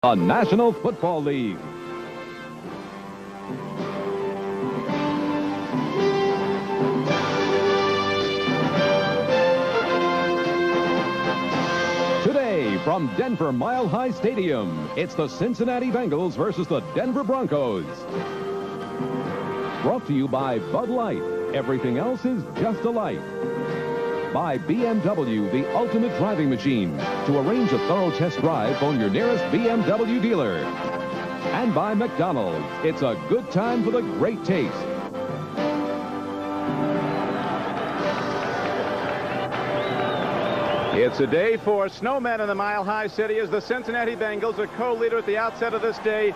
The National Football League. Today from Denver Mile High Stadium, it's the Cincinnati Bengals versus the Denver Broncos. Brought to you by Bud Light. Everything else is just a light. By BMW, the ultimate driving machine. To arrange a thorough test drive, phone your nearest BMW dealer. And by McDonald's. It's a good time for the great taste. It's a day for snowmen in the Mile High City as the Cincinnati Bengals are co-leader at the outset of this day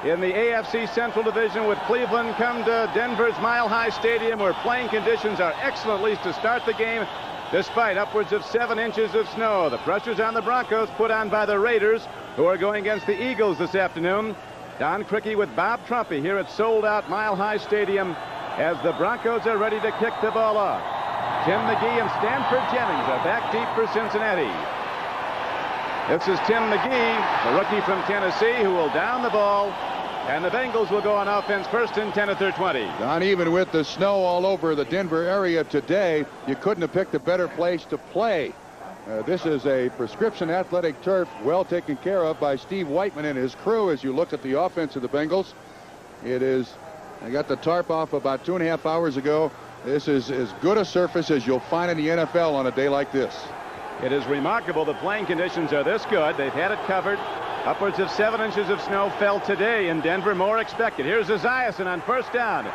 in the AFC Central Division, with Cleveland come to Denver's Mile High Stadium, where playing conditions are excellent, at least to start the game, despite upwards of 7 inches of snow. The pressure's on the Broncos, put on by the Raiders, who are going against the Eagles this afternoon. Don Criqui with Bob Trumpy here at sold-out Mile High Stadium as the Broncos are ready to kick the ball off. Tim McGee and Stanford Jennings are back deep for Cincinnati. This is Tim McGee, the rookie from Tennessee, who will down the ball, and the Bengals will go on offense first and 10 at their 20. Don, even with the snow all over the Denver area today, you couldn't have picked a better place to play. This is a prescription athletic turf well taken care of by Steve Whiteman and his crew. As you look at the offense of the Bengals, it is, I got the tarp off about 2.5 hours ago. This is as good a surface as you'll find in the NFL on a day like this. It is remarkable the playing conditions are this good. They've had it covered. Upwards of 7 inches of snow fell today in Denver, more expected. Here's Esiason on first down.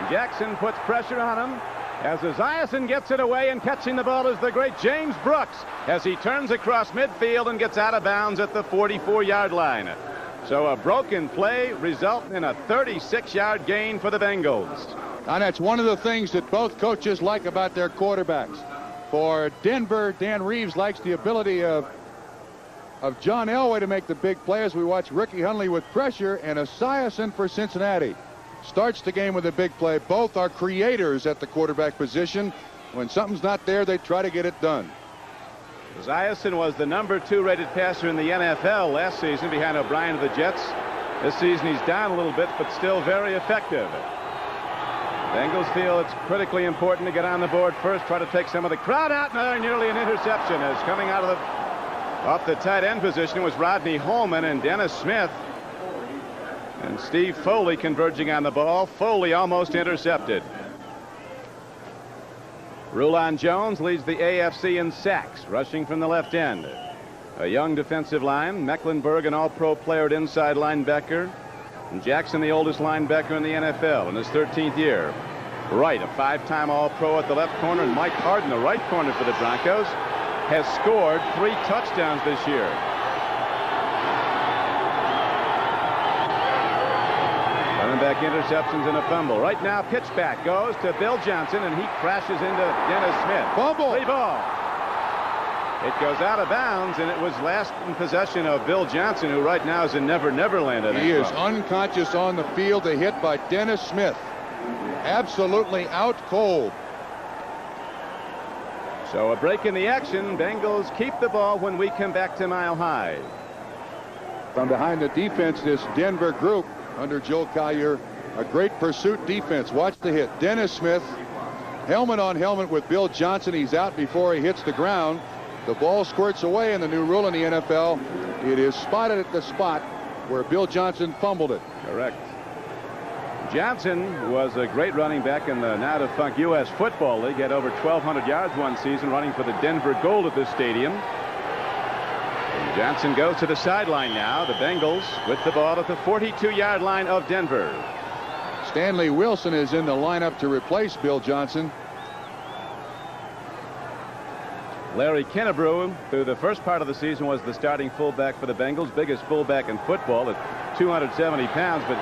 Jackson puts pressure on him as Esiason gets it away, and catching the ball is the great James Brooks as he turns across midfield and gets out of bounds at the 44-yard line. So a broken play resulting in a 36-yard gain for the Bengals. And that's one of the things that both coaches like about their quarterbacks. For Denver, Dan Reeves likes the ability of John Elway to make the big play, as we watch Ricky Hundley with pressure, and Esiason for Cincinnati starts the game with a big play. Both are creators at the quarterback position. When something's not there, they try to get it done. Esiason was the number 2 rated passer in the NFL last season behind O'Brien of the Jets. This season he's down a little bit, but still very effective. Bengals feel it's critically important to get on the board first, try to take some of the crowd out. No, nearly an interception, as coming out of off the tight end position was Rodney Holman and Dennis Smith. And Steve Foley converging on the ball. Foley almost intercepted. Rulon Jones leads the AFC in sacks, rushing from the left end. A young defensive line. Mecklenburg, an all-pro player at inside linebacker. And Jackson, the oldest linebacker in the NFL in his 13th year. Wright, a 5-time all-pro at the left corner, and Mike Harden, the right corner for the Broncos, has scored 3 touchdowns this year. Running back interceptions and a fumble. Right now, pitch back goes to Bill Johnson, and he crashes into Dennis Smith. Fumble. Free ball. It goes out of bounds, and it was last in possession of Bill Johnson, who right now is in Never Never Land. He is unconscious on the field. A hit by Dennis Smith. Absolutely out cold. So a break in the action. Bengals keep the ball when we come back to Mile High. From behind the defense, this Denver group under Joe Collier, a great pursuit defense. Watch the hit. Dennis Smith, helmet on helmet with Bill Johnson. He's out before he hits the ground. The ball squirts away, and the new rule in the NFL, it is spotted at the spot where Bill Johnson fumbled it. Correct. Johnson was a great running back in the now-defunct U.S. Football League. Had over 1,200 yards one season running for the Denver Gold at this stadium. And Johnson goes to the sideline now. The Bengals with the ball at the 42-yard line of Denver. Stanley Wilson is in the lineup to replace Bill Johnson. Larry Kennebrew, through the first part of the season, was the starting fullback for the Bengals, biggest fullback in football at 270 pounds, but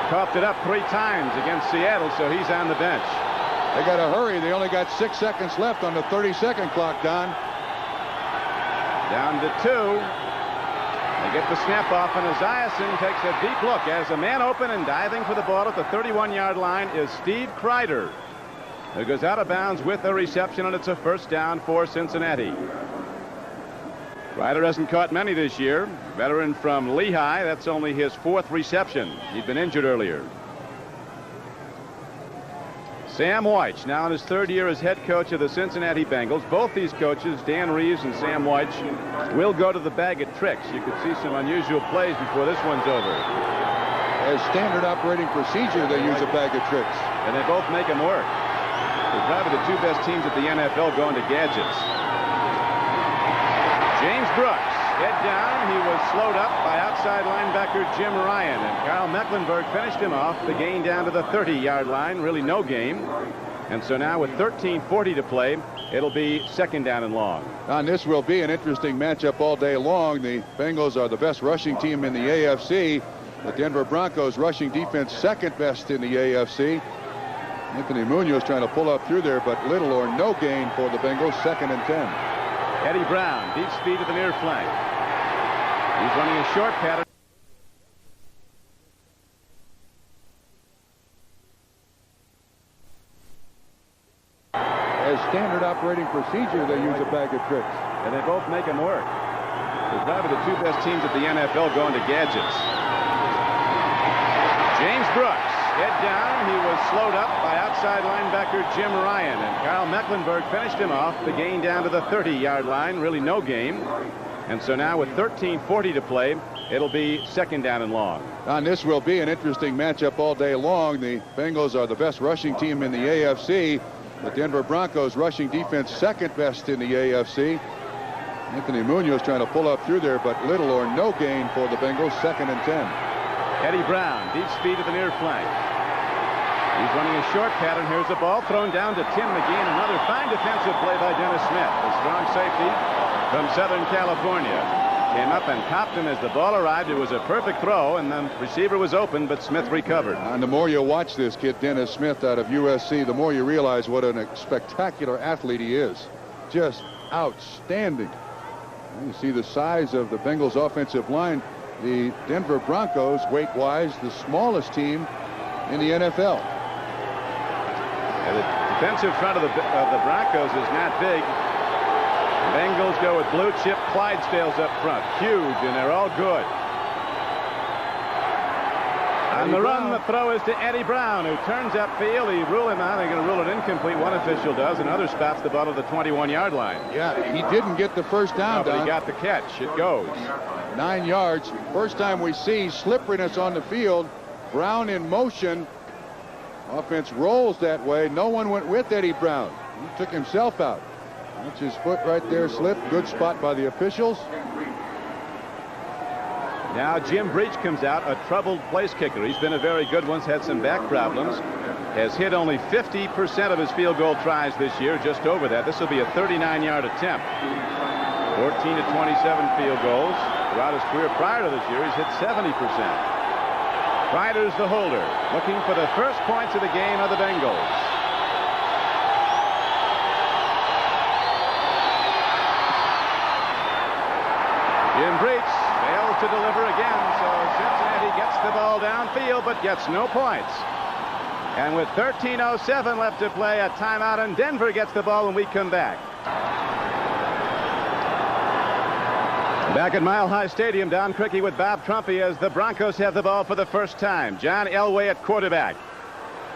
coughed it up 3 times against Seattle, so he's on the bench. They got to hurry. They only got 6 seconds left on the 30-second clock, Don. Down to 2. They get the snap off, and Esiason takes a deep look as a man open, and diving for the ball at the 31-yard line is Steve Kreider, who goes out of bounds with a reception, and it's a first down for Cincinnati. Ryder hasn't caught many this year. Veteran from Lehigh. That's only his 4th reception. He'd been injured earlier. Sam Weich, now in his 3rd year as head coach of the Cincinnati Bengals. Both these coaches, Dan Reeves and Sam Weich, will go to the bag of tricks. You could see some unusual plays before this one's over. As standard operating procedure, they use a bag of tricks. And they both make them work. They're probably the 2 best teams at the NFL going to gadgets. James Brooks, head down. He was slowed up by outside linebacker Jim Ryan, and Kyle Mecklenburg finished him off. The gain down to the 30-yard line. Really no gain. And so now with 13:40 to play, it'll be 2nd down and long. And this will be an interesting matchup all day long. The Bengals are the best rushing team in the AFC. The Denver Broncos rushing defense 2nd best in the AFC. Anthony Munoz trying to pull up through there, but little or no gain for the Bengals. 2nd and 10. Eddie Brown, deep speed to the near flank. He's running a short pattern. As standard operating procedure, they use a bag of tricks. And they both make them work. They're probably the 2 best teams at the NFL going to gadgets. James Brooks, head down. He was slowed up by outside linebacker Jim Ryan, and Kyle Mecklenburg finished him off. The gain down to the 30-yard line. Really no gain. And so now with 13:40 to play, it'll be 2nd down and long. And this will be an interesting matchup all day long. The Bengals are the best rushing team in the AFC. The Denver Broncos rushing defense 2nd best in the AFC. Anthony Munoz trying to pull up through there, but little or no gain for the Bengals. 2nd and 10. Eddie Brown, deep speed to the near flank. He's running a short pattern. Here's the ball thrown down to Tim McGee. Another fine defensive play by Dennis Smith, a strong safety from Southern California. Came up and popped him as the ball arrived. It was a perfect throw, and the receiver was open, but Smith recovered. And the more you watch this kid, Dennis Smith, out of USC, the more you realize what a spectacular athlete he is. Just outstanding. And you see the size of the Bengals offensive line. The Denver Broncos, weight-wise, the smallest team in the NFL. And the defensive front of the Broncos is not big. Bengals go with blue chip Clydesdales up front. Huge, and they're all good. On the run, the throw is to Eddie Brown, who turns upfield. He rule him out. They're going to rule it incomplete. One official does. Another stops the ball at the 21-yard line. Yeah, he didn't get the first down. No, but he got the catch. It goes. 9 yards. First time we see slipperiness on the field. Brown in motion. Offense rolls that way. No one went with Eddie Brown. He took himself out. That's his foot right there slipped. Good spot by the officials. Now Jim Breach comes out, a troubled place kicker. He's been a very good one, had some back problems. Has hit only 50% of his field goal tries this year, just over that. This will be a 39-yard attempt. 14 to 27 field goals. Throughout his career prior to this year, he's hit 70%. Ryder's the holder, looking for the first points of the game of the Bengals. Jim Breach fails to deliver again, so Cincinnati gets the ball downfield but gets no points. And with 13:07 left to play, a timeout, and Denver gets the ball when we come back. Back at Mile High Stadium, Don Criqui with Bob Trumpy as the Broncos have the ball for the first time. John Elway at quarterback.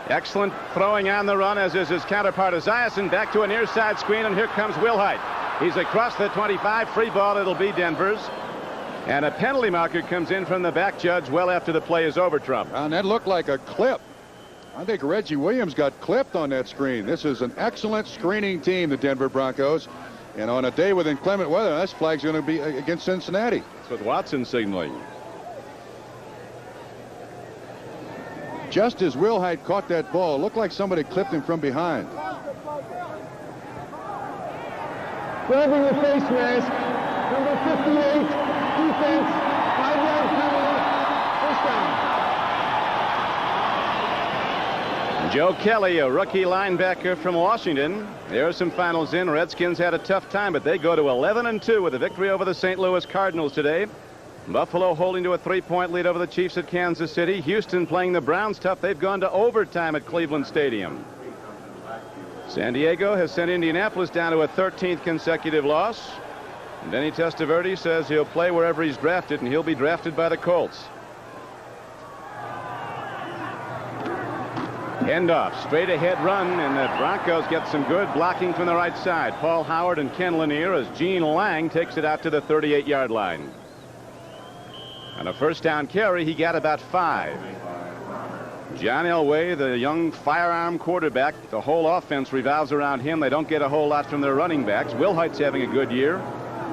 Excellent throwing on the run, as is his counterpart Esiason. Back to a near side screen, and here comes Wilhite. He's across the 25. Free ball. It'll be Denver's. And a penalty marker comes in from the back judge well after the play is over, Trump. And that looked like a clip. I think Reggie Williams got clipped on that screen. This is an excellent screening team, the Denver Broncos. And on a day with inclement weather, this flag's going to be against Cincinnati. That's what Watson's signaling. Just as Wilhite caught that ball, it looked like somebody clipped him from behind. Grabbing the face mask, number 58, defense, 5-yard penalty, first down. Joe Kelly, a rookie linebacker from Washington. There are some finals in. Redskins had a tough time, but they go to 11-2 with a victory over the St. Louis Cardinals today. Buffalo holding to a 3-point lead over the Chiefs at Kansas City. Houston playing the Browns tough. They've gone to overtime at Cleveland Stadium. San Diego has sent Indianapolis down to a 13th consecutive loss. Denny Testaverde says he'll play wherever he's drafted, and he'll be drafted by the Colts. Handoff, straight ahead run, and the Broncos get some good blocking from the right side. Paul Howard and Ken Lanier as Gene Lang takes it out to the 38-yard line. On a first down carry, he got about 5. John Elway, the young firearm quarterback, the whole offense revolves around him. They don't get a whole lot from their running backs. Wilhite's having a good year,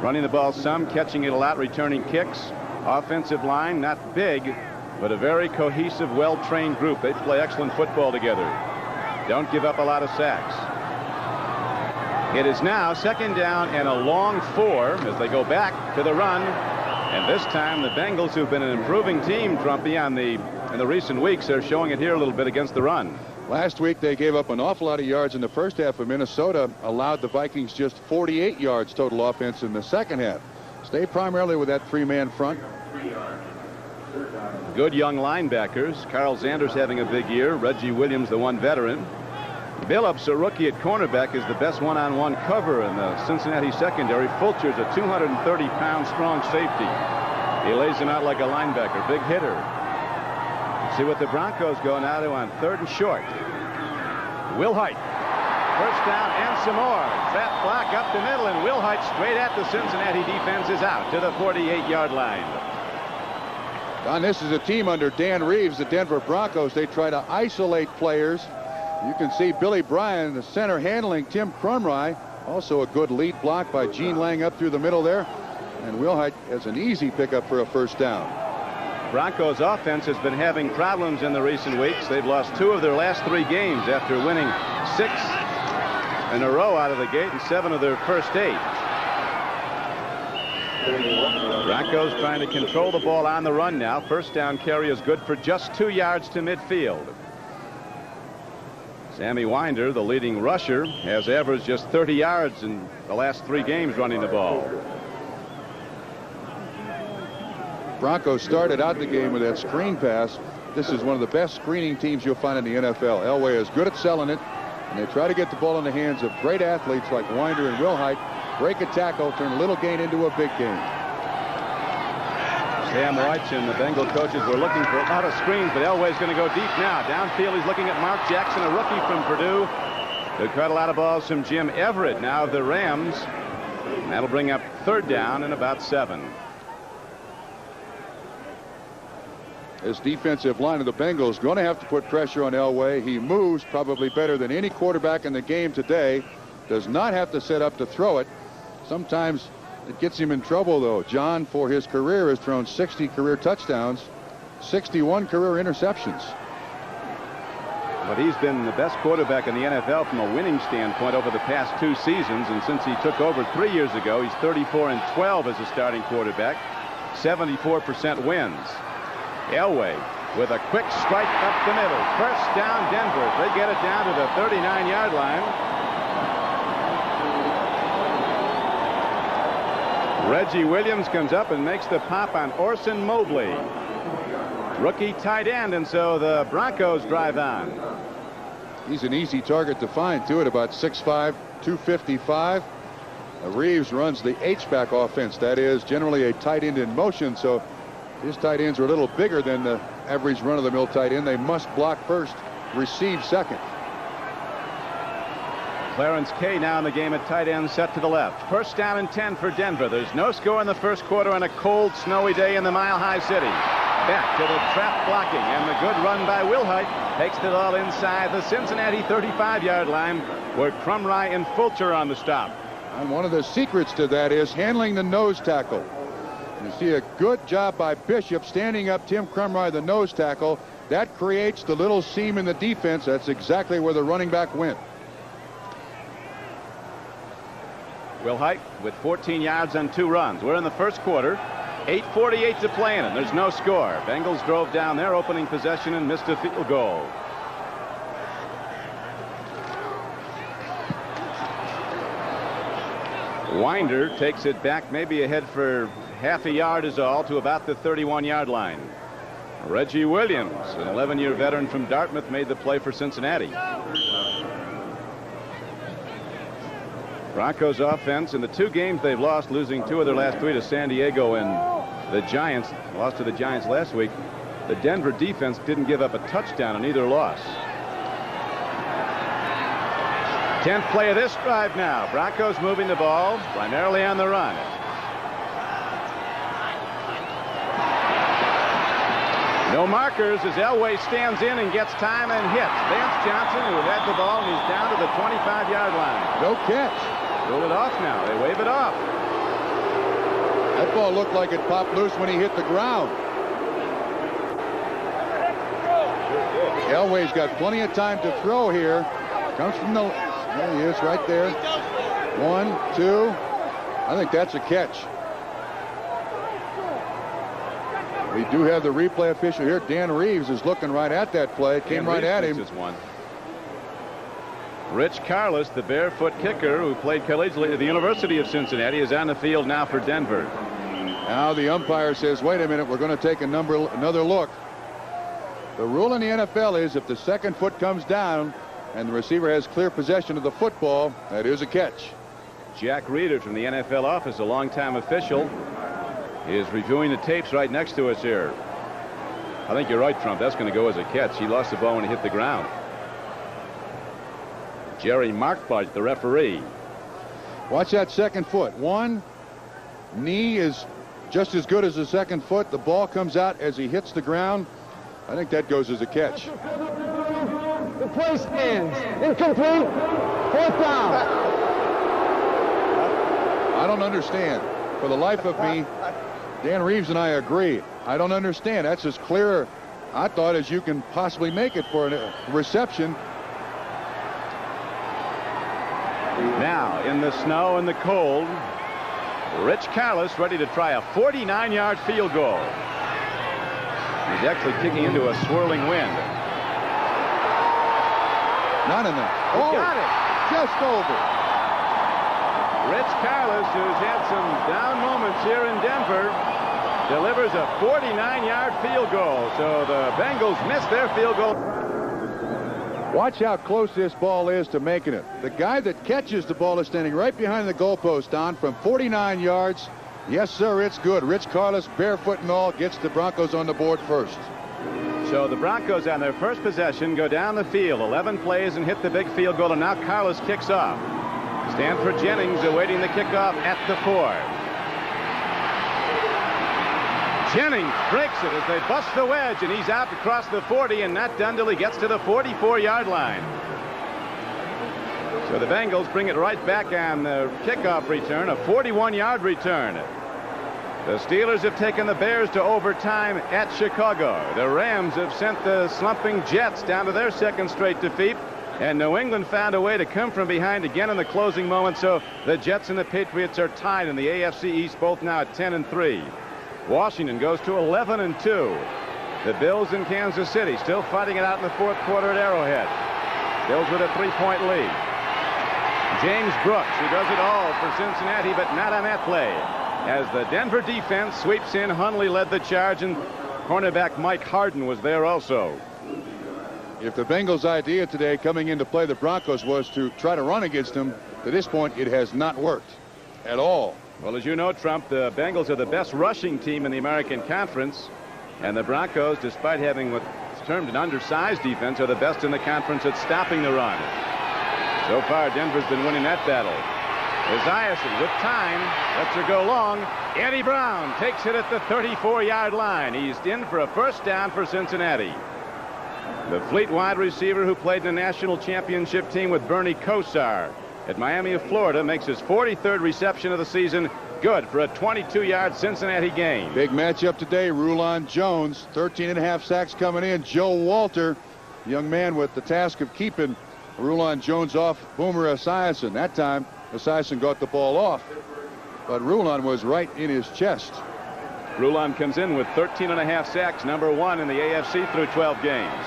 running the ball some, catching it a lot, returning kicks. Offensive line, not big, but a very cohesive, well-trained group. They play excellent football together. Don't give up a lot of sacks. It is now second down and a long 4 as they go back to the run. And this time the Bengals, who've been an improving team, Trumpy, in the recent weeks, are showing it here a little bit against the run. Last week they gave up an awful lot of yards in the first half, of Minnesota allowed the Vikings just 48 yards total offense in the second half. Stay primarily with that 3-man front. Good young linebackers. Carl Sanders having a big year. Reggie Williams, the one veteran. Billups, a rookie at cornerback, is the best one-on-one cover in the Cincinnati secondary. Fulcher's a 230-pound strong safety. He lays him out like a linebacker. Big hitter. See what the Broncos go now to on 3rd and short. Wilhite. First down and some more. Trap block up the middle, and Wilhite straight at the Cincinnati defense is out to the 48-yard line. Don, this is a team under Dan Reeves, the Denver Broncos. They try to isolate players. You can see Billy Bryan, the center, handling Tim Crumry. Also a good lead block by Gene Lang up through the middle there. And Wilhite has an easy pickup for a first down. Broncos offense has been having problems in the recent weeks. They've lost 2 of their last 3 games after winning 6 in a row out of the gate and 7 of their first 8. Broncos trying to control the ball on the run now. First down carry is good for just 2 yards to midfield. Sammy Winder, the leading rusher, has averaged just 30 yards in the last 3 games running the ball. Broncos started out the game with that screen pass. This is one of the best screening teams you'll find in the NFL. Elway is good at selling it, and they try to get the ball in the hands of great athletes like Winder and Wilhite. Break a tackle, turn a little gain into a big gain. Sam White and the Bengal coaches were looking for a lot of screens, but Elway's going to go deep now. Downfield, he's looking at Mark Jackson, a rookie from Purdue, who caught a lot of balls from Jim Everett, now of the Rams. And that'll bring up 3rd down and about 7. This defensive line of the Bengals going to have to put pressure on Elway. He moves probably better than any quarterback in the game today. Does not have to set up to throw it. Sometimes it gets him in trouble, though. John, for his career, has thrown 60 career touchdowns, 61 career interceptions. But he's been the best quarterback in the NFL from a winning standpoint over the past 2 seasons. And since he took over 3 years ago, he's 34-12 as a starting quarterback, 74% wins. Elway with a quick strike up the middle. First down, Denver. They get it down to the 39-yard line. Reggie Williams comes up and makes the pop on Orson Mobley, rookie tight end, and so the Broncos drive on. He's an easy target to find, too, at about 6'5", 255. Reeves runs the H-back offense. That is generally a tight end in motion, so his tight ends are a little bigger than the average run-of-the-mill tight end. They must block first, receive second. Clarence Kay now in the game at tight end, set to the left. First down and 10 for Denver. There's no score in the first quarter on a cold, snowy day in the Mile High City. Back to the trap blocking, and the good run by Wilhite takes it all inside the Cincinnati 35-yard line, where Crumry and Fulcher on the stop. And one of the secrets to that is handling the nose tackle. You see a good job by Bishop standing up Tim Crumry, the nose tackle. That creates the little seam in the defense. That's exactly where the running back went. Wilhite with 14 yards on 2 runs. We're in the first quarter. 8:48 to play in it. There's no score. Bengals drove down their opening possession and missed a field goal. Winder takes it back maybe ahead for half a yard is all to about the 31-yard line. Reggie Williams, an 11-year veteran from Dartmouth, made the play for Cincinnati. Broncos offense in the 2 games they've lost, losing 2 of their last 3 to San Diego and the Giants. Lost to the Giants last week. The Denver defense didn't give up a touchdown in either loss. 10th play of this drive now. Broncos moving the ball primarily on the run. No markers as Elway stands in and gets time and hits Vance Johnson, who had the ball, and he's down to the 25-yard line. No catch. Rule it off now. They wave it off. That ball looked like it popped loose when he hit the ground. Elway's got plenty of time to throw here. Comes from the... There he is right there. 1, 2. I think that's a catch. We do have the replay official here. Dan Reeves is looking right at that play. Came right at him. One. Rich Carlos, the barefoot kicker who played collegiately at the University of Cincinnati, is on the field now for Denver. Now the umpire says, wait a minute, we're going to take another look. The rule in the NFL is if the second foot comes down and the receiver has clear possession of the football, that is a catch. Jack Reeder from the NFL office, a longtime official, is reviewing the tapes right next to us here. I think you're right, Trump. That's going to go as a catch. He lost the ball when he hit the ground. Jerry Markbart, the referee. Watch that second foot. One knee is just as good as the second foot. The ball comes out as he hits the ground. I think that goes as a catch. The play stands. Incomplete. 4th down. I don't understand. For the life of me, Dan Reeves and I agree. I don't understand. That's as clear, I thought, as you can possibly make it for a reception. Now, in the snow and the cold, Rich Carlos ready to try a 49-yard field goal. He's actually kicking into a swirling wind. Not in there. Oh, got it. Just over. Rich Carlos, who's had some down moments here in Denver, delivers a 49-yard field goal. So the Bengals missed their field goal. Watch how close this ball is to making it. The guy that catches the ball is standing right behind the goalpost, Don, from 49 yards. Yes, sir, it's good. Rich Carlos, barefoot and all, gets the Broncos on the board first. So the Broncos on their first possession go down the field, 11 plays and hit the big field goal, and now Carlos kicks off. Stanford Jennings awaiting the kickoff at the 4. Jennings breaks it as they bust the wedge, and he's out across the 40 and not done till he gets to the 44-yard line. So the Bengals bring it right back on the kickoff return, a 41-yard return. The Steelers have taken the Bears to overtime at Chicago. The Rams have sent the slumping Jets down to their second straight defeat. And New England found a way to come from behind again in the closing moment. So the Jets and the Patriots are tied in the AFC East, both now at 10-3. Washington goes to 11-2. The Bills in Kansas City still fighting it out in the 4th quarter at Arrowhead. Bills with a 3-point lead. James Brooks, who does it all for Cincinnati, but not on that play. As the Denver defense sweeps in, Hundley led the charge, and cornerback Mike Harden was there also. If the Bengals' idea today coming in to play the Broncos was to try to run against them, to this point it has not worked at all. Well, as you know, Trump, the Bengals are the best rushing team in the American Conference, and the Broncos, despite having what's termed an undersized defense, are the best in the conference at stopping the run. So far, Denver's been winning that battle. Esiason with time, lets her go long. Eddie Brown takes it at the 34-yard line. He's in for a first down for Cincinnati. The fleet wide receiver who played in the national championship team with Bernie Kosar at Miami of Florida makes his 43rd reception of the season. Good for a 22-yard Cincinnati gain. Big matchup today. Rulon Jones, 13.5 sacks coming in. Joe Walter, young man with the task of keeping Rulon Jones off Boomer Esiason. That time, Esiason got the ball off, but Rulon was right in his chest. Rulon comes in with 13.5 sacks, number 1 in the AFC through 12 games.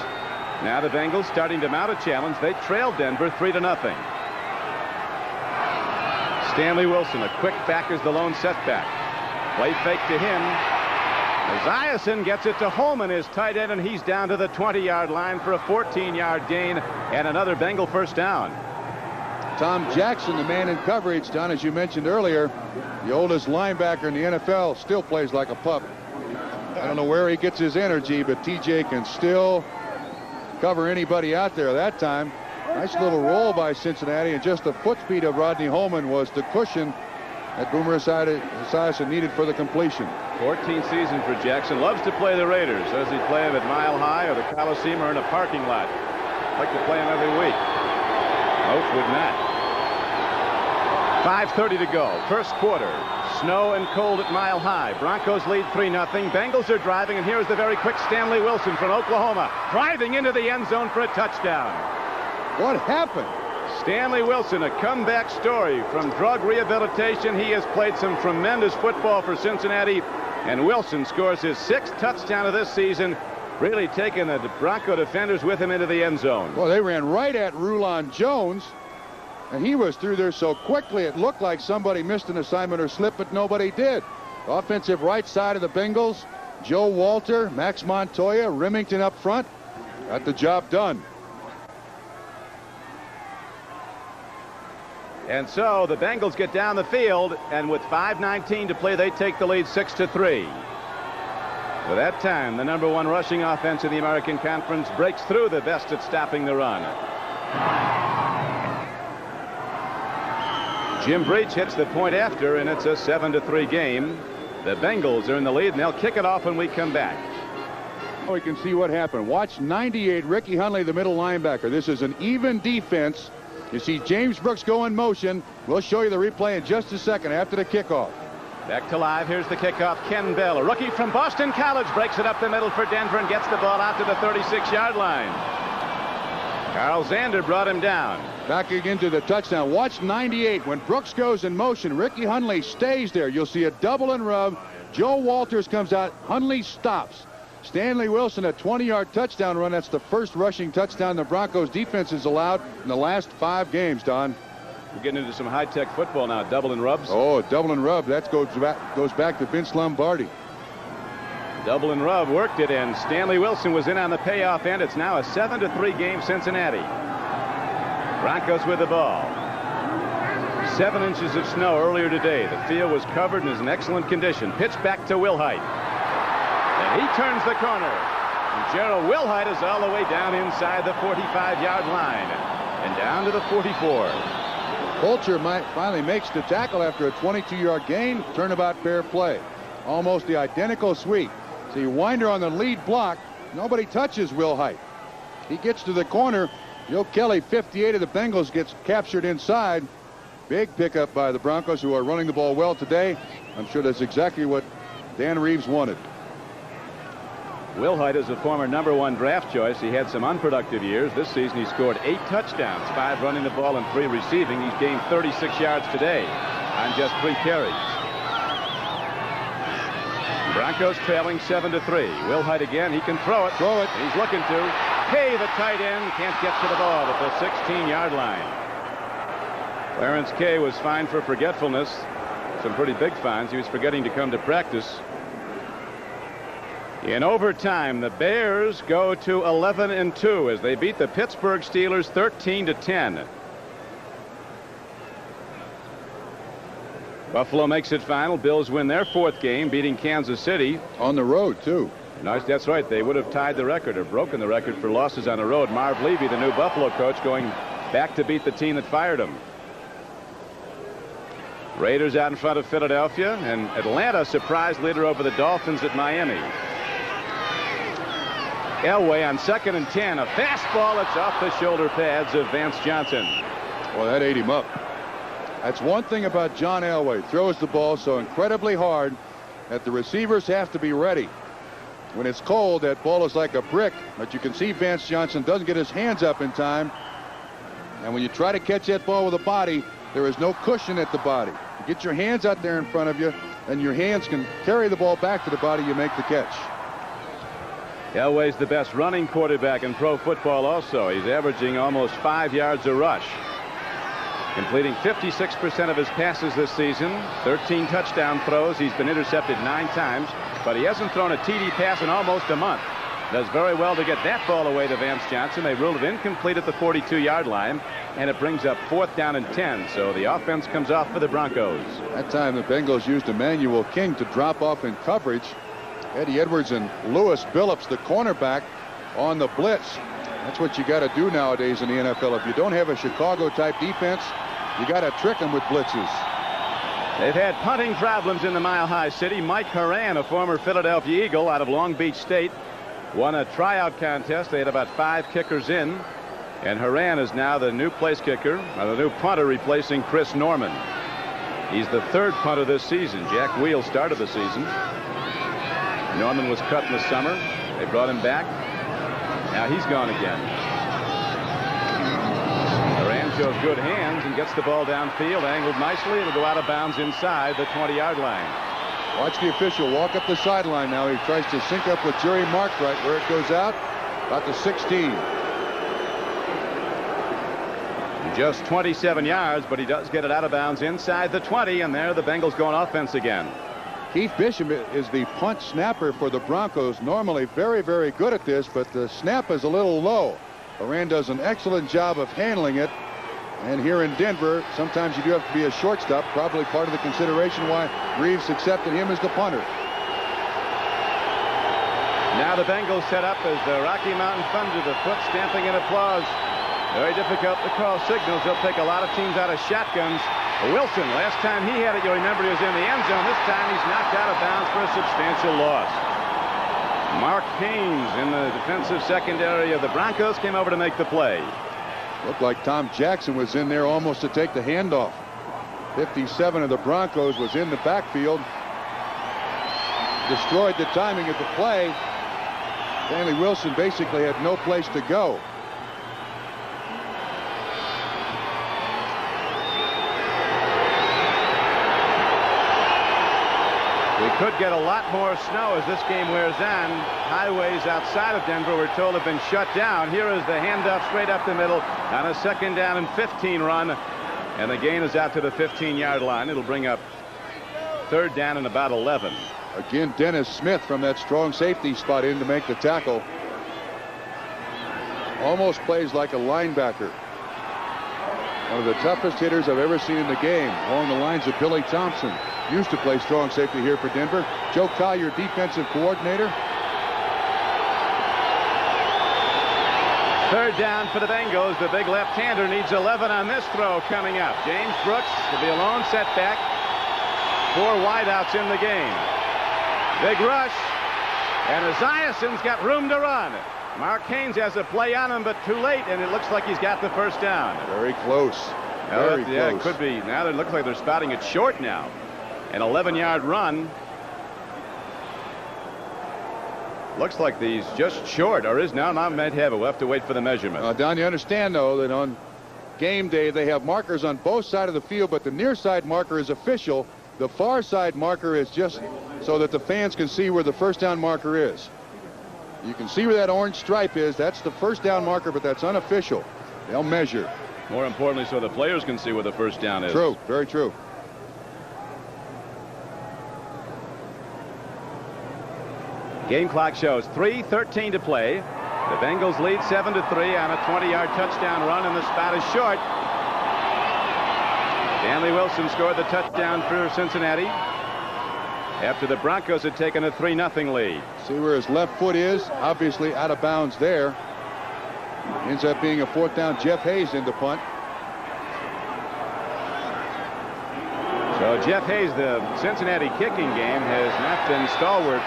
Now the Bengals starting to mount a challenge. They trailed Denver 3-0. Stanley Wilson, a quick back as the lone setback. Play fake to him. Esiason gets it to Holman, his tight end, and he's down to the 20-yard line for a 14-yard gain and another Bengal first down. Tom Jackson, the man in coverage, Don, as you mentioned earlier, the oldest linebacker in the NFL, still plays like a pup. I don't know where he gets his energy, but TJ can still cover anybody out there that time. Nice little roll by Cincinnati, and just the foot speed of Rodney Holman was the cushion that Boomer Esiason needed for the completion. 14th season for Jackson. Loves to play the Raiders. Does he play them at Mile High or the Coliseum or in a parking lot? Like to play them every week. Most would not. 5:30 to go. First quarter. Snow and cold at Mile High. Broncos lead 3-0. Bengals are driving, and here's the very quick Stanley Wilson from Oklahoma, driving into the end zone for a touchdown. What happened? Stanley Wilson, a comeback story from drug rehabilitation. He has played some tremendous football for Cincinnati, and Wilson scores his 6th touchdown of this season, really taking the Bronco defenders with him into the end zone. Well, they ran right at Rulon Jones, and he was through there so quickly it looked like somebody missed an assignment or slipped, but nobody did. Offensive right side of the Bengals, Joe Walter, Max Montoya, Remington up front, got the job done. And so the Bengals get down the field, and with 5:19 to play, they take the lead 6-3. By that time, the #1 rushing offense in the American Conference breaks through the best at stopping the run. Jim Breach hits the point after, and it's a 7-3 game. The Bengals are in the lead, and they'll kick it off when we come back. We can see what happened. Watch 98, Ricky Hundley, the middle linebacker. This is an even defense. You see James Brooks go in motion. We'll show you the replay in just a second after the kickoff. Back to live. Here's the kickoff. Ken Bell, a rookie from Boston College, breaks it up the middle for Denver and gets the ball out to the 36-yard line. Carl Zander brought him down. Back again to the touchdown. Watch 98. When Brooks goes in motion, Ricky Hundley stays there. You'll see a double and rub. Joe Walters comes out. Hundley stops. Stanley Wilson, a 20-yard touchdown run. That's the first rushing touchdown the Broncos defense has allowed in the last 5 games, Don. We're getting into some high-tech football now. Double and rubs. Oh, double and rub. That goes back to Vince Lombardi. Double and rub worked it in. Stanley Wilson was in on the payoff end. It's now a 7-3 game Cincinnati. Broncos with the ball. 7 inches of snow earlier today. The field was covered and is in excellent condition. Pitch back to Wilhite. And he turns the corner. And Gerald Wilhite is all the way down inside the 45-yard line and down to the 44. Fulcher finally makes the tackle after a 22-yard gain. Turnabout fair play. Almost the identical sweep. See, Winder on the lead block. Nobody touches Wilhite. He gets to the corner. Joe Kelly, 58 of the Bengals, gets captured inside. Big pickup by the Broncos, who are running the ball well today. I'm sure that's exactly what Dan Reeves wanted. Wilhite is a former #1 draft choice. He had some unproductive years. This season he scored 8 touchdowns, 5 running the ball and 3 receiving. He's gained 36 yards today on just 3 carries. Broncos trailing 7-3. Wilhite again. He can throw it. He's looking to. Hey, the tight end can't get to the ball at the 16-yard line. Clarence Kay was fined for forgetfulness. Some pretty big fines. He was forgetting to come to practice. In overtime, the Bears go to 11-2 as they beat the Pittsburgh Steelers 13-10. Buffalo makes it final. Bills win their 4th game, beating Kansas City. On the road, too. Nice, that's right. They would have tied the record or broken the record for losses on the road. Marv Levy, the new Buffalo coach, going back to beat the team that fired him. Raiders out in front of Philadelphia, and Atlanta surprise leader over the Dolphins at Miami. Elway on 2nd and 10. A fastball that's off the shoulder pads of Vance Johnson. Well, that ate him up. That's one thing about John Elway. Throws the ball so incredibly hard that the receivers have to be ready. When it's cold, that ball is like a brick. But you can see Vance Johnson doesn't get his hands up in time. And when you try to catch that ball with a body, there is no cushion at the body. You get your hands out there in front of you, and your hands can carry the ball back to the body. You make the catch. Elway's the best running quarterback in pro football also. He's averaging almost 5 yards a rush. Completing 56% of his passes this season. 13 touchdown throws. He's been intercepted 9 times, but he hasn't thrown a TD pass in almost a month. does very well to get that ball away to Vance Johnson. They ruled it incomplete at the 42-yard line, and it brings up 4th down and 10. So the offense comes off for the Broncos. That time the Bengals used Emmanuel King to drop off in coverage. Eddie Edwards and Lewis Billups, the cornerback, on the blitz. That's what you got to do nowadays in the NFL. If you don't have a Chicago-type defense, you got to trick them with blitzes. They've had punting problems in the Mile High City. Mike Horan, a former Philadelphia Eagle out of Long Beach State, won a tryout contest. They had about 5 kickers in, and Horan is now the new place kicker, or the new punter, replacing Chris Norman. He's the 3rd punter this season. Jack Wheel started the season. Norman was cut in the summer. They brought him back. Now he's gone again. Horan shows good hands and gets the ball downfield, angled nicely. It'll go out of bounds inside the 20-yard line. Watch the official walk up the sideline now. He tries to sync up with Jerry Markright where it goes out. About the 16. Just 27 yards, but he does get it out of bounds inside the 20, and there the Bengals go on offense again. Keith Bishop is the punt snapper for the Broncos. Normally very, very good at this, but the snap is a little low. Horan does an excellent job of handling it. And here in Denver, sometimes you do have to be a shortstop. Probably part of the consideration why Reeves accepted him as the punter. Now the Bengals set up as the Rocky Mountain Thunder, the foot stamping in applause. Very difficult to call signals. They'll take a lot of teams out of shotguns. Wilson, last time he had it, you'll remember, he was in the end zone. This time he's knocked out of bounds for a substantial loss. Mark Haynes in the defensive secondary of the Broncos came over to make the play. Looked like Tom Jackson was in there almost to take the handoff. 57 of the Broncos was in the backfield. Destroyed the timing of the play. Stanley Wilson basically had no place to go. We could get a lot more snow as this game wears on. Highways outside of Denver, we're told, have been shut down. Here is the handoff straight up the middle on a 2nd down and 15 run. And the gain is out to the 15-yard line. It'll bring up 3rd down and about 11. Again, Dennis Smith from that strong safety spot in to make the tackle. Almost plays like a linebacker. One of the toughest hitters I've ever seen in the game, along the lines of Billy Thompson. Used to play strong safety here for Denver. Joe Collier, defensive coordinator. 3rd down for the Bengals. The big left-hander needs 11 on this throw coming up. James Brooks will be a lone setback. 4 wideouts in the game. Big rush. And Esiason's got room to run. Mark Haynes has a play on him, but too late, and it looks like he's got the 1st down. Very close. Very yeah, close. It could be. Now it looks like they're spotting it short now. An 11-yard run. Looks like he's just short, or is now might have it. We'll have to wait for the measurement. Don, you understand, though, that on game day they have markers on both sides of the field, but the near side marker is official. The far side marker is just so that the fans can see where the 1st down marker is. You can see where that orange stripe is. That's the 1st down marker, but that's unofficial. They'll measure. More importantly, so the players can see where the 1st down is. True. Very true. Game clock shows 3:13 to play. The Bengals lead 7-3 on a 20-yard touchdown run, and the spot is short. Stanley Wilson scored the touchdown for Cincinnati after the Broncos had taken a 3-0 lead. See where his left foot is? Obviously out of bounds there. Ends up being a 4th down. Jeff Hayes in the punt. So Jeff Hayes, the Cincinnati kicking game has not been stalwart.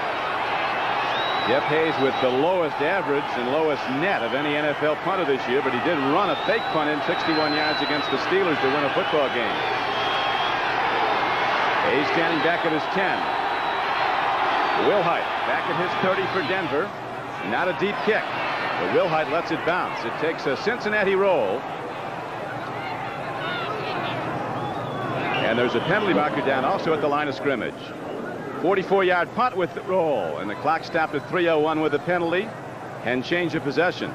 Jeff Hayes with the lowest average and lowest net of any NFL punter this year, but he did run a fake punt in 61 yards against the Steelers to win a football game. Hayes standing back at his 10. Wilhite back at his 30 for Denver. Not a deep kick, but Wilhite lets it bounce. It takes a Cincinnati roll. And there's a penalty marker down also at the line of scrimmage. 44-yard punt with the roll, and the clock stopped at 3:01 with the penalty and change of possession.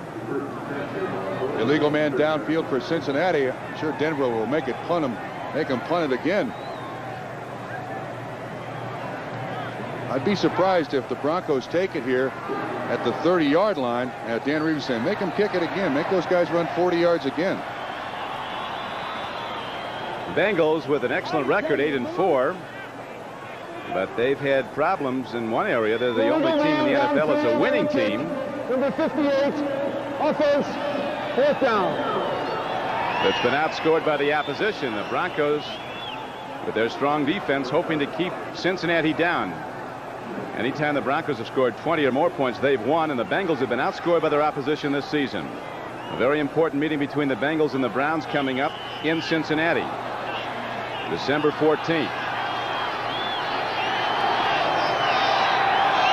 Illegal man downfield for Cincinnati. I'm sure Denver will make him punt it again. I'd be surprised if the Broncos take it here at the 30-yard line. Dan Reeves saying, make them kick it again. Make those guys run 40 yards again. Bengals with an excellent record, 8-4. But they've had problems in one area. They're the only team in the NFL that's a winning team. Number 58, offense, 4th down. That's been outscored by the opposition. The Broncos, with their strong defense, hoping to keep Cincinnati down. Anytime the Broncos have scored 20 or more points, they've won, and the Bengals have been outscored by their opposition this season. A very important meeting between the Bengals and the Browns coming up in Cincinnati, December 14th.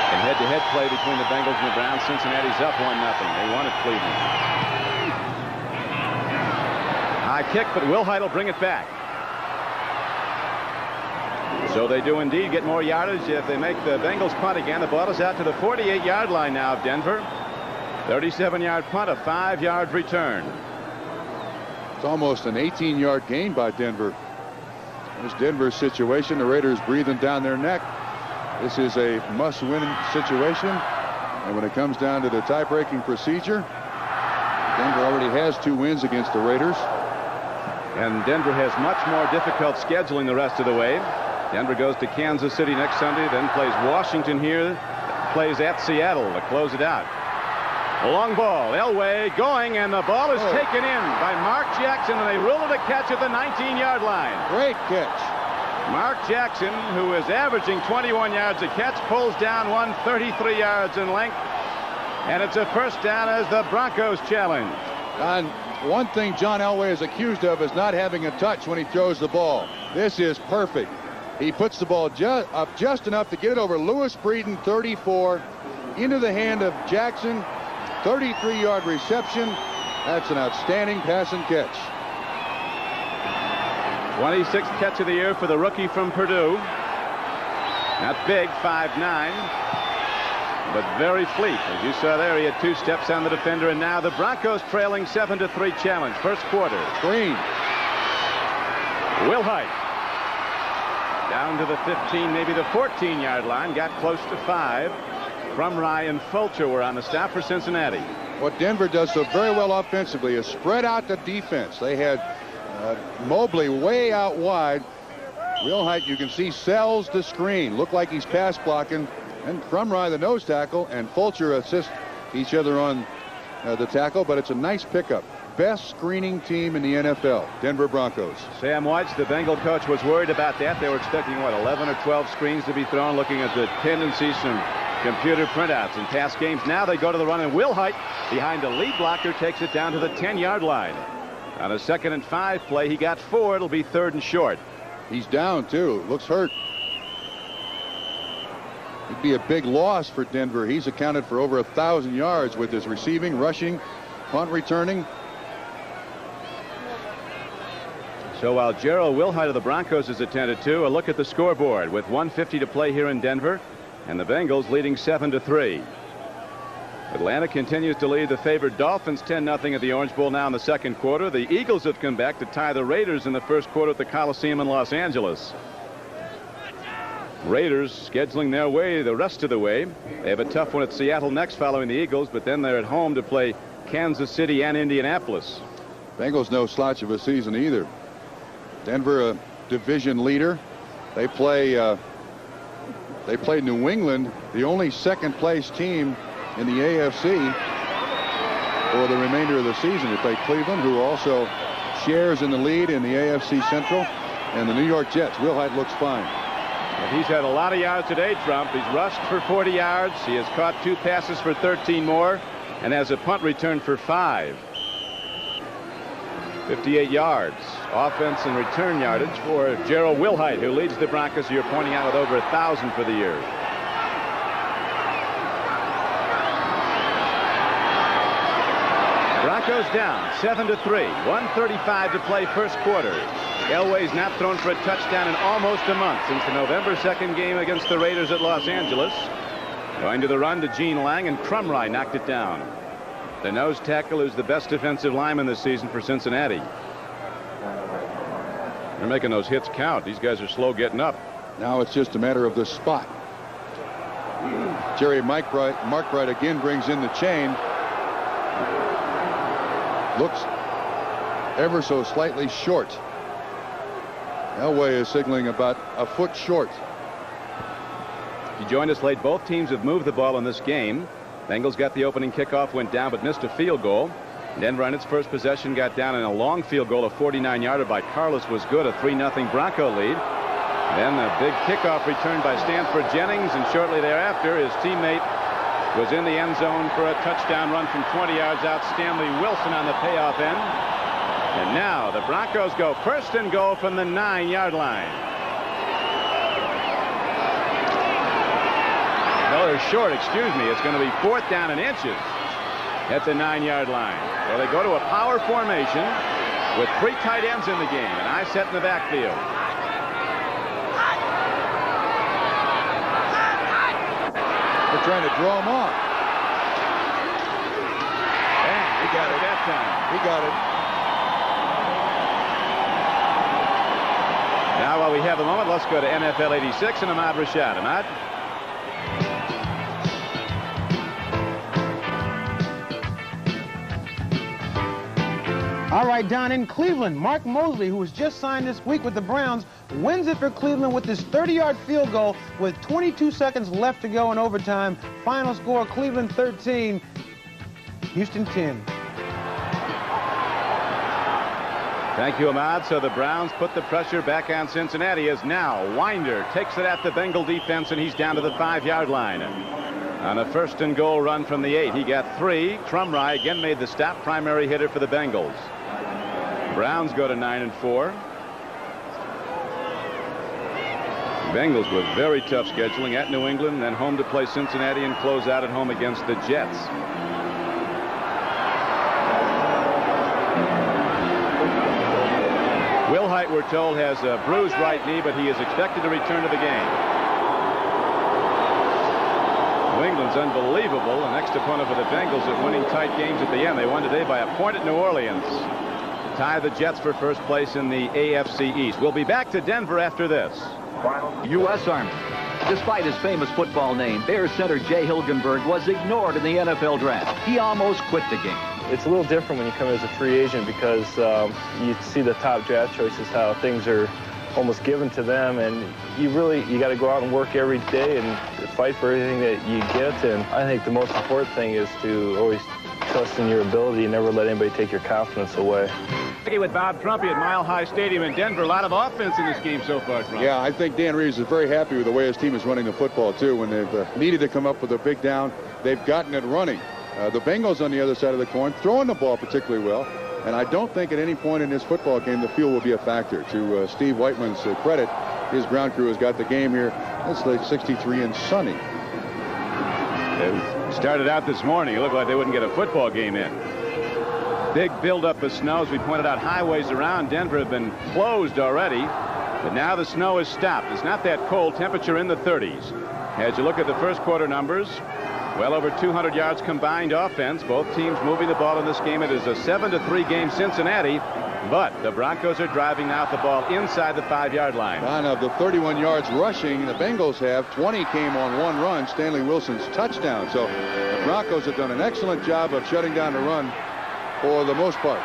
And head-to-head play between the Bengals and the Browns. Cincinnati's up 1-0. They won at Cleveland. High kick, but Wilhite will bring it back. So they do indeed get more yardage if they make the Bengals punt again. The ball is out to the 48-yard line now of Denver. 37-yard punt, a 5-yard return. It's almost an 18-yard gain by Denver. There's Denver's situation. The Raiders breathing down their neck. This is a must-win situation. And when it comes down to the tie-breaking procedure, Denver already has 2 wins against the Raiders. And Denver has much more difficult scheduling the rest of the way. Denver goes to Kansas City next Sunday, then plays Washington here, plays at Seattle to close it out. A long ball, Elway going, and the ball is taken in by Mark Jackson, and they rule it a catch at the 19-yard line. Great catch. Mark Jackson, who is averaging 21 yards a catch, pulls down 133 yards in length, and it's a first down as the Broncos challenge. And one thing John Elway is accused of is not having a touch when he throws the ball. This is perfect. He puts the ball up just enough to get it over Lewis Breeden, 34, into the hand of Jackson. 33-yard reception. That's an outstanding pass and catch. 26th catch of the year for the rookie from Purdue. Not big, 5'9", but very fleet. As you saw there, he had 2 steps on the defender, and now the Broncos trailing 7-3 challenge. First quarter. Green. Wilhite. Down to the 15, maybe the 14-yard line. Got close to 5. Crumry and Fulcher were on the stop for Cincinnati. What Denver does so very well offensively is spread out the defense. They had Mobley way out wide. Wilhite, you can see, sells the screen. Looked like he's pass blocking. And Crumry, the nose tackle, and Fulcher assist each other on the tackle. But it's a nice pickup. Best screening team in the NFL, Denver Broncos. Sam White, the Bengal coach, was worried about that. They were expecting, what, 11 or 12 screens to be thrown, looking at the tendencies from computer printouts in past games. Now they go to the run, and Wilhite, behind a lead blocker, takes it down to the 10-yard line. On a 2nd and 5 play, he got 4. It'll be 3rd and short. He's down, too. Looks hurt. It'd be a big loss for Denver. He's accounted for over 1,000 yards with his receiving, rushing, punt returning. So while Gerald Wilhite of the Broncos is attended to, a look at the scoreboard with 1:50 to play here in Denver, and the Bengals leading 7-3. Atlanta continues to lead the favored Dolphins 10-0 at the Orange Bowl now in the 2nd quarter. The Eagles have come back to tie the Raiders in the 1st quarter at the Coliseum in Los Angeles. Raiders scheduling their way the rest of the way. They have a tough one at Seattle next following the Eagles, but then they're at home to play Kansas City and Indianapolis. Bengals no slouch of a season either. Denver, a division leader. They play New England, the only 2nd place team in the AFC for the remainder of the season. They play Cleveland, who also shares in the lead in the AFC Central, and the New York Jets. Wilhite looks fine. And he's had a lot of yards today, Trump. He's rushed for 40 yards. He has caught 2 passes for 13 more and has a punt return for 5. 58 yards. Offense and return yardage for Gerald Wilhite, who leads the Broncos, you're pointing out, with over 1,000 for the year. Broncos down 7-3. 1:35 to play first quarter. Elway's not thrown for a touchdown in almost a month since the November 2nd game against the Raiders at Los Angeles. Going to the run to Gene Lang, and Crumry knocked it down. The nose tackle is the best defensive lineman this season for Cincinnati. They're making those hits count. These guys are slow getting up. Now it's just a matter of the spot. Jerry Markbright again brings in the chain. Looks ever so slightly short. Elway is signaling about a foot short. You joined us late. Both teams have moved the ball in this game. Bengals got the opening kickoff, went down, but missed a field goal. Denver on its first possession got down in a long field goal. A 49-yarder by Carlos was good. A 3-0 Bronco lead. Then a big kickoff return by Stanford Jennings, and shortly thereafter his teammate was in the end zone for a touchdown run from 20 yards out. Stanley Wilson on the payoff end. And now the Broncos go first and goal from the 9-yard line. No, they're short, excuse me. It's going to be 4th down and inches at the 9-yard line. So they go to a power formation with 3 tight ends in the game, and I set in the backfield. They're trying to draw him off. And he got it that time. He got it. Now, while we have a moment, let's go to NFL 86 and Ahmad Rashad. Ahmad? All right, Don, in Cleveland, Mark Mosley, who was just signed this week with the Browns, wins it for Cleveland with this 30-yard field goal with 22 seconds left to go in overtime. Final score, Cleveland 13, Houston 10. Thank you, Ahmad. So the Browns put the pressure back on Cincinnati as now Winder takes it at the Bengal defense, and he's down to the 5-yard line. On a first and goal run from the 8, he got 3. Trumry again made the stop, primary hitter for the Bengals. Browns go to 9-4. Bengals with very tough scheduling at New England, then home to play Cincinnati and close out at home against the Jets. Will Height, we're told, has a bruised right knee, but he is expected to return to the game. New England's unbelievable. The next opponent for the Bengals at winning tight games at the end. They won today by a point at New Orleans to tie the Jets for first place in the AFC East. We'll be back to Denver after this. U.S. Army. Despite his famous football name, Bears center Jay Hilgenberg was ignored in the NFL draft. He almost quit the game. It's a little different when you come as a free agent because you see the top draft choices, how things are almost given to them, and you got to go out and work every day and fight for everything that you get. And I think the most important thing is to always trust in your ability and never let anybody take your confidence away. With Bob Trumpy at Mile High Stadium in Denver. A lot of offense in this game so far, Trump. Yeah, I think Dan Reeves is very happy with the way his team is running the football, too. When they've needed to come up with a big down, they've gotten it running. The Bengals on the other side of the coin throwing the ball particularly well. And I don't think at any point in this football game the field will be a factor. To Steve Whiteman's credit, his ground crew has got the game here. It's like 63 and sunny. They started out this morning. It looked like they wouldn't get a football game in. Big buildup of snow. As we pointed out, highways around Denver have been closed already. But now the snow is stopped. It's not that cold. Temperature in the 30s. As you look at the first quarter numbers, well over 200 yards combined offense. Both teams moving the ball in this game. It is a 7-3 game Cincinnati. But the Broncos are driving now with the ball inside the 5-yard line. None of the 31 yards rushing the Bengals have, 20 came on one run, Stanley Wilson's touchdown. So the Broncos have done an excellent job of shutting down the run for the most part.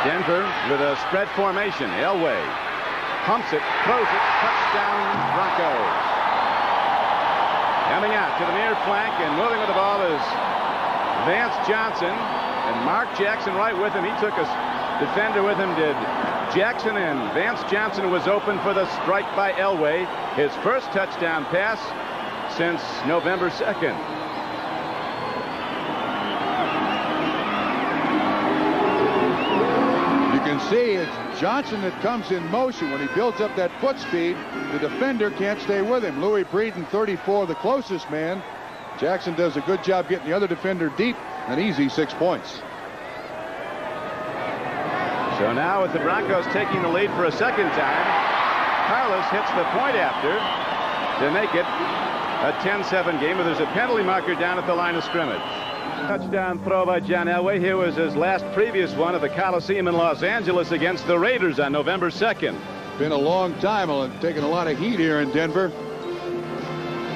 Denver with a spread formation. Elway pumps it, throws it, touchdown Broncos. Coming out to the near flank and moving with the ball is Vance Johnson, and Mark Jackson right with him. He took a defender with him, did Jackson, and Vance Johnson was open for the strike by Elway. His first touchdown pass since November 2nd. You can see it's Johnson that comes in motion. When he builds up that foot speed, the defender can't stay with him. Louis Breeden, 34, the closest man. Jackson does a good job getting the other defender deep. An easy 6 points. So now with the Broncos taking the lead for a second time, Carlos hits the point after to make it a 10-7 game, but there's a penalty marker down at the line of scrimmage. Touchdown throw by John Elway. Here was his last previous one at the Coliseum in Los Angeles against the Raiders on November 2nd. been a long time. Taking a lot of heat here in Denver.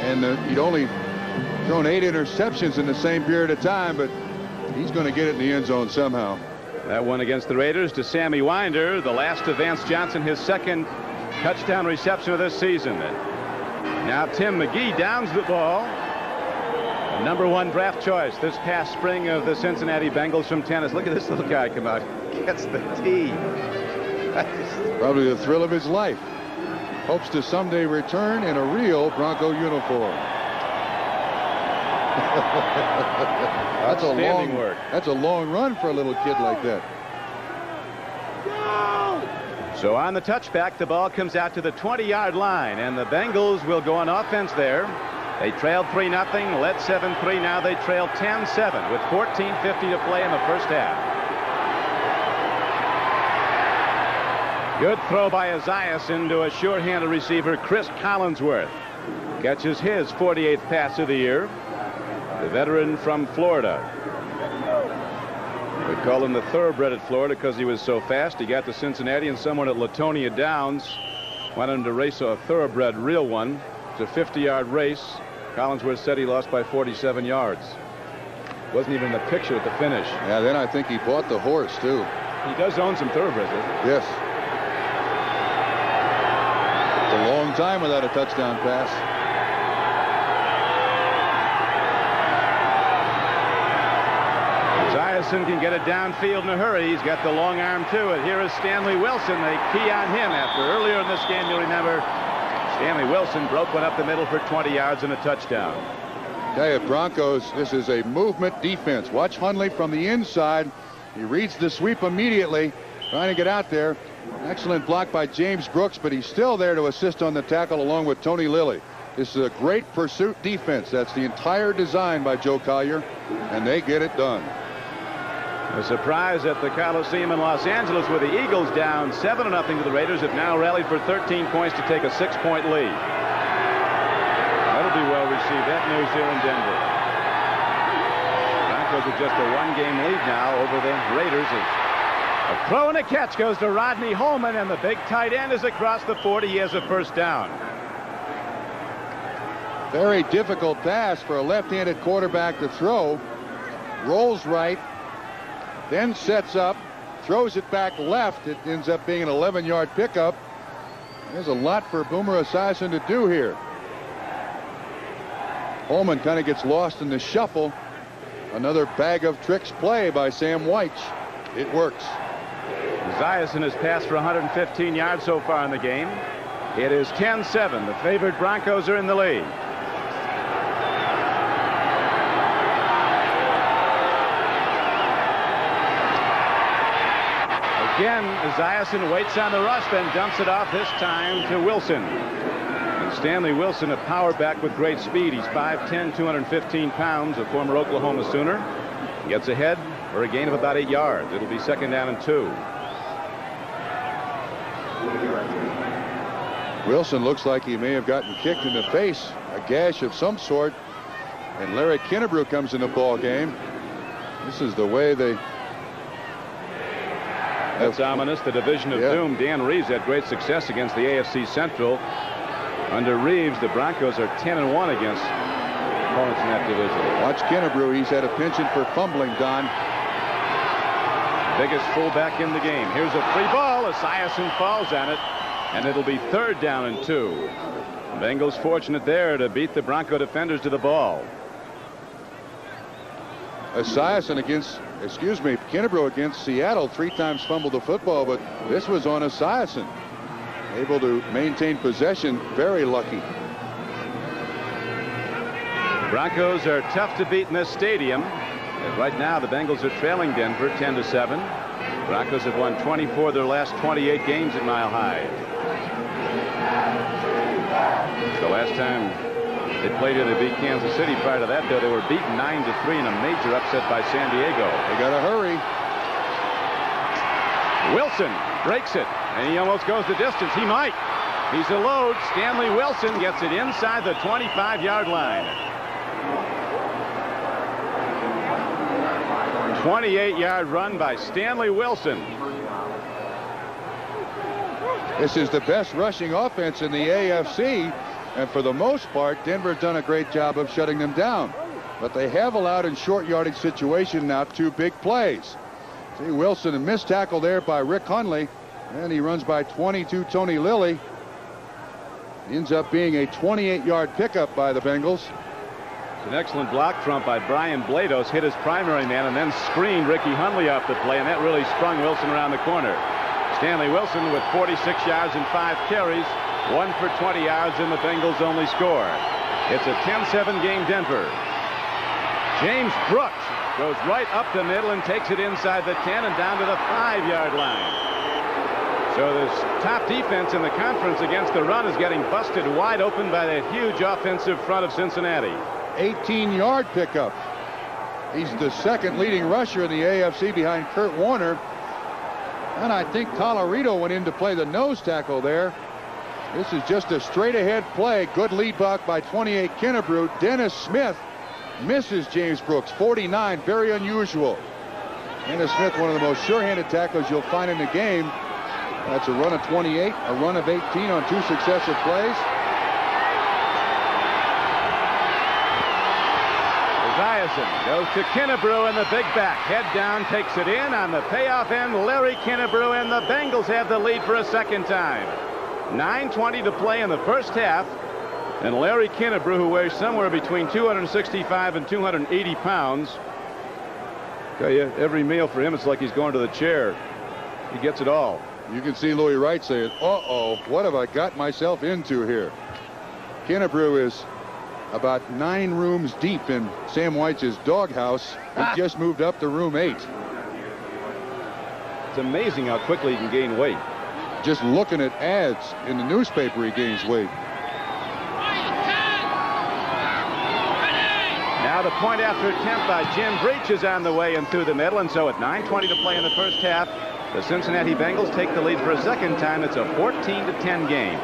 And he'd only thrown 8 interceptions in the same period of time, but he's going to get it in the end zone somehow. That one against the Raiders to Sammy Winder, the last to Vance Johnson, his second touchdown reception of this season. Now Tim McGee downs the ball. The #1 draft choice this past spring of the Cincinnati Bengals from tennis. Look at this little guy come out. Gets the tee. Probably the thrill of his life. Hopes to someday return in a real Bronco uniform. That's a long run for a little kid like that. So on the touchback, the ball comes out to the 20-yard line, and the Bengals will go on offense there. They trailed 3-0, led 7-3. Now they trail 10-7 with 14:50 to play in the first half. Good throw by Esiason to a short-handed receiver, Chris Collinsworth. Catches his 48th pass of the year. The veteran from Florida. We call him the thoroughbred at Florida because he was so fast. He got to Cincinnati, and someone at Latonia Downs wanted him to race a thoroughbred real one. It's a 50-yard race. Collinsworth said he lost by 47 yards. Wasn't even in the picture at the finish. Yeah, then I think he bought the horse, too. He does own some thoroughbreds, doesn't he? Yes. It's a long time without a touchdown pass. Esiason can get it downfield in a hurry. He's got the long arm to it. Here is Stanley Wilson. They key on him after earlier in this game, you'll remember, Stanley Wilson broke one up the middle for 20 yards and a touchdown. Tell you, Broncos, this is a movement defense. Watch Hundley from the inside. He reads the sweep immediately, trying to get out there. Excellent block by James Brooks, but he's still there to assist on the tackle along with Tony Lilly. This is a great pursuit defense. That's the entire design by Joe Collier, and they get it done. A surprise at the Coliseum in Los Angeles with the Eagles down 7-0 to the Raiders have now rallied for 13 points to take a 6-point lead. That'll be well received. That news here in Denver. Broncos with just a 1-game lead now over the Raiders. A throw and a catch goes to Rodney Holman, and the big tight end is across the 40. He has a first down. Very difficult pass for a left-handed quarterback to throw. Rolls right. Then sets up, throws it back left. It ends up being an 11-yard pickup. There's a lot for Boomer Esiason to do here. Holman kind of gets lost in the shuffle. Another bag of tricks play by Sam Weich. It works. Esiason has passed for 115 yards so far in the game. It is 10-7. The favored Broncos are in the lead. Again, Esiason waits on the rush, then dumps it off, this time to Wilson. And Stanley Wilson, a power back with great speed. He's 5'10", 215 pounds, a former Oklahoma Sooner. Gets ahead for a gain of about 8 yards. It'll be 2nd down and 2. Wilson looks like he may have gotten kicked in the face, a gash of some sort. And Larry Kennebrew comes in the ball game. This is the way they... That's ominous. The division of doom. Dan Reeves had great success against the AFC Central. Under Reeves, the Broncos are 10-1 against opponents in that division. Watch Kennebrew. He's had a penchant for fumbling, Don. Biggest fullback in the game. Here's a free ball. Esiason falls on it, and it'll be 3rd down and 2. Bengals fortunate there to beat the Bronco defenders to the ball. Esiason Kennebrew against Seattle 3 times fumbled the football, but this was on Esiason. Able to maintain possession, very lucky. Broncos are tough to beat in this stadium. And right now the Bengals are trailing Denver 10-7. Broncos have won 24 of their last 28 games at Mile High. The last time they played it, they beat Kansas City. Prior to that, though, they were beaten 9-3 in a major upset by San Diego. They got to hurry. Wilson breaks it, and he almost goes the distance. He might. He's a load. Stanley Wilson gets it inside the 25-yard line. 28-yard run by Stanley Wilson. This is the best rushing offense in the AFC, and for the most part, Denver's done a great job of shutting them down. But they have allowed in short yardage situation now 2 big plays. See Wilson, a missed tackle there by Rick Hundley, and he runs by 22 Tony Lilly. Ends up being a 28-yard pickup by the Bengals. An excellent block front by Brian Blados, hit his primary man and then screened Ricky Hundley off the play, and that really sprung Wilson around the corner. Stanley Wilson with 46 yards and 5 carries, 1 for 20 yards, and the Bengals only score. It's a 10-7 game Denver. James Brooks goes right up the middle and takes it inside the 10 and down to the 5-yard line. So this top defense in the conference against the run is getting busted wide open by that huge offensive front of Cincinnati. 18-yard pickup. He's the second leading rusher in the AFC behind Kurt Warner. And I think Colorado went in to play the nose tackle there. This is just a straight ahead play. Good lead block by 28 Kennebrew. Dennis Smith misses James Brooks, 49, very unusual. Dennis Smith, one of the most sure-handed tacklers you'll find in the game. That's a run of 28, a run of 18 on 2 successive plays. Esiason goes to Kennebrew in the big back. Head down, takes it in on the payoff end. Larry Kennebrew, and the Bengals have the lead for a second time. 9:20 to play in the first half. And Larry Kennebrew, who weighs somewhere between 265 and 280 pounds. Tell you, every meal for him, it's like he's going to the chair. He gets it all. You can see Louis Wright saying, uh-oh, what have I got myself into here? Kennebrew is about 9 rooms deep in Sam White's doghouse. He just moved up to room 8. It's amazing how quickly he can gain weight. Just looking at ads in the newspaper, he gains weight. Now the point after attempt by Jim Breach is on the way and through the middle, and so at 9:20 to play in the first half, the Cincinnati Bengals take the lead for a second time. It's a 14-10 game.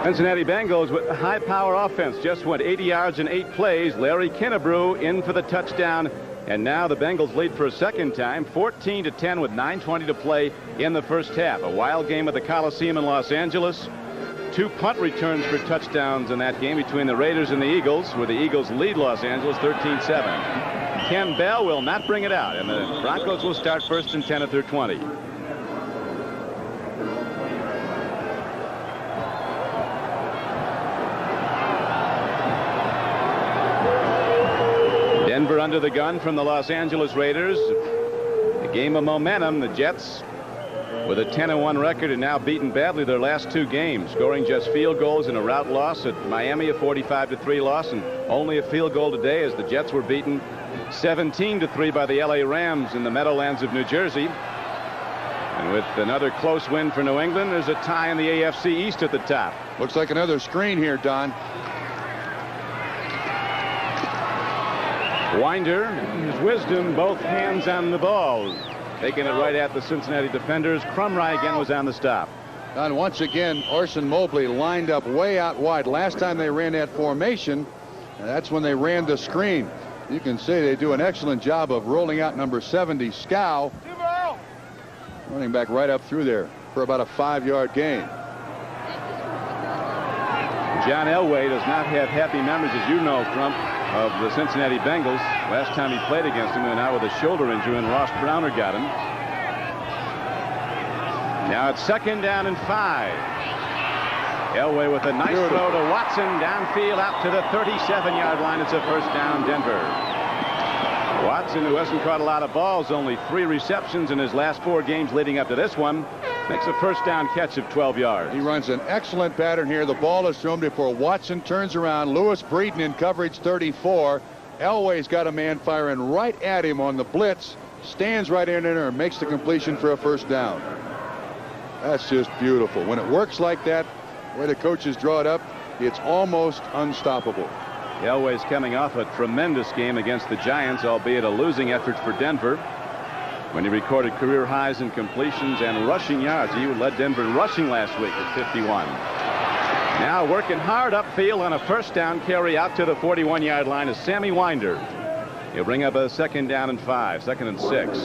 Cincinnati Bengals with a high-power offense just went 80 yards in 8 plays. Larry Kennebrew in for the touchdown, and now the Bengals lead for a second time, 14-10 with 9:20 to play in the first half. A wild game at the Coliseum in Los Angeles. 2 punt returns for touchdowns in that game between the Raiders and the Eagles, where the Eagles lead Los Angeles 13-7. Ken Bell will not bring it out, and the Broncos will start first and 10 at their 20. Denver under the gun from the Los Angeles Raiders. A game of momentum. The Jets with a 10-1 record and now beaten badly their last 2 games, scoring just field goals in a rout loss at Miami, a 45-3 loss, and only a field goal today as the Jets were beaten 17-3 by the LA Rams in the Meadowlands of New Jersey. And with another close win for New England, there's a tie in the AFC East at the top. Looks like another screen here, Don. Winder, his wisdom, both hands on the ball. Taking it right at the Cincinnati defenders. Crumry again was on the stop. And once again, Orson Mobley lined up way out wide. Last time they ran that formation, that's when they ran the screen. You can see they do an excellent job of rolling out number 70, Scow. Running back right up through there for about a 5-yard gain. John Elway does not have happy memories, as you know, Crump, of the Cincinnati Bengals. Last time he played against him, he went out with a shoulder injury, and Ross Browner got him. Now it's 2nd down and 5. Elway with a nice throw to Watson downfield out to the 37-yard line. It's a first down, Denver. Watson, who hasn't caught a lot of balls, only 3 receptions in his last 4 games leading up to this one, makes a first down catch of 12 yards. He runs an excellent pattern here. The ball is thrown before Watson turns around. Lewis Breeden in coverage 34. Elway's got a man firing right at him on the blitz. Stands right in there and makes the completion for a first down. That's just beautiful. When it works like that, where the coaches draw it up, it's almost unstoppable. Elway's coming off a tremendous game against the Giants, albeit a losing effort for Denver, when he recorded career highs in completions and rushing yards. He led Denver rushing last week at 51. Now working hard upfield on a first down carry out to the 41-yard line is Sammy Winder. He'll bring up a 2nd down and 5, 2nd and 6.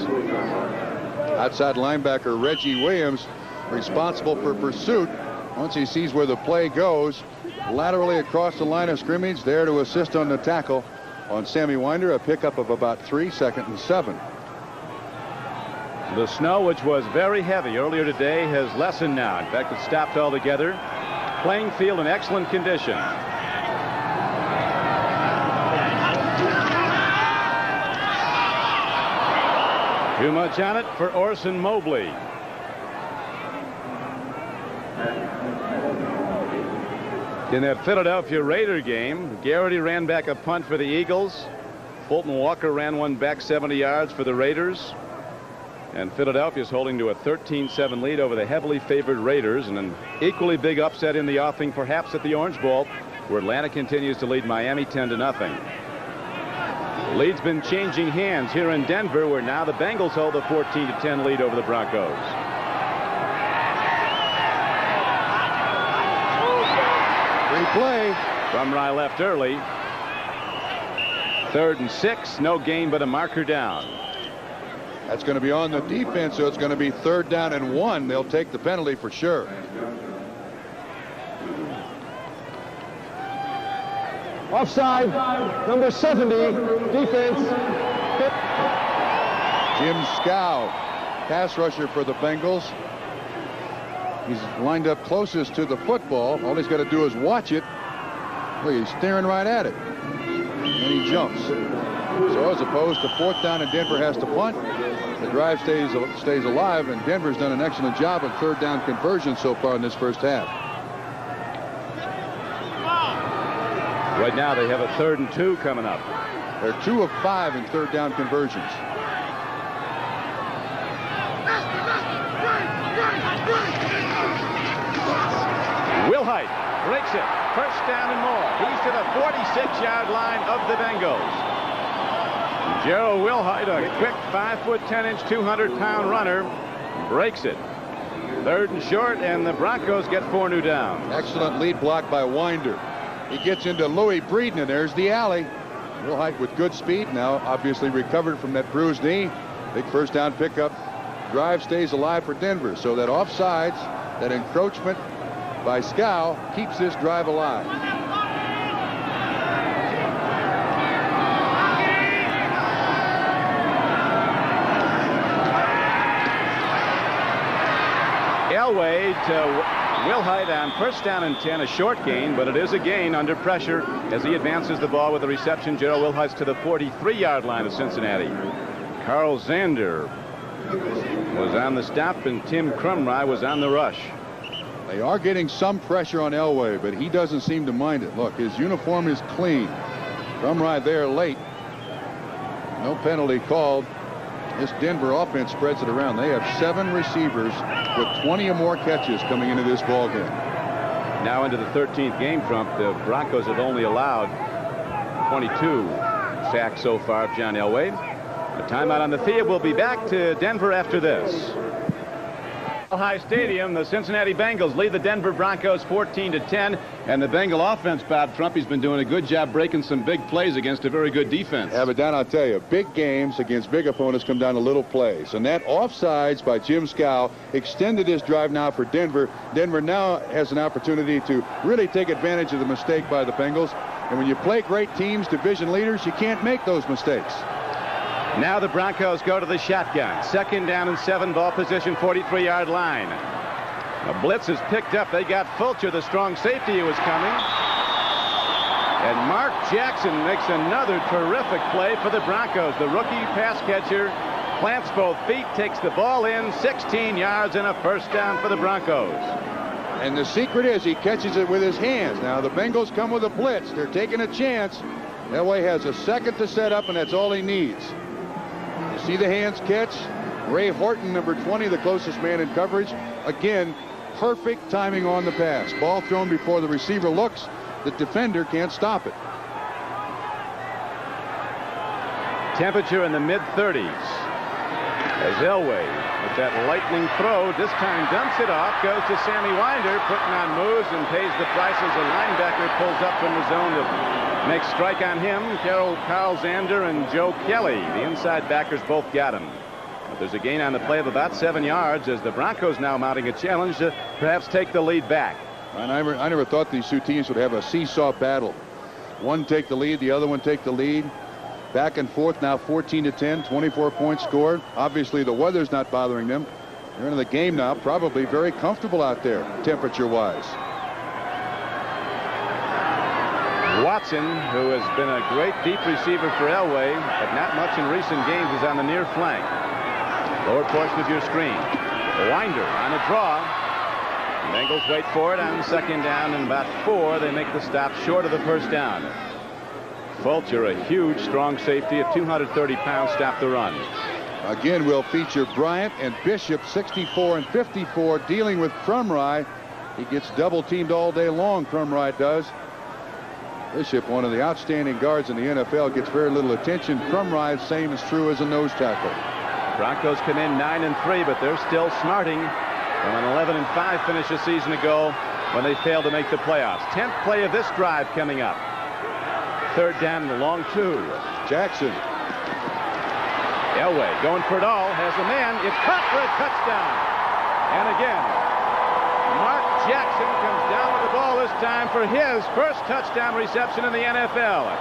Outside linebacker Reggie Williams responsible for pursuit. Once he sees where the play goes, laterally across the line of scrimmage, there to assist on the tackle on Sammy Winder, a pickup of about 3, 2nd and 7. The snow, which was very heavy earlier today, has lessened now. In fact, it stopped altogether. Playing field in excellent condition. Too much on it for Orson Mobley. In that Philadelphia Raider game, Garrity ran back a punt for the Eagles. Fulton Walker ran one back 70 yards for the Raiders. And Philadelphia is holding to a 13-7 lead over the heavily favored Raiders, and an equally big upset in the offing, perhaps at the Orange Bowl, where Atlanta continues to lead Miami 10-0. The lead's been changing hands here in Denver, where now the Bengals hold a 14-10 lead over the Broncos. Replay. Crumry left early. 3rd and 6, no gain but a marker down. That's going to be on the defense, so it's going to be 3rd down and 1. They'll take the penalty for sure. Offside, number 70, defense. Jim Scow, pass rusher for the Bengals. He's lined up closest to the football. All he's got to do is watch it. Look, he's staring right at it. And he jumps. So as opposed to 4th down and Denver has to punt, the drive stays alive, and Denver's done an excellent job of 3rd down conversion so far in this first half. Right now they have a 3rd and 2 coming up. They're 2 of 5 in 3rd down conversions. Wilhite breaks it. 1st down and more. He's to the 46-yard line of the Bengals. Gerald Wilhite, a quick 5'10", 200-pound runner, breaks it. 3rd and short, and the Broncos get 4 new downs. Excellent lead block by Winder. He gets into Louis Breeden, and there's the alley. Wilhite with good speed, now obviously recovered from that bruised knee. Big 1st down pickup. Drive stays alive for Denver, so that offsides, that encroachment by Scow, keeps this drive alive. Elway to Wilhite on 1st down and 10, a short gain, but it is a gain under pressure as he advances the ball with the reception. Gerald Wilhite's to the 43-yard line of Cincinnati. Carl Zander was on the stop, and Tim Crumry was on the rush. They are getting some pressure on Elway, but he doesn't seem to mind it. Look, his uniform is clean. Crumry there late. No penalty called. This Denver offense spreads it around. They have 7 receivers with 20 or more catches coming into this ball game. Now into the 13th game, Trump. The Broncos have only allowed 22 sacks so far of John Elway. A timeout on the field. We'll be back to Denver after this. High Stadium, the Cincinnati Bengals lead the Denver Broncos 14-10, and the Bengal offense, Bob Trumpy's been doing a good job breaking some big plays against a very good defense. Yeah, but Don, I'll tell you, big games against big opponents come down to little plays, and that offsides by Jim Scow extended this drive now for Denver. Denver now has an opportunity to really take advantage of the mistake by the Bengals, and when you play great teams, division leaders, you can't make those mistakes. Now the Broncos go to the shotgun. 2nd down and 7, ball position, 43-yard line. A blitz is picked up. They got Fulcher, the strong safety, who was coming. And Mark Jackson makes another terrific play for the Broncos. The rookie pass catcher plants both feet, takes the ball in, 16 yards, and a 1st down for the Broncos. And the secret is he catches it with his hands. Now the Bengals come with a blitz. They're taking a chance. Elway has a 2nd to set up, and that's all he needs. You see the hands catch. Ray Horton, number 20, the closest man in coverage. Again, perfect timing on the pass. Ball thrown before the receiver looks. The defender can't stop it. Temperature in the mid-30s. As Elway, with that lightning throw, this time dumps it off, goes to Sammy Winder, putting on moves and pays the price as a linebacker pulls up from the zone to make strike on him. Carl Zander and Joe Kelly, the inside backers, both got him. But there's a gain on the play of about 7 yards as the Broncos now mounting a challenge to perhaps take the lead back. And I never thought these two teams would have a seesaw battle. One take the lead, the other one take the lead. Back and forth now, 14-10, 24 points scored. Obviously the weather's not bothering them. They're into the game now, probably very comfortable out there, temperature-wise. Watson, who has been a great deep receiver for Elway, but not much in recent games, is on the near flank. Lower portion of your screen. Winder on a draw. The Bengals wait for it on 2nd down and about 4. They make the stop short of the 1st down. Fulcher, a huge, strong safety of 230 pounds, stopped the run. Again, we'll feature Bryant and Bishop, 64 and 54, dealing with Crumry. He gets double teamed all day long, Crumry does. Bishop, one of the outstanding guards in the NFL, gets very little attention. Crumry, same is true as a nose tackle. Broncos come in 9-3, but they're still smarting from an 11-5 finish a season ago when they failed to make the playoffs. 10th play of this drive coming up. 3rd down and a long 2. Jackson. Elway going for it all, has a man. It's caught for a touchdown. And again, Mark Jackson comes down with the ball this time for his first touchdown reception in the NFL.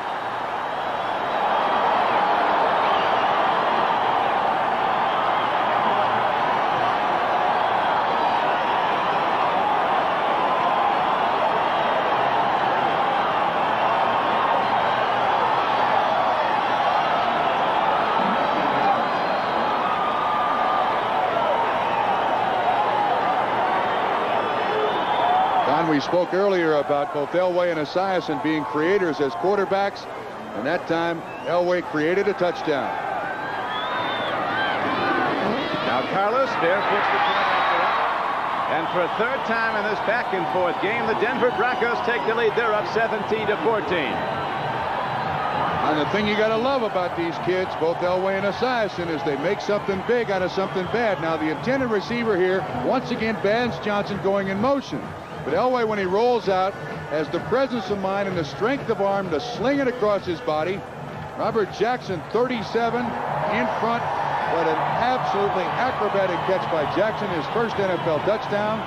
We spoke earlier about both Elway and Esiason being creators as quarterbacks, and that time Elway created a touchdown. Now Carlos barefoots the point after it. And for a 3rd time in this back and forth game, the Denver Broncos take the lead. They're up 17-14. And the thing you got to love about these kids, both Elway and Esiason, is they make something big out of something bad. Now the intended receiver here, once again, Vance Johnson going in motion. But Elway, when he rolls out, has the presence of mind and the strength of arm to sling it across his body. Robert Jackson, 37, in front. What an absolutely acrobatic catch by Jackson, his first NFL touchdown.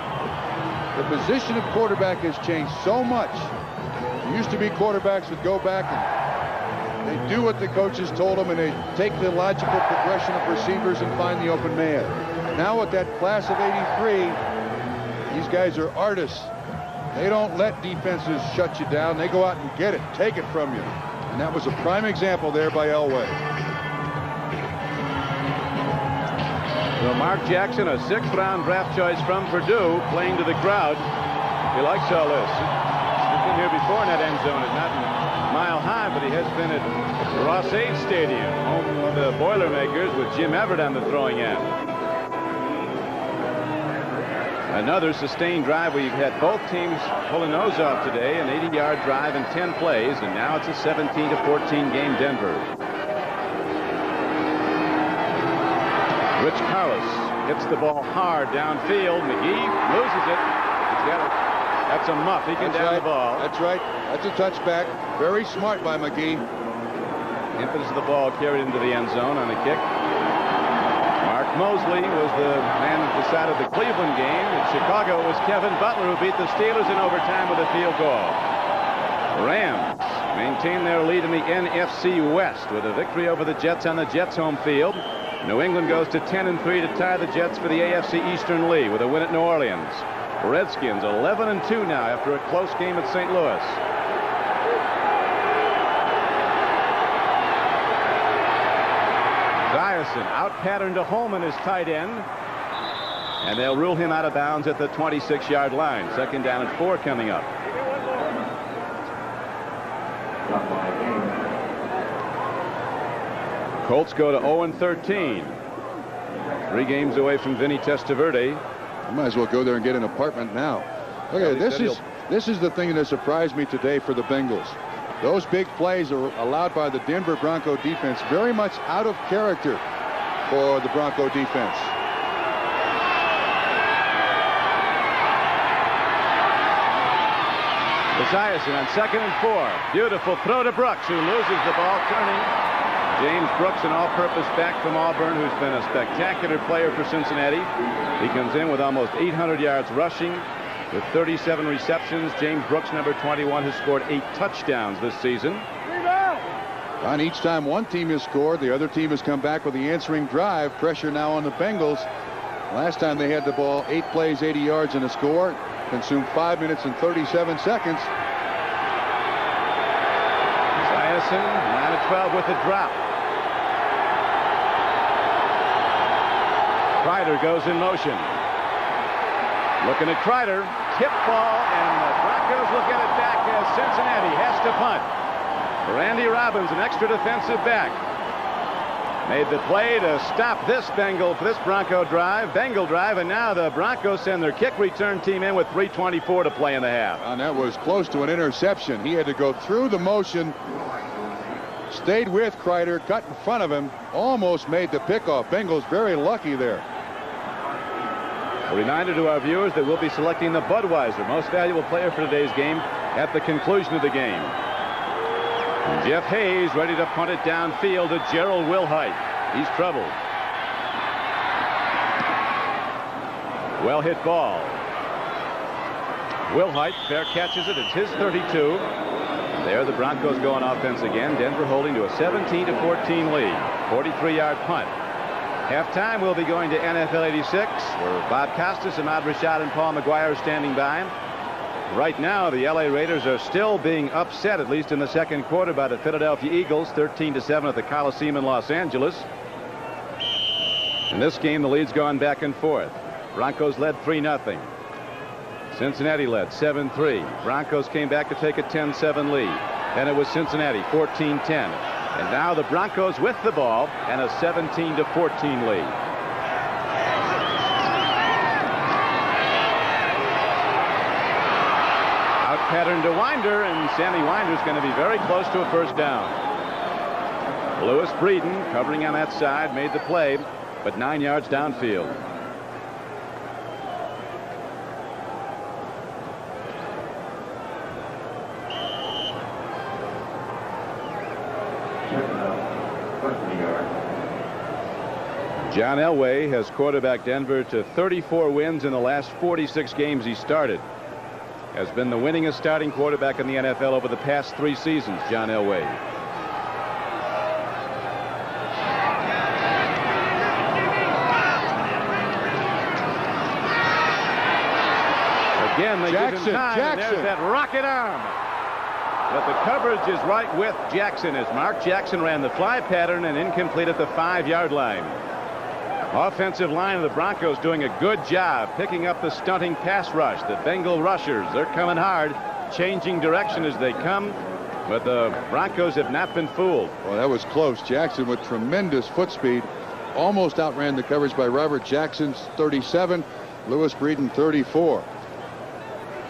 The position of quarterback has changed so much. It used to be quarterbacks would go back and they do what the coaches told them, and they take the logical progression of receivers and find the open man. Now with that class of 83, these guys are artists. They don't let defenses shut you down. They go out and get it, take it from you. And that was a prime example there by Elway. Well, Mark Jackson, a 6th-round draft choice from Purdue, playing to the crowd. He likes all this. He's been here before in that end zone. It's not in Mile High, but he has been at Ross-Ade Stadium, home of the Boilermakers, with Jim Everett on the throwing end. Another sustained drive where you've had both teams pull a nose off today, an 80-yard drive in 10 plays, and now it's a 17-14 game, Denver. Rich Carlos hits the ball hard downfield. McGee loses it. He's got it. That's a muff. He can down the ball. That's right. That's a touchback. Very smart by McGee. Impetus of the ball carried into the end zone on a kick. Mark Mosley was the man who decided the Cleveland game. In Chicago, it was Kevin Butler who beat the Steelers in overtime with a field goal. Rams maintain their lead in the NFC West with a victory over the Jets on the Jets' home field. New England goes to 10-3 to tie the Jets for the AFC Eastern lead with a win at New Orleans. Redskins 11-2 now after a close game at St. Louis. Esiason out-patterned to Holman as tight end. And they'll rule him out of bounds at the 26-yard line. 2nd down and 4 coming up. Colts go to 0-13. 3 games away from Vinny Testaverde. I might as well go there and get an apartment now. Okay, this is the thing that surprised me today for the Bengals. Those big plays are allowed by the Denver Bronco defense, very much out of character for the Bronco defense. Esiason on 2nd and 4. Beautiful throw to Brooks, who loses the ball, turning James Brooks, an all-purpose back from Auburn, who's been a spectacular player for Cincinnati. He comes in with almost 800 yards rushing with 37 receptions. James Brooks, number 21, has scored 8 touchdowns this season. On each time one team has scored, the other team has come back with the answering drive. Pressure now on the Bengals. Last time they had the ball, 8 plays, 80 yards, and a score. Consumed 5 minutes and 37 seconds. Esiason, 9-12 with a drop. Kreider goes in motion. Looking at Kreider, tip ball, and the Broncos will get it back as Cincinnati has to punt. Randy Robbins, an extra defensive back, made the play to stop this Bengal drive, and now the Broncos send their kick return team in with 3:24 to play in the half. And that was close to an interception. He had to go through the motion, stayed with Kreider, cut in front of him, almost made the pickoff. Bengals very lucky there. A reminder to our viewers that we'll be selecting the Budweiser most valuable player for today's game at the conclusion of the game. And Jeff Hayes ready to punt it downfield to Gerald Wilhite. He's troubled. Well hit ball. Wilhite fair catches it. It's his 32. There the Broncos go on offense again. Denver holding to a 17-14 lead. 43-yard punt. Halftime we'll be going to NFL 86, where Bob Costas, Ahmad Rashad, and Paul McGuire are standing by. Right now the LA Raiders are still being upset, at least in the second quarter, by the Philadelphia Eagles, 13-7 at the Coliseum in Los Angeles. In this game the lead's gone back and forth. Broncos led 3-0. Cincinnati led 7-3. Broncos came back to take a 10-7 lead. Then it was Cincinnati 14-10. And now the Broncos with the ball and a 17-14 lead. Out pattern to Winder, and Sammy Winder's going to be very close to a first down. Lewis Breeden, covering on that side, made the play, but 9 yards downfield. John Elway has quarterbacked Denver to 34 wins in the last 46 games he started. Has been the winningest starting quarterback in the NFL over the past 3 seasons, John Elway. Again, they give him time, and there's that rocket arm. But the coverage is right with Jackson as Mark Jackson ran the fly pattern and incomplete at the 5-yard line. Offensive line of the Broncos doing a good job picking up the stunting pass rush. The Bengal rushers, they're coming hard, changing direction as they come, but the Broncos have not been fooled. Well, that was close. Jackson with tremendous foot speed almost outran the coverage by Robert Jackson's 37, Lewis Breeden 34.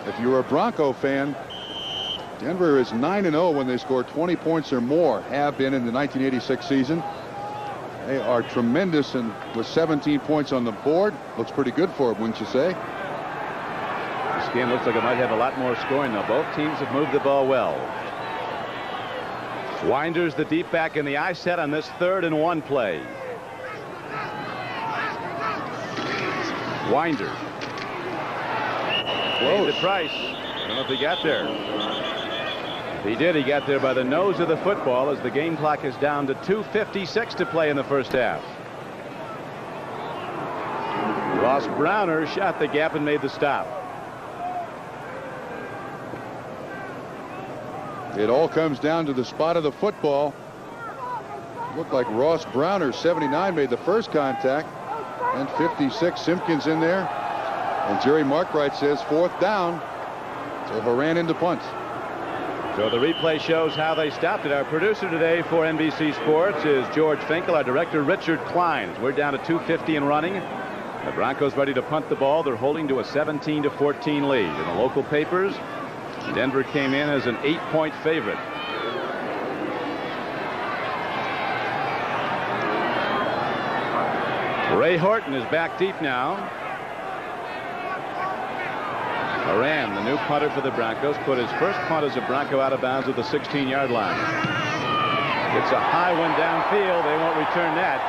If you're a Bronco fan, Denver is 9-0 when they score 20 points or more, have been in the 1986 season. They are tremendous, and with 17 points on the board, looks pretty good for them, wouldn't you say? This game looks like it might have a lot more scoring, though. Both teams have moved the ball well. Winder's the deep back in the I set on this 3rd-and-1 play. Winder. Close. To Price. I don't know if he got there. If he did, he got there by the nose of the football as the game clock is down to 2:56 to play in the first half. Ross Browner shot the gap and made the stop. It all comes down to the spot of the football. Looked like Ross Browner, 79, made the first contact, and 56 Simpkins in there. And Jerry Markwright says 4th down. So Horan into punt. So the replay shows how they stopped it. Our producer today for NBC Sports is George Finkel. Our director Richard Klein. We're down to 2:50 and running. The Broncos ready to punt the ball. They're holding to a 17-14 lead. In the local papers, Denver came in as an 8-point favorite. Ray Horton is back deep now. Horan, the new punter for the Broncos, put his first punt as a Bronco out of bounds at the 16-yard line. It's a high one downfield. They won't return that.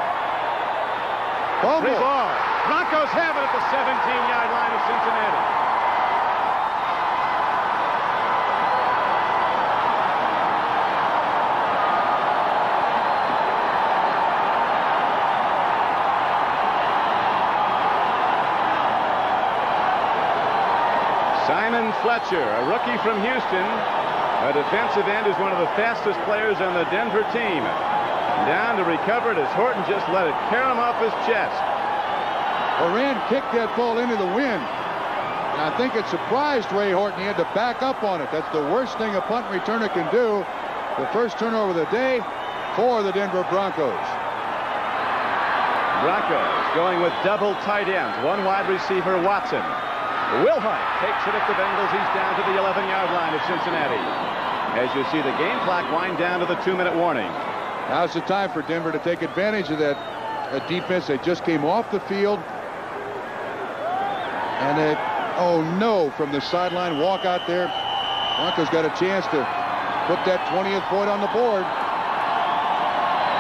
Free ball. Broncos have it at the 17-yard line of Cincinnati. Simon Fletcher, a rookie from Houston, a defensive end, who's one of the fastest players on the Denver team. Down to recover it as Horton just let it tear him off his chest. Moran kicked that ball into the wind, and I think it surprised Ray Horton. He had to back up on it. That's the worst thing a punt returner can do. The first turnover of the day for the Denver Broncos. Broncos going with double tight ends. One wide receiver, Watson. Wilhite takes it at the Bengals. He's down to the 11-yard line of Cincinnati. As you see the game clock wind down to the 2-minute warning. Now's the time for Denver to take advantage of that defense. They just came off the field. And oh no, from the sideline, walk out there. Broncos got a chance to put that 20th point on the board.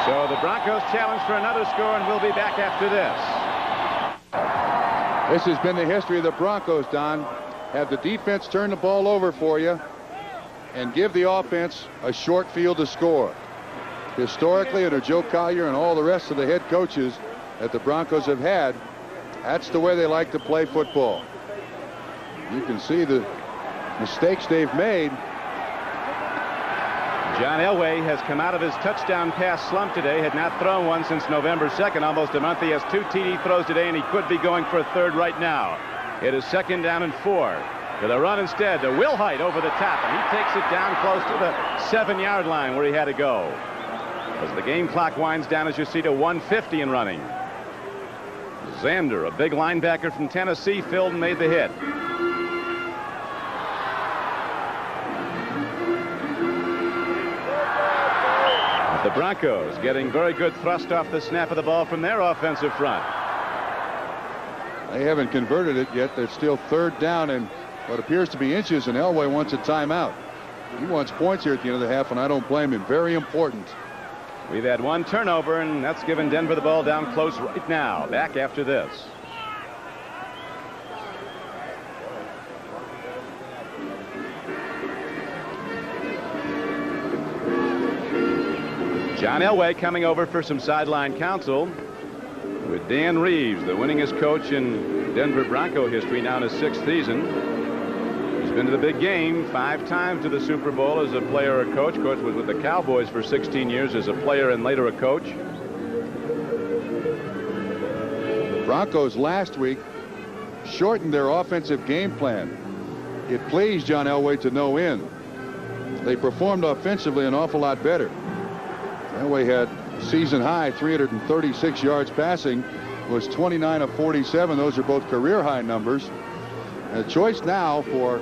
So the Broncos challenge for another score, and we'll be back after this. This has been the history of the Broncos, Don. Have the defense turn the ball over for you and give the offense a short field to score. Historically, under Joe Collier and all the rest of the head coaches that the Broncos have had, that's the way they like to play football. You can see the mistakes they've made. John Elway has come out of his touchdown pass slump today. Had not thrown one since November 2nd, almost a month. He has 2 TD throws today, and he could be going for a third right now. It is 2nd down and 4. To the run instead to Wilhite over the top, and he takes it down close to the 7-yard line where he had to go. As the game clock winds down, as you see, to 150 and running. Zander, a big linebacker from Tennessee, filled and made the hit. The Broncos getting very good thrust off the snap of the ball from their offensive front. They haven't converted it yet. They're still 3rd down and what appears to be inches, and Elway wants a timeout. He wants points here at the end of the half, and I don't blame him. Very important. We've had 1 turnover, and that's given Denver the ball down close right now. Back after this. John Elway coming over for some sideline counsel with Dan Reeves, the winningest coach in Denver Bronco history, now in his 6th season. He's been to the big game 5 times to the Super Bowl as a player or coach. Of course, was with the Cowboys for 16 years as a player and later a coach. The Broncos last week shortened their offensive game plan. It pleased John Elway to no end. They performed offensively an awful lot better. Elway had season high 336 yards passing, was 29 of 47. Those are both career high numbers. A choice now for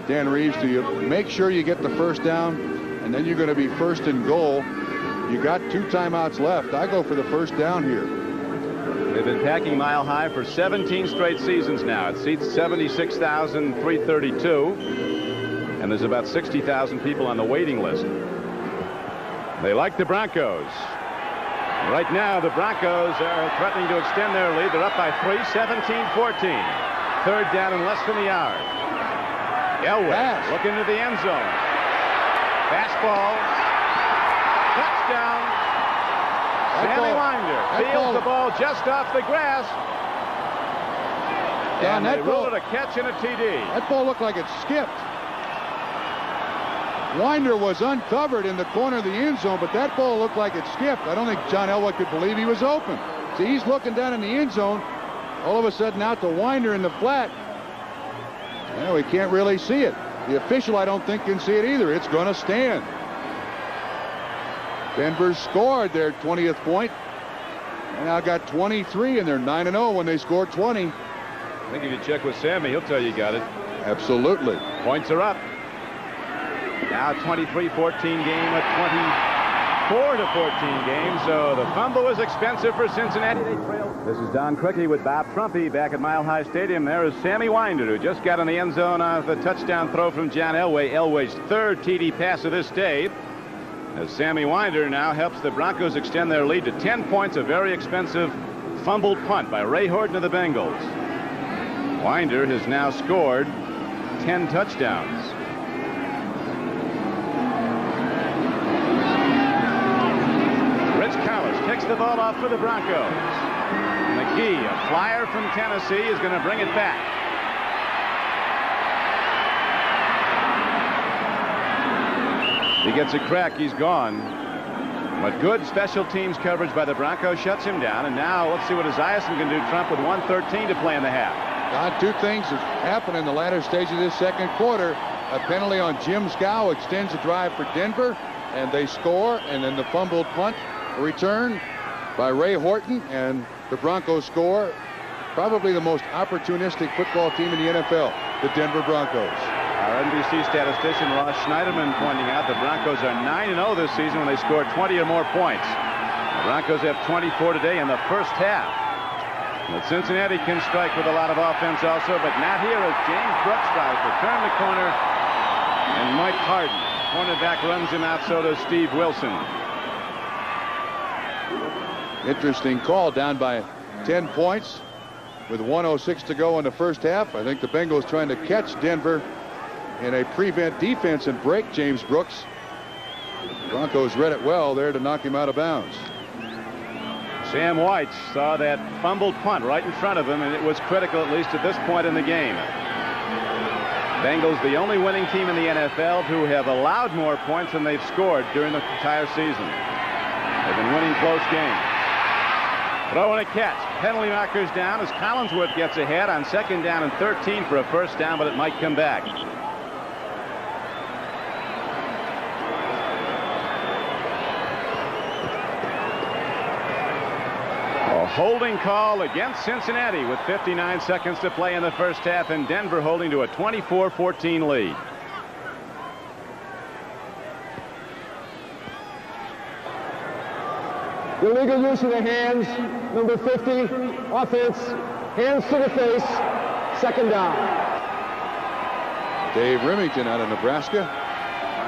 Dan Reeves to make sure you get the first down, and then you're going to be 1st and goal. You got 2 timeouts left. I go for the first down here. They've been packing Mile High for 17 straight seasons now. It seats 76,332, and there's about 60,000 people on the waiting list. They like the Broncos. Right now, the Broncos are threatening to extend their lead. They're up by 3, 17-14. 3rd down and less than a yard. Elway looking to the end zone. Fastball. Touchdown. Sammy Winder fields the ball just off the grass. And they ruled it a catch and a TD. That ball looked like it skipped. Winder was uncovered in the corner of the end zone, but that ball looked like it skipped. I don't think John Elway could believe he was open. See, he's looking down in the end zone. All of a sudden out to Winder in the flat. Well, we can't really see it. The official, I don't think, can see it either. It's going to stand. Denver scored their 20th point. And now got 23, and they're 9-0 when they scored 20. I think if you check with Sammy, he'll tell you got it. Absolutely. Points are up. Now 23-14 game, a 24-14 game. So the fumble is expensive for Cincinnati. They trail. This is Don Crickey with Bob Trumpy back at Mile High Stadium. There is Sammy Winder, who just got in the end zone on the touchdown throw from John Elway. Elway's 3rd TD pass of this day. as Sammy Winder now helps the Broncos extend their lead to 10 points. A very expensive fumbled punt by Ray Horton of the Bengals. Winder has now scored 10 touchdowns. Rich Carlos kicks the ball off for the Broncos. McGee, a flyer from Tennessee, is going to bring it back. He gets a crack, he's gone. But good special teams coverage by the Broncos shuts him down. And now let's see what Esiason can do, Trump, with 1:13 to play in the half. Two things have happened in the latter stage of this second quarter. A penalty on Jim Scow extends the drive for Denver, and they score. And then the fumbled punt return by Ray Horton, and the Broncos score. Probably the most opportunistic football team in the NFL, the Denver Broncos. Our NBC statistician Ross Schneiderman pointing out the Broncos are 9-0 this season when they score 20 or more points. The Broncos have 24 today in the first half. But Cincinnati can strike with a lot of offense also, but not here as James Brooks tries to turn the corner. And Mike Harden, cornerback, runs him out, so does Steve Wilson. Interesting call, down by 10 points with 1:06 to go in the first half. I think the Bengals trying to catch Denver in a prevent defense and break James Brooks. Broncos read it well there to knock him out of bounds. Sam White saw that fumbled punt right in front of him, and it was critical, at least at this point in the game. Bengals, the only winning team in the NFL who have allowed more points than they've scored during the entire season. They've been winning close games. Throw and a catch. Penalty markers down as Collinsworth gets ahead on 2nd down and 13 for a first down, but it might come back. Holding call against Cincinnati with 59 seconds to play in the first half, and Denver holding to a 24-14 lead. Illegal use of the hands, number 50, offense, hands to the face, 2nd down. Dave Remington out of Nebraska.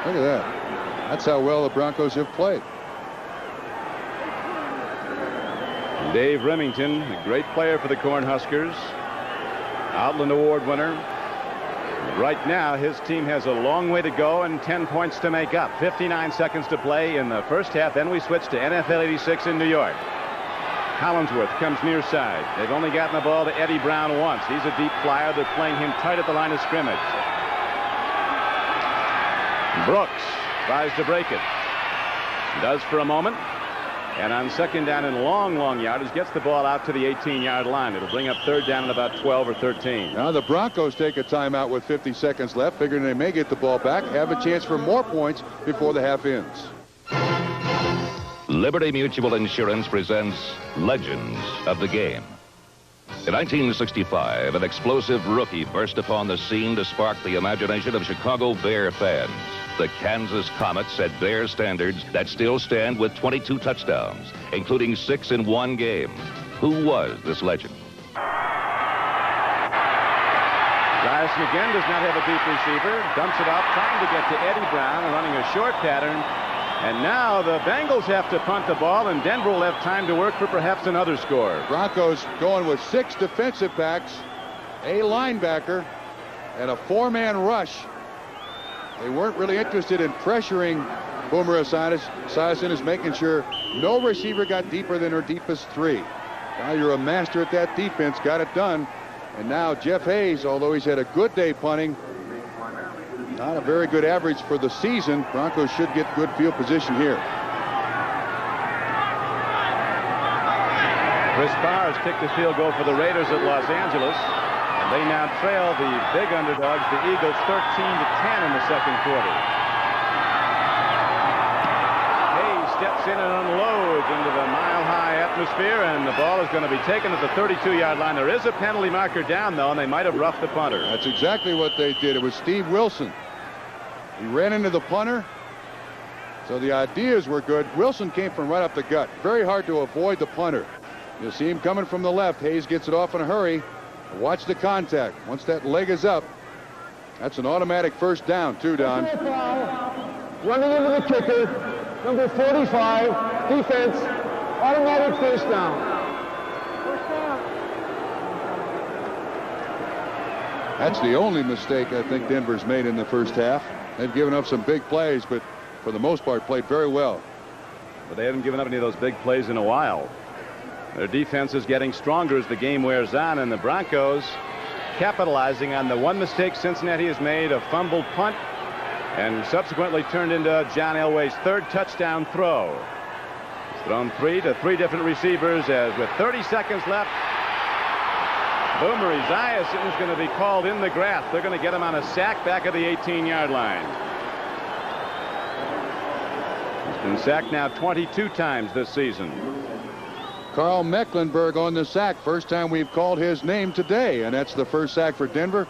Look at that. That's how well the Broncos have played. Dave Remington, a great player for the Cornhuskers, Outland Award winner. Right now, his team has a long way to go and 10 points to make up. 59 seconds to play in the first half. Then we switch to NFL 86 in New York. Collinsworth comes near side. They've only gotten the ball to Eddie Brown once. He's a deep flyer. They're playing him tight at the line of scrimmage. Brooks tries to break it. Does for a moment. And on 2nd down and long yardage, gets the ball out to the 18-yard line. It'll bring up 3rd down at about 12 or 13. Now the Broncos take a timeout with 50 seconds left, figuring they may get the ball back, have a chance for more points before the half ends. Liberty Mutual Insurance presents Legends of the Game. In 1965, an explosive rookie burst upon the scene to spark the imagination of Chicago Bear fans. The Kansas Comets set Bear standards that still stand with 22 touchdowns, including 6 in one game. Who was this legend? Ryerson again does not have a deep receiver. Dumps it off, trying to get to Eddie Brown, running a short pattern. And now the Bengals have to punt the ball, and Denver will have time to work for perhaps another score. Broncos going with 6 defensive backs, a linebacker, and a 4-man rush. They weren't really interested in pressuring Boomer Esiason is making sure no receiver got deeper than her deepest 3. Now you're a master at that defense, got it done. And now Jeff Hayes, although he's had a good day punting, not a very good average for the season. Broncos should get good field position here. Chris Barr has kicked the field goal for the Raiders at Los Angeles. And they now trail the big underdogs, the Eagles, 13-10 in the second quarter. Hayes steps in and unloads into the mile-high atmosphere, and the ball is going to be taken at the 32-yard line. There is a penalty marker down, though, and they might have roughed the punter. That's exactly what they did. It was Steve Wilson. He ran into the punter, so the ideas were good. Wilson came from right up the gut. Very hard to avoid the punter. You'll see him coming from the left. Hayes gets it off in a hurry. Watch the contact. Once that leg is up, that's an automatic first down, too, Don. Running into the kicker, number 45, defense, automatic first down. That's the only mistake I think Denver's made in the first half. They've given up some big plays, but for the most part played very well. But they haven't given up any of those big plays in a while. Their defense is getting stronger as the game wears on, and the Broncos capitalizing on the one mistake Cincinnati has made, a fumbled punt, and subsequently turned into John Elway's third touchdown throw. He's thrown to three different receivers as with 30 seconds left, Boomer Esiason is going to be called in the grass. They're going to get him on a sack back at the 18-yard line. He's been sacked now 22 times this season. Carl Mecklenburg on the sack. First time we've called his name today, and that's the first sack for Denver.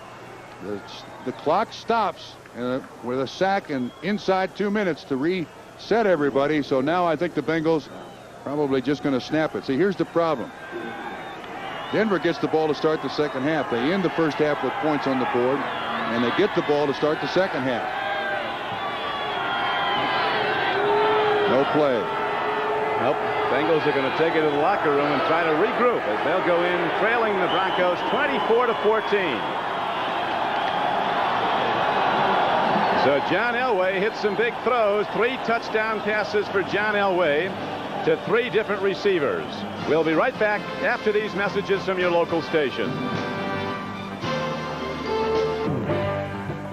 The clock stops with a sack and inside 2 minutes to reset everybody. So now I think the Bengals probably just going to snap it. See, here's the problem. Denver gets the ball to start the second half. They end the first half with points on the board, and they get the ball to start the second half. No play. Nope. Bengals are going to take it to the locker room and try to regroup as they'll go in trailing the Broncos 24-14. So John Elway hits some big throws. 3 touchdown passes for John Elway to 3 different receivers. We'll be right back after these messages from your local station.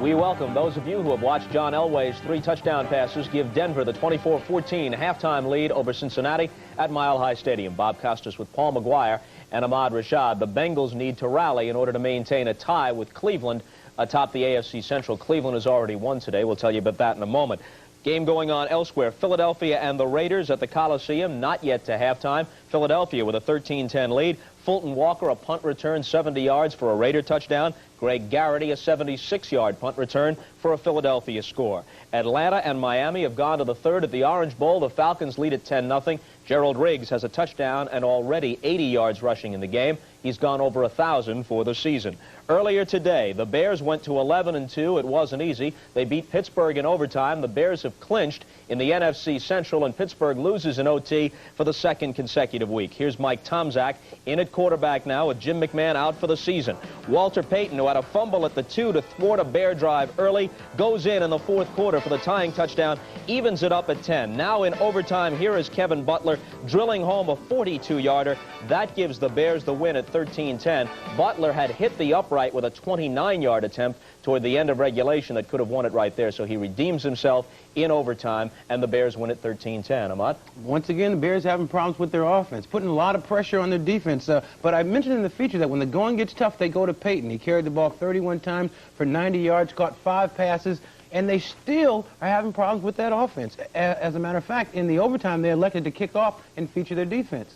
We welcome those of you who have watched John Elway's 3 touchdown passes give Denver the 24-14 halftime lead over Cincinnati at Mile High Stadium. Bob Costas with Paul McGuire and Ahmad Rashad. The Bengals need to rally in order to maintain a tie with Cleveland atop the AFC Central. Cleveland has already won today. We'll tell you about that in a moment. Game going on elsewhere. Philadelphia and the Raiders at the Coliseum, not yet to halftime. Philadelphia with a 13-10 lead. Fulton Walker, a punt return, 70 yards for a Raider touchdown. Greg Garrity, a 76-yard punt return for a Philadelphia score. Atlanta and Miami have gone to the third at the Orange Bowl. The Falcons lead at 10-0. Gerald Riggs has a touchdown and already 80 yards rushing in the game. He's gone over 1,000 for the season. Earlier today, the Bears went to 11-2. It wasn't easy. They beat Pittsburgh in overtime. The Bears have clinched in the NFC Central, and Pittsburgh loses in OT for the 2nd consecutive week. Here's Mike Tomczak in at quarterback now with Jim McMahon out for the season. Walter Payton, who had a fumble at the 2 to thwart a Bear drive early, goes in the 4th quarter for the tying touchdown, evens it up at 10. Now in overtime, here is Kevin Butler drilling home a 42-yarder. That gives the Bears the win at 13-10. Butler had hit the upright with a 29-yard attempt toward the end of regulation that could have won it right there, so he redeems himself in overtime, and the Bears win at 13-10. Ahmad? Once again, the Bears having problems with their offense, putting a lot of pressure on their defense. But I mentioned in the feature that when the going gets tough, they go to Payton. He carried the ball 31 times for 90 yards, caught 5 passes, and they still are having problems with that offense. As a matter of fact, in the overtime, they elected to kick off and feature their defense.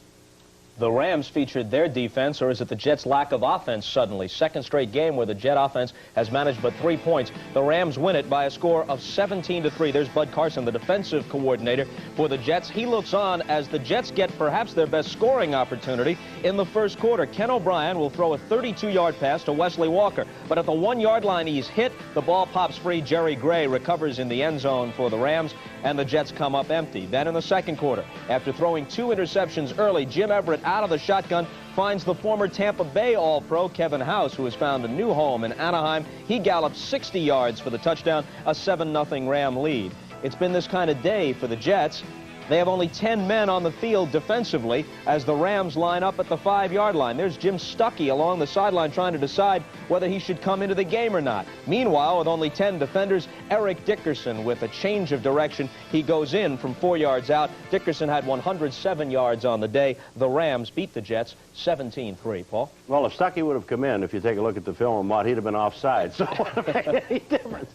The Rams featured their defense, or is it the Jets' lack of offense suddenly? Second straight game where the Jet offense has managed but 3 points. The Rams win it by a score of 17-3. There's Bud Carson, the defensive coordinator for the Jets. He looks on as the Jets get perhaps their best scoring opportunity in the first quarter. Ken O'Brien will throw a 32-yard pass to Wesley Walker, but at the 1-yard line he's hit. The ball pops free. Jerry Gray recovers in the end zone for the Rams, and the Jets come up empty. Then in the second quarter, after throwing 2 interceptions early, Jim Everett out of the shotgun finds the former Tampa Bay All-Pro Kevin House, who has found a new home in Anaheim. He gallops 60 yards for the touchdown, a 7-0 Ram lead. It's been this kind of day for the Jets. They have only 10 men on the field defensively as the Rams line up at the 5-yard line. There's Jim Stuckey along the sideline trying to decide whether he should come into the game or not. Meanwhile, with only 10 defenders, Eric Dickerson with a change of direction. He goes in from 4 yards out. Dickerson had 107 yards on the day. The Rams beat the Jets 17-3. Paul? Well, if Stuckey would have come in, if you take a look at the film, he'd have been offside. So it wouldn't have made any difference.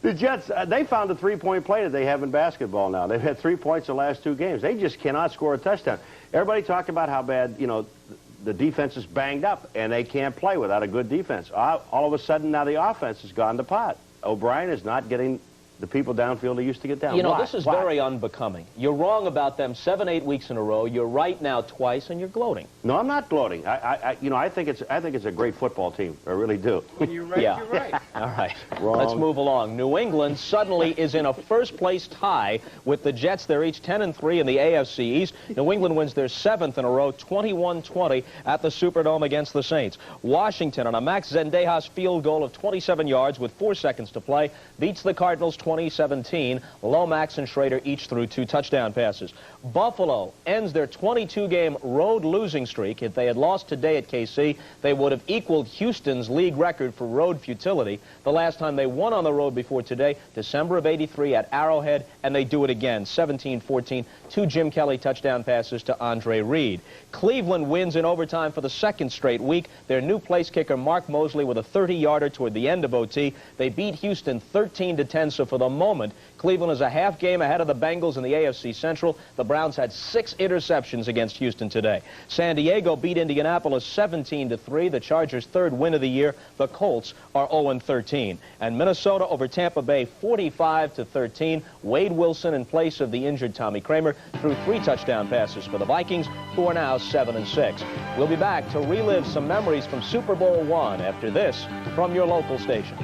The Jets, they found a 3-point play that they have in basketball now. They've had 3 points the last 2 games. They just cannot score a touchdown. Everybody talked about how bad, the defense is banged up, and they can't play without a good defense. All of a sudden, now the offense has gone to pot. O'Brien is not getting The people downfield, they used to get down. You know, Why? this is Why? very unbecoming. You're wrong about them 7, 8 weeks in a row. You're right now twice, and you're gloating. No, I'm not gloating. I think it's a great football team. I really do. When you're right, Yeah. you're right. All right, Wrong. let's move along. New England suddenly is in a first-place tie with the Jets. They're each 10-3 in the AFC East. New England wins their 7th in a row, 21-20 at the Superdome against the Saints. Washington, on a Max Zendejas field goal of 27 yards with 4 seconds to play, beats the Cardinals 20-17. Lomax and Schrader each threw 2 touchdown passes. Buffalo ends their 22-game road losing streak. If they had lost today at KC, they would have equaled Houston's league record for road futility. The last time they won on the road before today, December of '83 at Arrowhead, and they do it again, 17-14. 2 Jim Kelly touchdown passes to Andre Reed. Cleveland wins in overtime for the 2nd straight week. Their new place kicker, Mark Mosley, with a 30-yarder toward the end of OT. They beat Houston 13-10, so for the moment, Cleveland is a half game ahead of the Bengals in the AFC Central. The Browns had 6 interceptions against Houston today. San Diego beat Indianapolis 17-3, the Chargers' 3rd win of the year. The Colts are 0-13. And Minnesota over Tampa Bay 45-13. Wade Wilson, in place of the injured Tommy Kramer, threw 3 touchdown passes for the Vikings, who are now 7-6. We'll be back to relive some memories from Super Bowl I after this from your local stations.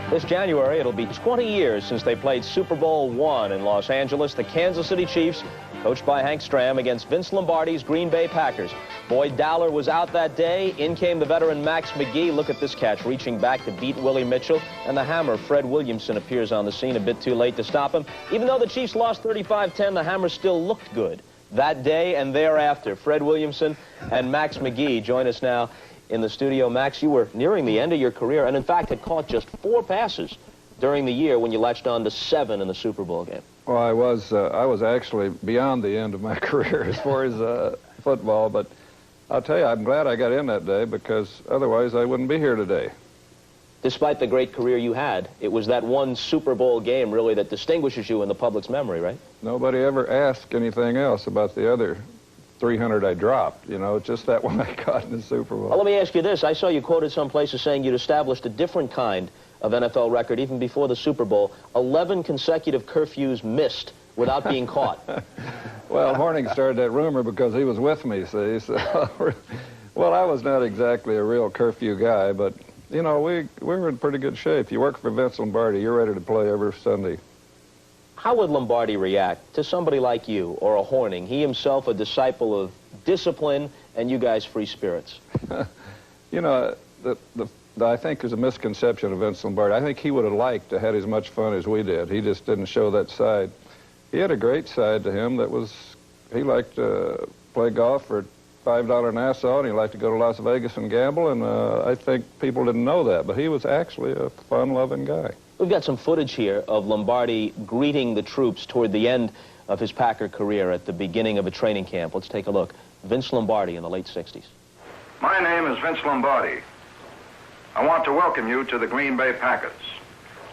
This January, it'll be 20 years since they played Super Bowl I in Los Angeles. The Kansas City Chiefs, coached by Hank Stram, against Vince Lombardi's Green Bay Packers. Boyd Dowler was out that day. In came the veteran Max McGee. Look at this catch, reaching back to beat Willie Mitchell. And the Hammer, Fred Williamson, appears on the scene a bit too late to stop him. Even though the Chiefs lost 35-10, the Hammer still looked good that day and thereafter. Fred Williamson and Max McGee join us now in the studio. Max, you were nearing the end of your career and, in fact, had caught just 4 passes during the year when you latched on to 7 in the Super Bowl game. Well, I was actually beyond the end of my career as far as football, but I'll tell you, I'm glad I got in that day because otherwise I wouldn't be here today. Despite the great career you had, it was that one Super Bowl game, really, that distinguishes you in the public's memory, right? Nobody ever asked anything else about the other 300 I dropped, you know, it's just that one I got in the Super Bowl. Well, let me ask you this. I saw you quoted some places saying you'd established a different kind of NFL record even before the Super Bowl. 11 consecutive curfews missed without being caught. Well, Horning started that rumor because he was with me, see, so... Well, I was not exactly a real curfew guy, but, you know, we were in pretty good shape. You work for Vince Lombardi, you're ready to play every Sunday. How would Lombardi react to somebody like you or a Horning? He himself a disciple of discipline and you guys free spirits. You know, I think there's a misconception of Vince Lombardi. I think he would have liked to have as much fun as we did. He just didn't show that side. He had a great side to him that was, he liked to play golf for $5 Nassau, and he liked to go to Las Vegas and gamble, and I think people didn't know that, but he was actually a fun-loving guy. We've got some footage here of Lombardi greeting the troops toward the end of his Packer career at the beginning of a training camp. Let's take a look. Vince Lombardi in the late 60s. My name is Vince Lombardi. I want to welcome you to the Green Bay Packers.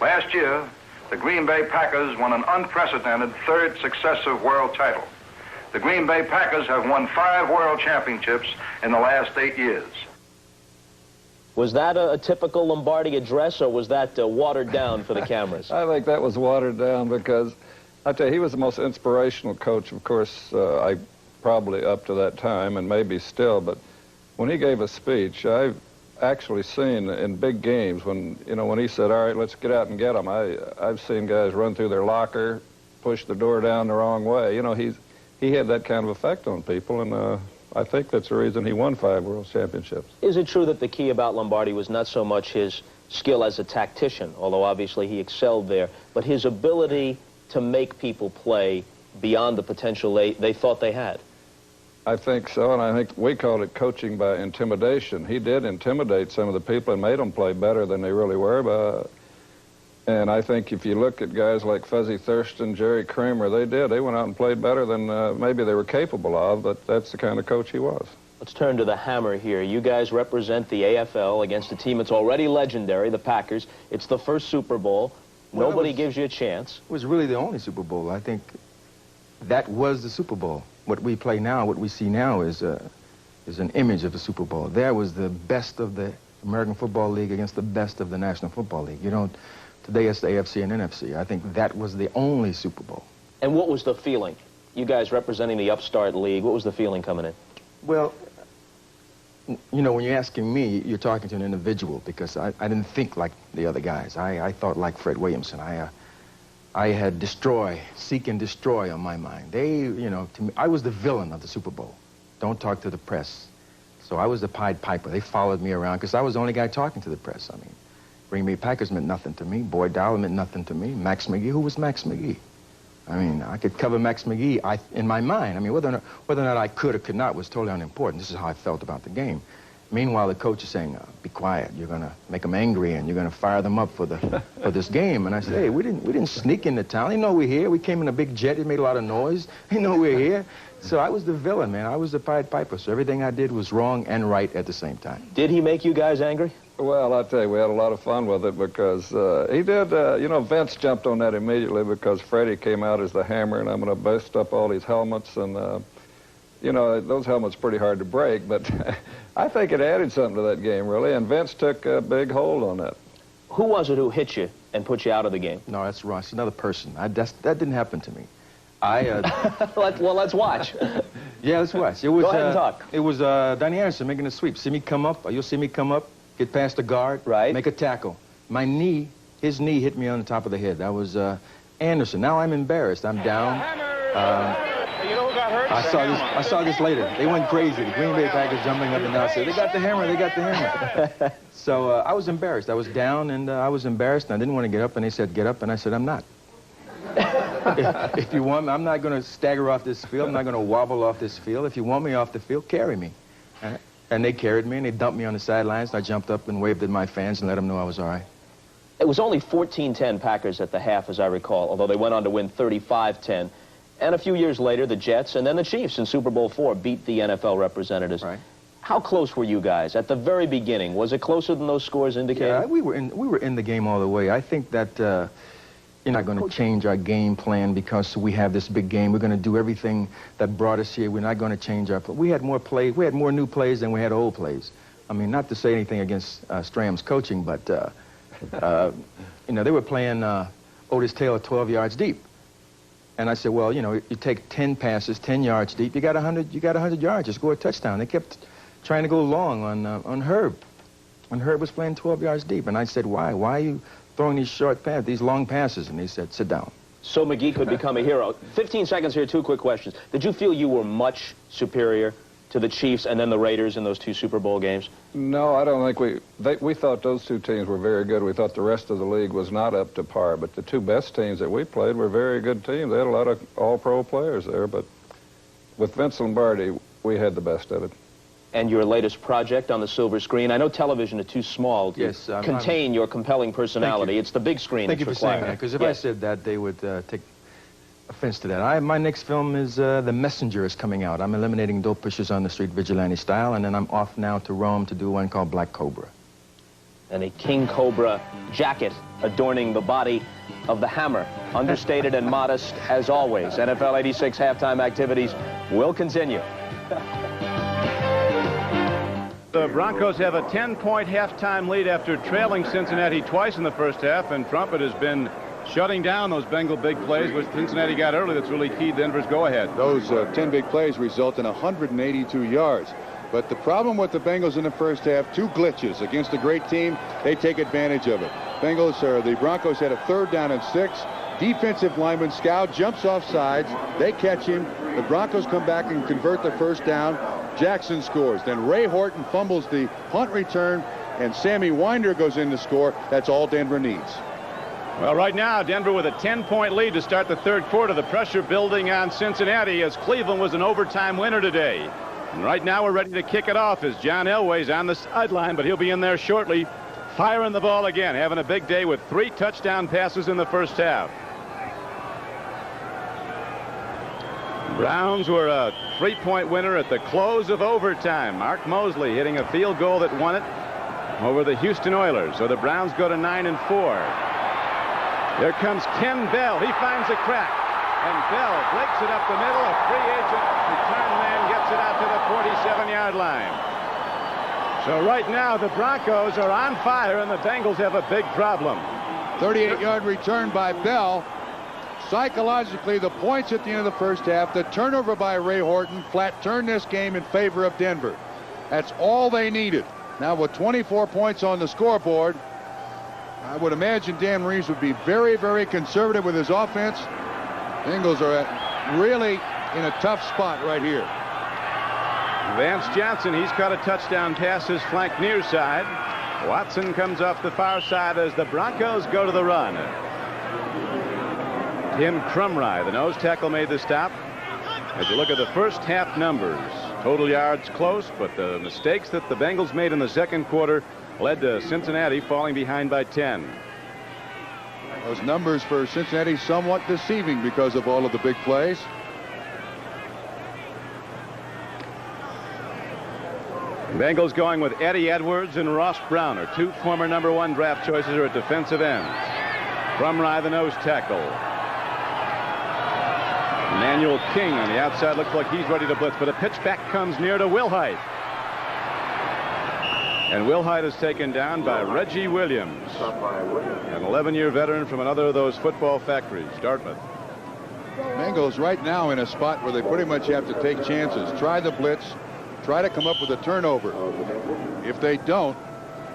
Last year, the Green Bay Packers won an unprecedented 3rd successive world title. The Green Bay Packers have won 5 world championships in the last 8 years. Was that a typical Lombardi address, or was that watered down for the cameras? I think that was watered down because, I tell you, he was the most inspirational coach, of course, I probably up to that time, and maybe still, but when he gave a speech, I've actually seen in big games when, you know, when he said, all right, let's get out and get them, I've seen guys run through their locker, push the door down the wrong way. You know, he had that kind of effect on people, and I think that's the reason he won 5 world championships. Is it true that the key about Lombardi was not so much his skill as a tactician, although obviously he excelled there, but his ability to make people play beyond the potential they thought they had? I think so, and I think we called it coaching by intimidation. He did intimidate some of the people and made them play better than they really were. And I think if you look at guys like Fuzzy Thurston, Jerry Kramer, they went out and played better than maybe they were capable of, but that's the kind of coach he was. Let's turn to the Hammer here. You guys represent the AFL against a team that's already legendary, the Packers. It's the first Super Bowl. Well, nobody gives you a chance. It was really the only Super Bowl. I think that was the Super Bowl. What we see now is an image of the Super Bowl. There was the best of the American Football League against the best of the National Football League. You don't, today it's the AFC and NFC. I think that was the only Super Bowl. And what was the feeling? You guys representing the upstart league, what was the feeling coming in? Well, you know, when you're asking me, you're talking to an individual, because I didn't think like the other guys. I thought like Fred Williamson. I had seek and destroy on my mind. They, you know, to me, I was the villain of the Super Bowl. Don't talk to the press. So I was the Pied Piper. They followed me around because I was the only guy talking to the press. I mean, Green Bay Packers meant nothing to me. Boyd Dowell meant nothing to me. Max McGee, who was Max McGee? I mean, I could cover Max McGee in my mind. I mean, whether or not I could or could not was totally unimportant. This is how I felt about the game. Meanwhile, the coach is saying, be quiet. You're going to make them angry, and you're going to fire them up for this game. And I said, hey, we didn't sneak into town. They know we're here. We came in a big jet. It made a lot of noise. They know we're here. So I was the villain, man. I was the Pied Piper. So everything I did was wrong and right at the same time. Did he make you guys angry? Well, I'll tell you, we had a lot of fun with it because he did, you know, Vince jumped on that immediately because Freddie came out as the hammer, and I'm going to bust up all these helmets. And, you know, those helmets are pretty hard to break, but I think it added something to that game, really, and Vince took a big hold on that. Who was it who hit you and put you out of the game? No, that's wrong. It's another person. That didn't happen to me. Well, let's watch. Yeah, let's watch. It was, Go ahead and talk. It was Donnie Anderson making a sweep. See me come up, you'll see me come up, get past the guard, right, make a tackle. My knee, his knee hit me on the top of the head. That was Anderson. Now I'm embarrassed. I'm down. You know who got hurt? I saw this later. They went crazy. The Green Bay Packers jumping up and down, said, they got the hammer, they got the hammer. So I was embarrassed. I was down, and I was embarrassed, and I didn't want to get up, and they said, get up, and I said, I'm not. If you want me, I'm not going to stagger off this field. I'm not going to wobble off this field. If you want me off the field, carry me. And they carried me, and they dumped me on the sidelines. I jumped up and waved at my fans and let them know I was all right. It was only 14-10 Packers at the half, as I recall, although they went on to win 35-10. And a few years later, the Jets and then the Chiefs in Super Bowl IV beat the NFL representatives. Right. How close were you guys at the very beginning? Was it closer than those scores indicated? Yeah, we were in the game all the way. I think that you're not going to change our game plan because we have this big game. We're going to do everything that brought us here. We're not going to change our play. We had more plays. We had more new plays than we had old plays. I mean, not to say anything against Stram's coaching, but you know, they were playing Otis Taylor 12 yards deep. And I said, well, you know, you take 10 passes, 10 yards deep, you got 100 yards, just score a touchdown. They kept trying to go long on Herb. When Herb was playing 12 yards deep. And I said, why? Why are you throwing these short passes, these long passes? And he said, sit down. So McGee could become a hero. 15 seconds here, 2 quick questions. Did you feel you were much superior to the Chiefs and then the Raiders in those 2 Super Bowl games? No, I don't think we thought those 2 teams were very good. We thought the rest of the league was not up to par, but the 2 best teams that we played were very good teams. They had a lot of all-pro players there, but with Vince Lombardi, we had the best of it. And your latest project on the silver screen, I know television is too small to contain your compelling personality. It's the big screen that's required. Thank you for saying that, because if I said that, they would take offense to that. My next film is The Messenger is coming out. I'm eliminating dope pushers on the street vigilante style, and then I'm off now to Rome to do one called Black Cobra. And a King Cobra jacket adorning the body of the Hammer. Understated and modest as always. NFL 86 halftime activities will continue. The Broncos have a 10-point halftime lead after trailing Cincinnati twice in the first half, and Trumpet has been shutting down those Bengal big plays, which Cincinnati got early. That's really keyed Denver's go-ahead. Those 10 big plays result in 182 yards. But the problem with the Bengals in the first half, 2 glitches against a great team. They take advantage of it. The Broncos had a 3rd down and 6. Defensive lineman Scout jumps off sides. They catch him. The Broncos come back and convert the first down. Jackson scores. Then Ray Horton fumbles the punt return, and Sammy Winder goes in to score. That's all Denver needs. Well, right now, Denver with a 10-point lead to start the 3rd quarter. The pressure building on Cincinnati as Cleveland was an overtime winner today. And right now we're ready to kick it off as John Elway's on the sideline, but he'll be in there shortly, firing the ball again, having a big day with 3 touchdown passes in the first half. Browns were a 3-point winner at the close of overtime. Mark Mosley hitting a field goal that won it over the Houston Oilers. So the Browns go to 9-4. Here comes Ken Bell. He finds a crack. And Bell breaks it up the middle. A free agent return man gets it out to the 47-yard line. So right now, the Broncos are on fire, and the Bengals have a big problem. 38-yard return by Bell. Psychologically, the points at the end of the first half, the turnover by Ray Horton, flat turned this game in favor of Denver. That's all they needed. Now with 24 points on the scoreboard, I would imagine Dan Reeves would be very, very conservative with his offense. Bengals are really in a tough spot right here. Vance Johnson, he's caught a touchdown pass, his flank near side. Watson comes off the far side as the Broncos go to the run. Tim Crumry, the nose tackle, made the stop. As you look at the first half numbers, total yards close, but the mistakes that the Bengals made in the second quarter led to Cincinnati falling behind by 10. Those numbers for Cincinnati somewhat deceiving because of all of the big plays. Bengals going with Eddie Edwards and Ross Browner, two former #1 draft choices, are at defensive ends. Crumry, the nose tackle. Emmanuel King on the outside looks like he's ready to blitz, but a pitch back comes near to Wilhite. And Wilhite is taken down by Reggie Williams, an 11-year veteran from another of those football factories, Dartmouth. Bengals right now in a spot where they pretty much have to take chances, try the blitz, try to come up with a turnover. If they don't,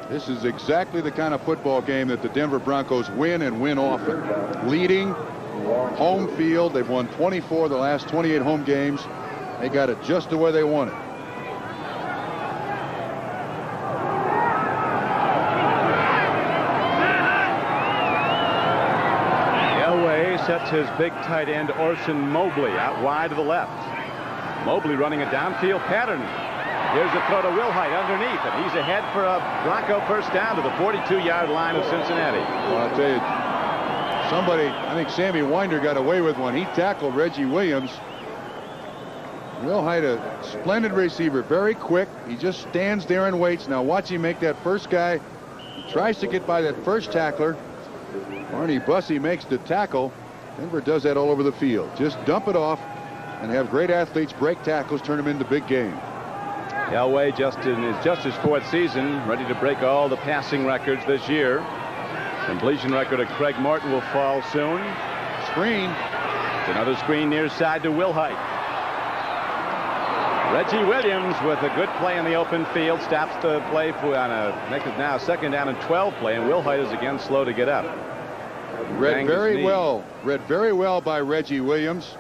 this is exactly the kind of football game that the Denver Broncos win and win often. Leading, home field, they've won 24 of the last 28 home games. They got it just the way they want it. Elway sets his big tight end Orson Mobley out wide to the left. Mobley running a downfield pattern. Here's a throw to Wilhite underneath, and he's ahead for a Bronco first down to the 42-yard line of Cincinnati. Well, I'll tell you, somebody, I think Sammy Winder got away with one. He tackled Reggie Williams. Wilhite, a splendid receiver, very quick. He just stands there and waits. Now watch him make that first guy. He tries to get by that first tackler. Barney Bussey makes the tackle. Denver does that all over the field. Just dump it off and have great athletes break tackles, turn them into big games. Elway just his fourth season, ready to break all the passing records this year. Completion record of Craig Morton will fall soon. Screen. Another screen near side to Wilhite. Reggie Williams with a good play in the open field stops the play for on a make it now second down and 12 play, and Wilhite is again slow to get up. Read very well by Reggie Williams.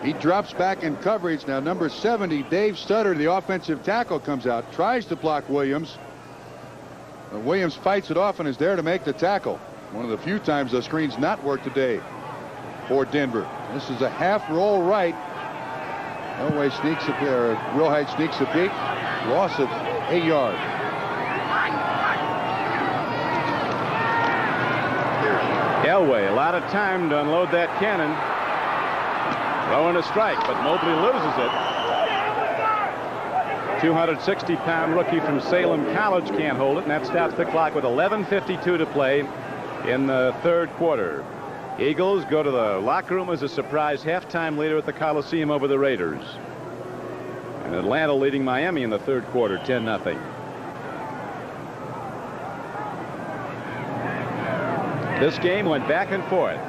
He drops back in coverage. Now number 70, Dave Sutter, the offensive tackle, comes out, tries to block Williams. And Williams fights it off and is there to make the tackle. One of the few times the screen's not worked today for Denver. This is a half roll right. Elway sneaks a pair. Wilhite sneaks a peek. Loss of 8 yards. Elway, a lot of time to unload that cannon. Throwing a strike, but Mobley loses it. 260-pound rookie from Salem College can't hold it, and that stops the clock with 11:52 to play in the third quarter. Eagles go to the locker room as a surprise halftime leader at the Coliseum over the Raiders. And Atlanta leading Miami in the third quarter, 10-0. This game went back and forth.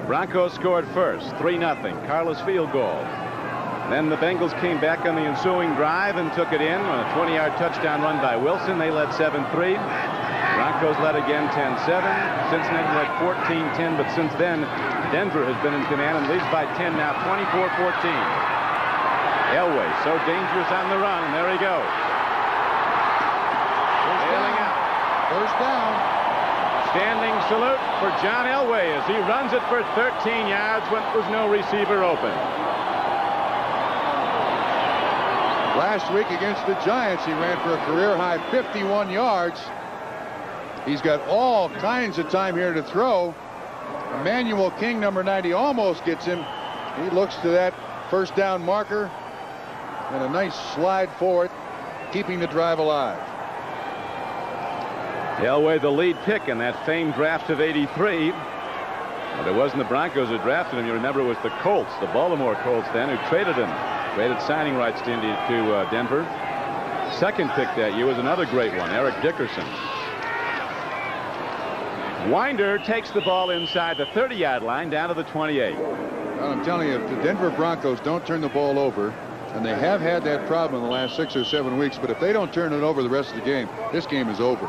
Broncos scored first, 3-0, Carlos field goal. Then the Bengals came back on the ensuing drive and took it in on a 20-yard touchdown run by Wilson. They led 7-3. Broncos led again 10-7. Cincinnati led 14-10, but since then, Denver has been in command and leads by 10 now, 24-14. Elway so dangerous on the run, and there he goes. Bailing out. First down. Standing salute for John Elway as he runs it for 13 yards when there was no receiver open. Last week against the Giants, he ran for a career-high 51 yards. He's got all kinds of time here to throw. Emmanuel King, number 90, almost gets him. He looks to that first down marker, and a nice slide forward, keeping the drive alive. Elway, the lead pick in that famed draft of '83. But it wasn't the Broncos who drafted him. You remember it was the Colts, the Baltimore Colts then, who traded him. Traded signing rights to Denver. second pick that year was another great one, Eric Dickerson. Winder takes the ball inside the 30-yard line down to the 28. Well, I'm telling you, if the Denver Broncos don't turn the ball over, and they have had that problem in the last 6 or 7 weeks, but if they don't turn it over the rest of the game, this game is over.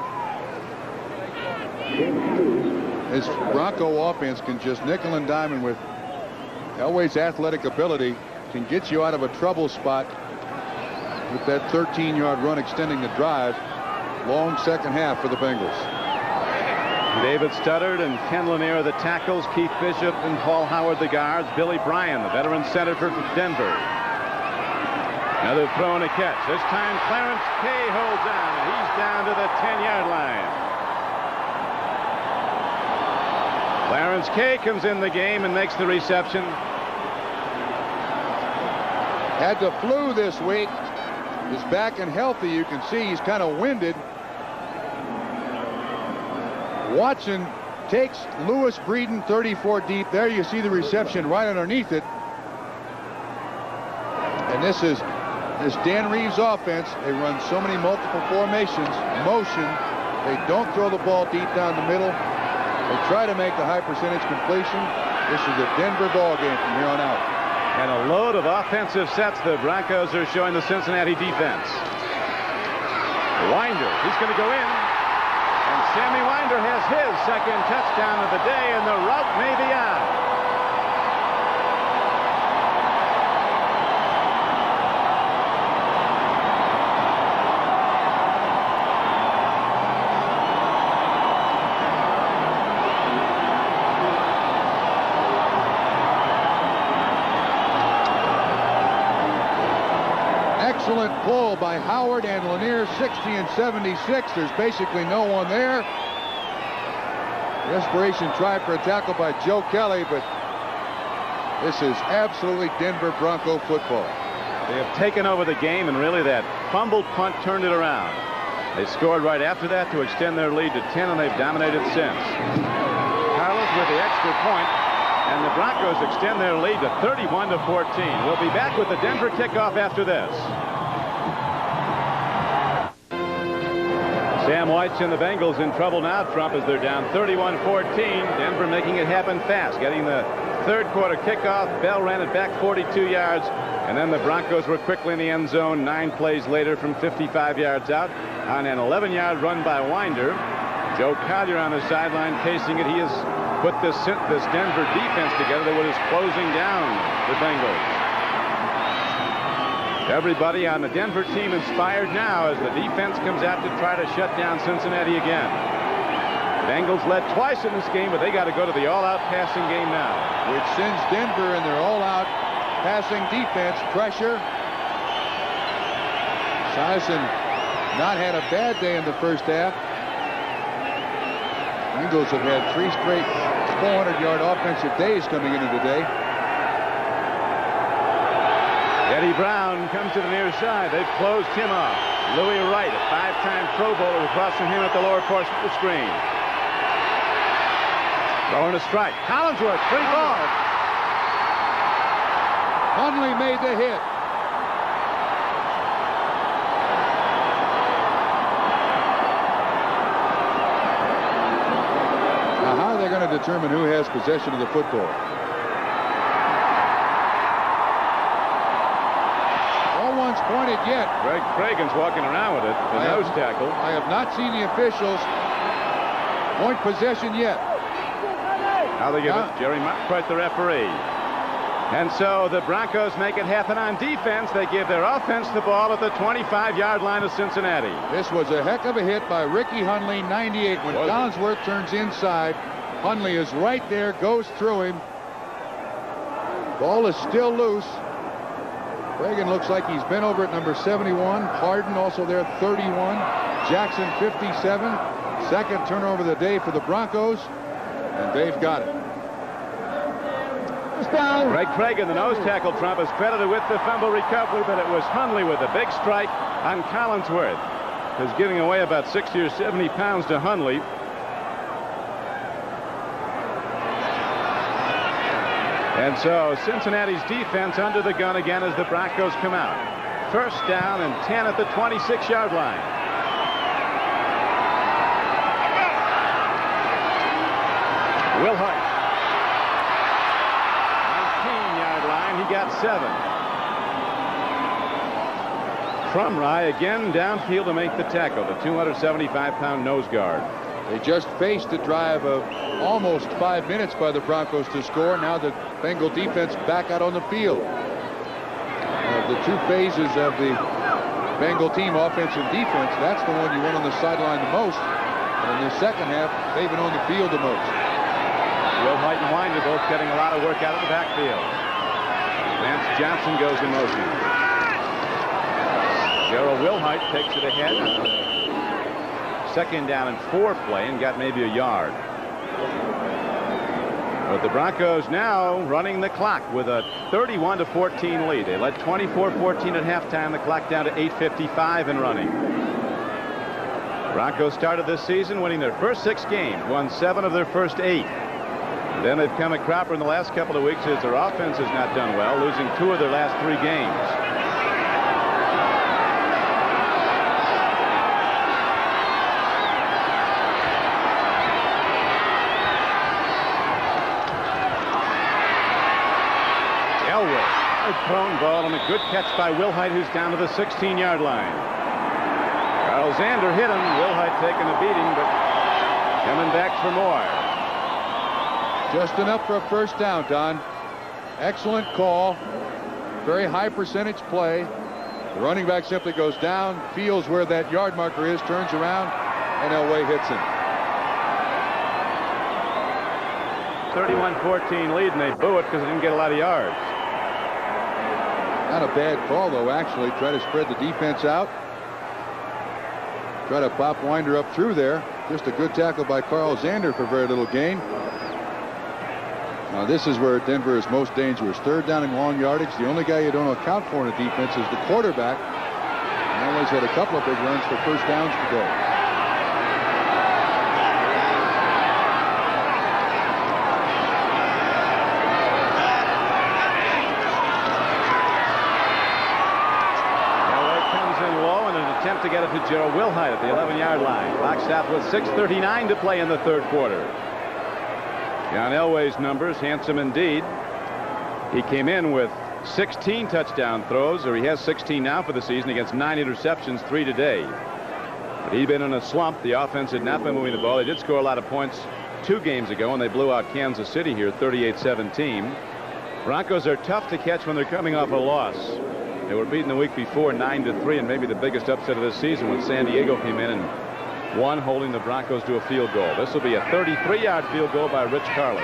This Bronco offense can just nickel and dime, and with Elway's athletic ability can get you out of a trouble spot with that 13-yard run extending the drive. Long second half for the Bengals. David Studdard and Ken Lanier the tackles, Keith Bishop and Paul Howard the guards, Billy Bryan, the veteran center for Denver. Another throw and a catch. This time Clarence Kay holds on, and he's down to the 10-yard line. Clarence Kay comes in the game and makes the reception. Had the flu this week. Is back and healthy. You can see he's kind of winded. Watson takes Lewis Breeden 34 deep. There you see the reception right underneath it. And this is Dan Reeves' offense. They run so many multiple formations, motion. They don't throw the ball deep down the middle. They try to make the high percentage completion. This is a Denver ball game from here on out. And a load of offensive sets the Broncos are showing the Cincinnati defense. Winder, he's going to go in. And Sammy Winder has his second touchdown of the day, and the route may be on. Excellent pull by Howard and Lanier, 60 and 76. There's basically no one there. Desperation try for a tackle by Joe Kelly, but this is absolutely Denver Bronco football. They have taken over the game, and really that fumbled punt turned it around. They scored right after that to extend their lead to 10, and they've dominated since. Carlos with the extra point, and the Broncos extend their lead to 31-14. We'll be back with the Denver kickoff after this. Sam White's and the Bengals in trouble now, Trump, as they're down 31-14. Denver making it happen fast, getting the third quarter kickoff. Bell ran it back 42 yards, and then the Broncos were quickly in the end zone 9 plays later from 55 yards out on an 11-yard run by Winder. Joe Collier on the sideline pacing it. He has put this Denver defense together that was closing down the Bengals. Everybody on the Denver team inspired now as the defense comes out to try to shut down Cincinnati again. Bengals led twice in this game, but they got to go to the all-out passing game now. Which sends Denver in their all-out passing defense. Pressure. Sison not had a bad day in the first half. Bengals have had 3 straight 400-yard offensive days coming into today. Eddie Brown comes to the near side. They've closed him off. Louis Wright, a 5-time Pro Bowler, across from him at the lower portion of the screen. Throwing a strike. Collinsworth, free ball. Hundley made the hit. Now, how are they going to determine who has possession of the football? Pointed yet. Greg Cragen's walking around with it, the nose tackle. I have not seen the officials point possession yet. Now they give it Jerry Marquardt, the referee. And so the Broncos make it happen on defense. They give their offense the ball at the 25-yard line of Cincinnati. This was a heck of a hit by Ricky Hundley, 98. When Collinsworth turns inside, Hundley is right there, goes through him. Ball is still loose. Reagan looks like he's been over at number 71. Harden also there, 31. Jackson, 57. Second turnover of the day for the Broncos, and they've got it. Greg Cragen, the nose tackle, Trump, is credited with the fumble recovery, but it was Hundley with a big strike on Collinsworth. He's giving away about 60 or 70 pounds to Hundley. And so Cincinnati's defense under the gun again as the Broncos come out. first down and 10 at the 26-yard line. Wilhite. 19-yard line. He got 7. Crumry again downfield to make the tackle, the 275-pound nose guard. They just faced a drive of almost 5 minutes by the Broncos to score. Now the Bengal defense back out on the field. The two phases of the Bengal team, offense and defense, that's the one you want on the sideline the most. And in the second half, they've been on the field the most. Wilhite and Winder both getting a lot of work out of the backfield. Vance Johnson goes in motion. Gerald Wilhite takes it ahead. Second down and 4 play and got maybe a yard. But the Broncos now running the clock with a 31-14 lead. They led 24-14 at halftime. The clock down to 8:55 and running. Broncos started this season winning their first 6 games, won 7 of their first 8. And then they've come a cropper in the last couple of weeks as their offense has not done well, losing 2 of their last 3 games. Prone ball and a good catch by Wilhite, who's down to the 16-yard line. Carl Zander hit him. Wilhite taking a beating, but coming back for more. Just enough for a first down, Don. Excellent call. Very high percentage play. The running back simply goes down, feels where that yard marker is, turns around, and Elway hits him. 31-14 lead, and they boo it because they didn't get a lot of yards. Not a bad call, though, actually. Try to spread the defense out. Try to pop Winder up through there. Just a good tackle by Carl Zander for very little gain. Now, this is where Denver is most dangerous. Third down and long yardage. The only guy you don't account for in the defense is the quarterback. And Elway's had a couple of big runs for first downs today. To get it to Gerald Wilhite at the 11-yard line. Clock stopped with 6:39 to play in the third quarter. John Elway's numbers, handsome indeed. He came in with 16 touchdown throws, or he has 16 now for the season, against 9 interceptions, 3 today. But he'd been in a slump. The offense had not been moving the ball. They did score a lot of points 2 games ago when they blew out Kansas City here 38-17. Broncos are tough to catch when they're coming off a loss. They were beaten the week before 9-3, and maybe the biggest upset of this season when San Diego came in and won, holding the Broncos to a field goal. This will be a 33-yard field goal by Rich Carlos.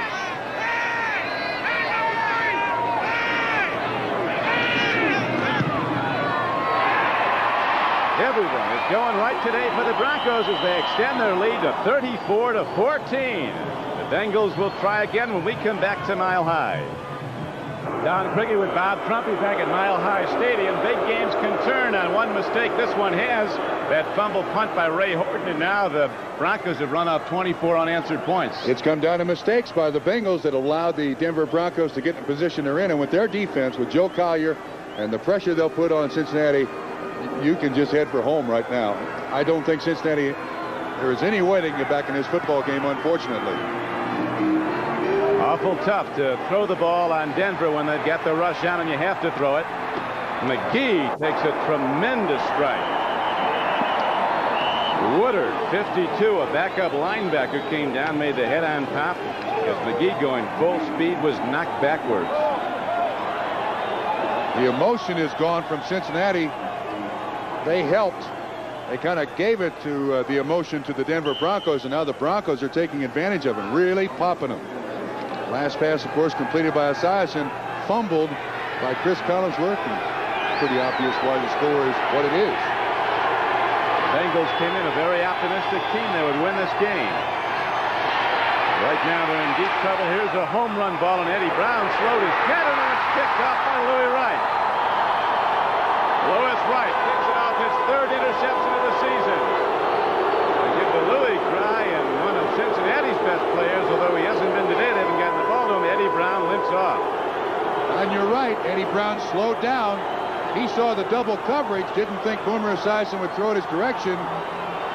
Everyone is going right today for the Broncos as they extend their lead to 34-14. The Bengals will try again when we come back to Mile High. Don Craigie with Bob Trumpy back at Mile High Stadium. Big games can turn on one mistake. This one has. That fumble punt by Ray Horton, and now the Broncos have run out 24 unanswered points. It's come down to mistakes by the Bengals that allowed the Denver Broncos to get in the position they're in. And with their defense, with Joe Collier and the pressure they'll put on Cincinnati, you can just head for home right now. I don't think Cincinnati, there is any way they can get back in this football game, unfortunately. Awful tough to throw the ball on Denver when they've got the rush on and you have to throw it. McGee takes a tremendous strike. Woodard, 52, a backup linebacker, came down, made the head-on pop as McGee, going full speed, was knocked backwards. The emotion is gone from Cincinnati. They helped. They kind of gave it to the emotion to the Denver Broncos, and now the Broncos are taking advantage of it, really popping them. Last pass, of course, completed by Esiason, fumbled by Chris Collinsworth, and pretty obvious why the score is what it is. The Bengals came in a very optimistic team. They would win this game. Right now they're in deep trouble. Here's a home run ball, and Eddie Brown slowed his head, and it's picked off by Louis Wright. Louis Wright picks it off, his 3rd interception of the season. They give the Louis cry, and one of Cincinnati's best players, although he hasn't been today, they haven't gotten the ball to him. Eddie Brown limps off. And you're right, Eddie Brown slowed down. He saw the double coverage, didn't think Boomer Esiason would throw it his direction.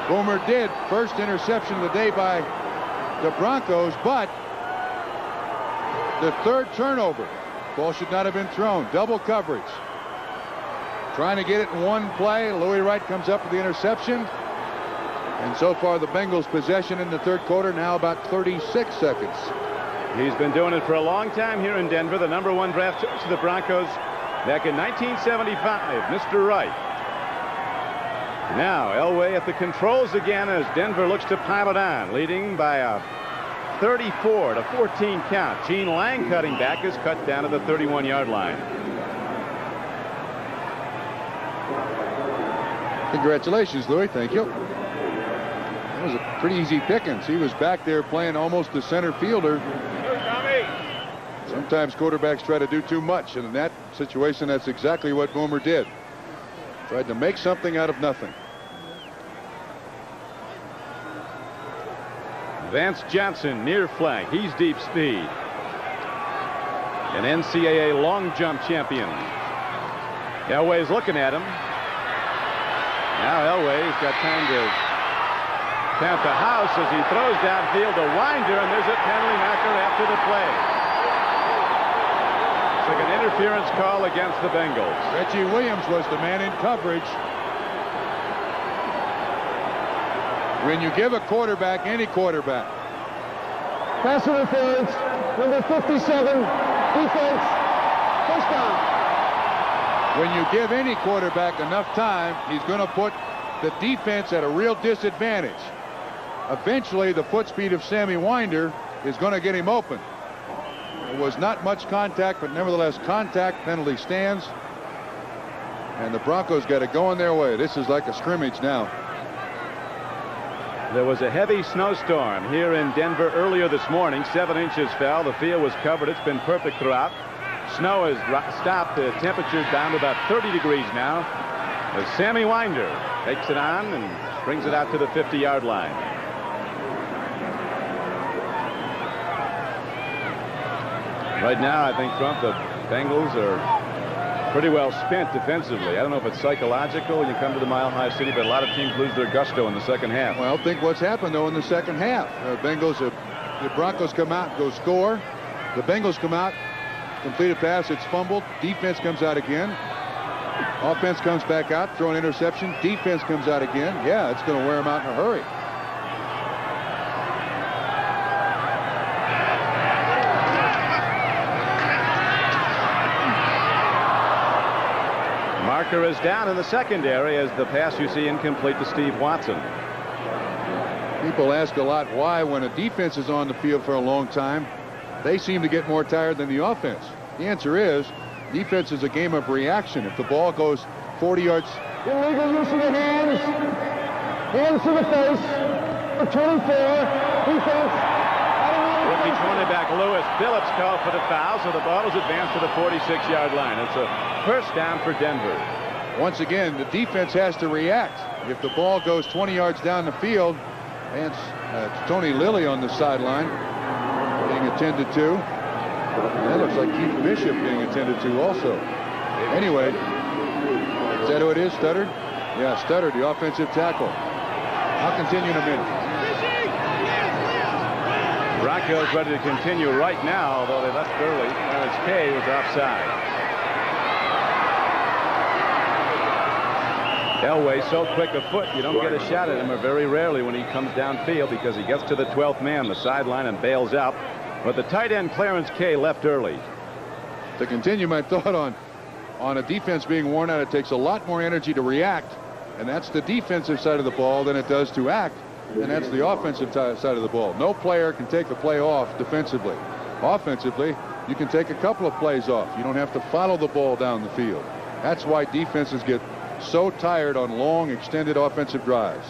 Boomer did. First interception of the day by the Broncos, but the third turnover. Ball should not have been thrown. Double coverage. Trying to get it in one play. Louis Wright comes up with the interception. And so far, the Bengals' possession in the third quarter, now about 36 seconds. He's been doing it for a long time here in Denver. The #1 draft choice of the Broncos back in 1975, Mr. Wright. Now, Elway at the controls again as Denver looks to pile it on, leading by a 34-14 count. Gene Lang cutting back is cut down to the 31-yard line. Congratulations, Louis. Thank you. That was a pretty easy pickings. He was back there playing almost the center fielder. Sometimes quarterbacks try to do too much, and in that situation, that's exactly what Boomer did. Tried to make something out of nothing. Vance Johnson near flank. He's deep speed. An NCAA long jump champion. Elway's looking at him. Now Elway's got time to count the house as he throws downfield to Winder, and there's a penalty marker after the play. It's like an interference call against the Bengals. Reggie Williams was the man in coverage. When you give a quarterback, any quarterback. Pass interference, number 57, defense, first down. When you give any quarterback enough time, he's going to put the defense at a real disadvantage. Eventually, the foot speed of Sammy Winder is going to get him open. It was not much contact, but nevertheless, contact. Penalty stands. And the Broncos got it going their way. This is like a scrimmage now. There was a heavy snowstorm here in Denver earlier this morning. 7 inches fell. The field was covered. It's been perfect throughout. Snow has stopped. The temperature down to about 30 degrees now. As Sammy Winder takes it on and brings it out to the 50-yard line. Right now, I think, Trump, the Bengals are pretty well spent defensively. I don't know if it's psychological when you come to the Mile High City, but a lot of teams lose their gusto in the second half. Well, think what's happened, though, in the second half. The Broncos come out, go score. The Bengals come out, complete a pass, it's fumbled. Defense comes out again. Offense comes back out, throw an interception. Defense comes out again. Yeah, it's going to wear them out in a hurry. Marker is down in the secondary as the pass you see incomplete to Steve Watson. People ask a lot why, when a defense is on the field for a long time, they seem to get more tired than the offense. The answer is defense is a game of reaction. If the ball goes 40 yards. Illegal use of the hands. Hands to the face. 24. Defense. Rookie cornerback Lewis Phillips called for the foul, so the ball is advanced to the 46-yard line. It's a first down for Denver. Once again, the defense has to react. If the ball goes 20 yards down the field, and Tony Lilly on the sideline being attended to. That looks like Keith Bishop being attended to also. Anyway, is that who it is? Studdard? Yeah, Studdard, the offensive tackle. I'll continue in a minute. Broncos ready to continue right now, although they left early. Clarence Kay was offside. Elway so quick a foot, you don't get a shot at him, or very rarely when he comes downfield, because he gets to the 12th man, the sideline, and bails out. But the tight end Clarence Kay left early. To continue my thought on a defense being worn out, it takes a lot more energy to react, and that's the defensive side of the ball, than it does to act, and that's the offensive side of the ball. No player can take a play off defensively. Offensively, you can take a couple of plays off. You don't have to follow the ball down the field. That's why defenses get so tired on long, extended offensive drives.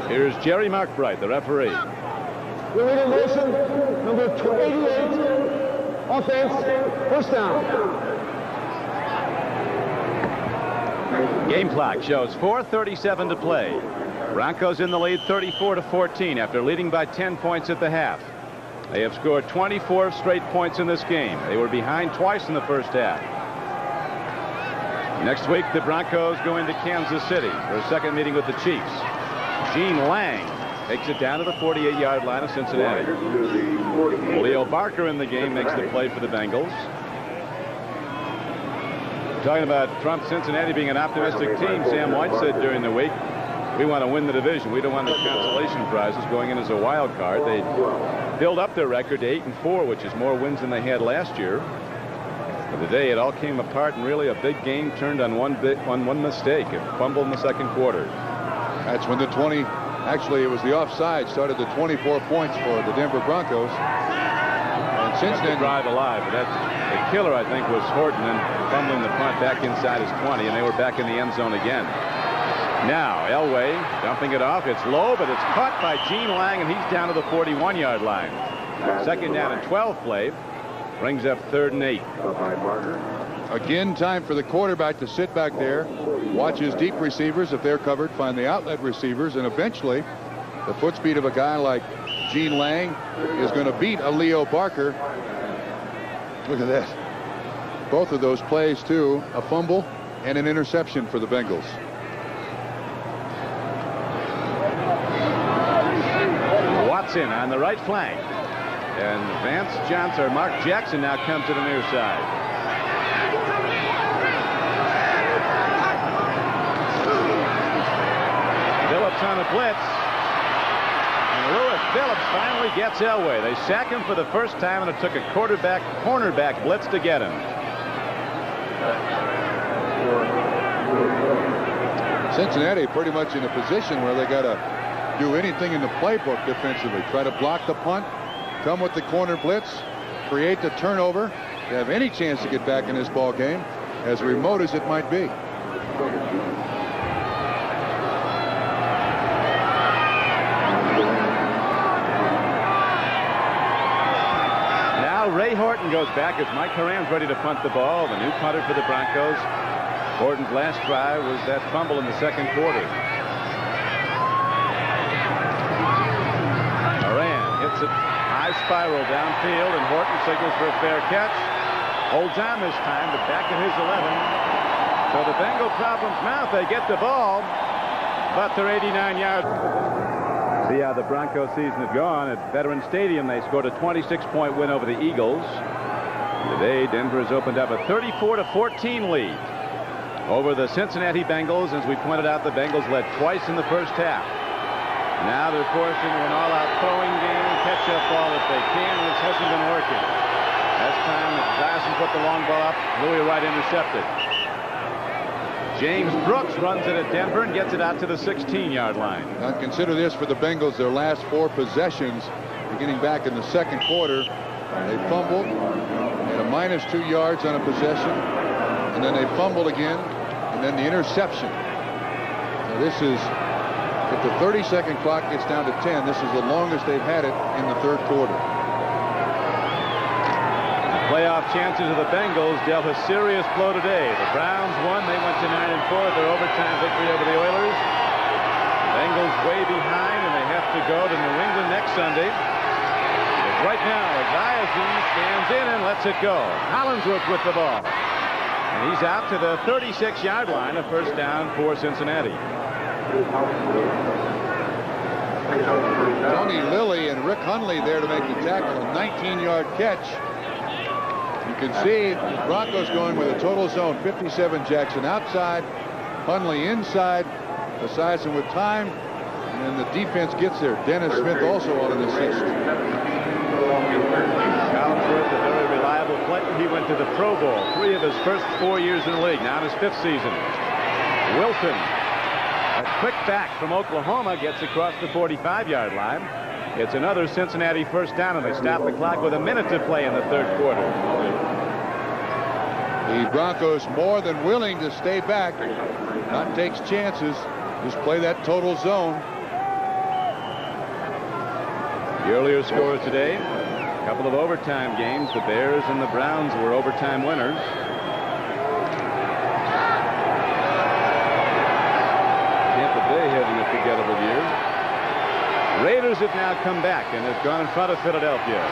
Here's Jerry McBride, the referee. Illegal motion, number 88, offense, first down. Game clock shows 4:37 to play. Broncos in the lead 34-14 after leading by 10 points at the half. They have scored 24 straight points in this game. They were behind twice in the first half. Next week, the Broncos go into Kansas City for a second meeting with the Chiefs. Gene Lang takes it down to the 48-yard line of Cincinnati. Leo Barker in the game makes the play for the Bengals. Talking about Trump Cincinnati being an optimistic team, Sam White said during the week, we want to win the division. We don't want the consolation prizes going in as a wild card. They build up their record to 8-4, which is more wins than they had last year. But today it all came apart, and really a big game turned on one mistake. It fumbled in the second quarter. That's when the 20, actually it was the offside, started the 24 points for the Denver Broncos. And since then, drive alive. But the killer, I think, was Horton, and fumbling the punt back inside his 20, and they were back in the end zone again. Now Elway dumping it off. It's low, but it's caught by Gene Lang, and he's down to the 41-yard line. Second down and 12 play. Brings up 3rd and 8. Again, time for the quarterback to sit back there, watch his deep receivers if they're covered, find the outlet receivers, and eventually the foot speed of a guy like Gene Lang is going to beat a Leo Barker. Look at that. Both of those plays, too, a fumble and an interception for the Bengals. Watson on the right flank. And Vance Johnson, or Mark Jackson, now comes to the near side. Phillips on a blitz. And Lewis Phillips finally gets Elway. They sack him for the first time, and it took a cornerback blitz to get him. Cincinnati pretty much in a position where they got to do anything in the playbook defensively. Try to block the punt, come with the corner blitz, create the turnover, to have any chance to get back in this ball game, as remote as it might be. Now Ray Horton goes back as Mike Horan's ready to punt the ball. The new punter for the Broncos. Horton's last try was that fumble in the second quarter. Hits it high spiral downfield, and Horton signals for a fair catch. Holds on this time, but back at his 11. So the Bengal problem's mouth. They get the ball, but they're 89 yards. See how the Broncos season had gone. At Veterans Stadium, they scored a 26-point win over the Eagles. Today, Denver has opened up a 34-14 lead over the Cincinnati Bengals. As we pointed out, the Bengals led twice in the first half. Now they're forced into an all-out throwing game, catch-up ball if they can, and this hasn't been working. Last time, Dyson put the long ball up, Louis Wright intercepted. James Brooks runs it at Denver and gets it out to the 16-yard line. Now consider this for the Bengals, their last 4 possessions, beginning back in the second quarter. They fumbled, had a -2 yards on a possession, and then they fumbled again, and then the interception. So this is, if the 30-second clock gets down to 10, this is the longest they've had it in the third quarter. Playoff chances of the Bengals dealt a serious blow today. The Browns won. They went to 9-4. Their overtime victory over the Oilers. The Bengals way behind, and they have to go to New England next Sunday. But right now, Esiason stands in and lets it go. Hollinsworth with the ball. And he's out to the 36-yard line, a first down for Cincinnati. Tony Lilly and Rick Hundley there to make the tackle, a 19-yard catch. You can see the Broncos going with a total zone. 57 Jackson outside, Hundley inside, Esiason with time, and then the defense gets there. Dennis Smith also on an assist. Hollinsworth, a very reliable player. He went to the Pro Bowl 3 of his first 4 years in the league, now in his 5th season. Wilson, a quick back from Oklahoma, gets across the 45-yard line. It's another Cincinnati first down, and they stop the clock with a minute to play in the third quarter. The Broncos more than willing to stay back, not take chances, just play that total zone. The earlier scores today, a couple of overtime games. The Bears and the Browns were overtime winners. Tampa Bay having a forgettable year. Raiders have now come back and have gone in front of Philadelphia.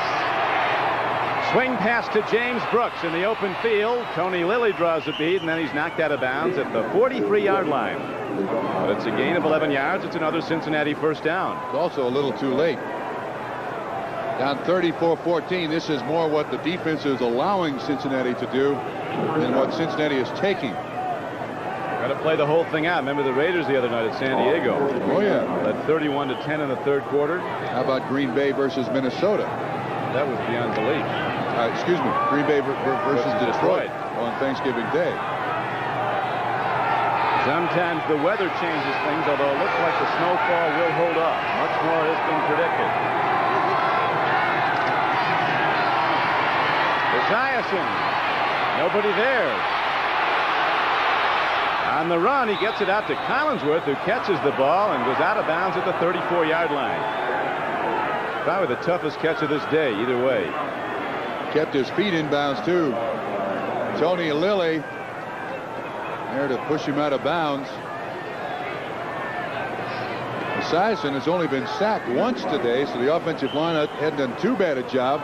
Swing pass to James Brooks in the open field. Tony Lilly draws a bead, and then he's knocked out of bounds at the 43-yard line. But it's a gain of 11 yards. It's another Cincinnati first down. It's also a little too late. Down 34-14. This is more what the defense is allowing Cincinnati to do than what Cincinnati is taking. Got to play the whole thing out. Remember the Raiders the other night at San Diego. Oh, yeah. Led 31-10 in the third quarter. How about Green Bay versus Minnesota? That was beyond belief. Excuse me, Green Bay versus Detroit on Thanksgiving Day. Sometimes the weather changes things, although it looks like the snowfall will hold off. Much more has been predicted. Esiason. Nobody there. On the run, he gets it out to Collinsworth, who catches the ball and goes out of bounds at the 34-yard line. Probably the toughest catch of this day, either way. Kept his feet in bounds, too. Tony Lilly there to push him out of bounds. Esiason has only been sacked once today, so the offensive line hadn't done too bad a job.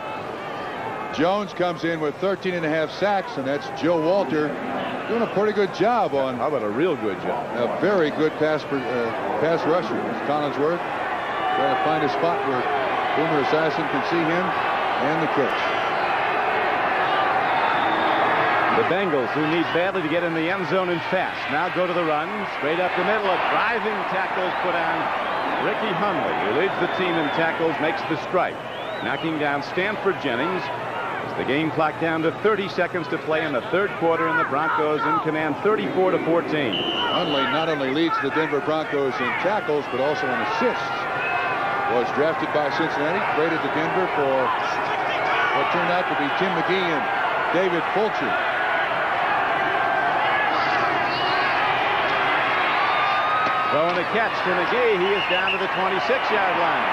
Jones comes in with 13.5 sacks, and that's Joe Walter doing a pretty good job on. How about a real good job? A very good pass rusher. Collinsworth trying to find a spot where Boomer Esiason can see him and the catch. The Bengals, who need badly to get in the end zone and fast, now go to the run. Straight up the middle, a driving tackle is put on Ricky Hundley, who leads the team in tackles, makes the strike, knocking down Stanford Jennings. As the game clock down to 30 seconds to play in the third quarter, and the Broncos in command 34-14. Hundley not only leads the Denver Broncos in tackles, but also in assists. Was drafted by Cincinnati, traded to Denver for what turned out to be Tim McGee and David Fulcher. Throwing a catch to McGee. He is down to the 26-yard line.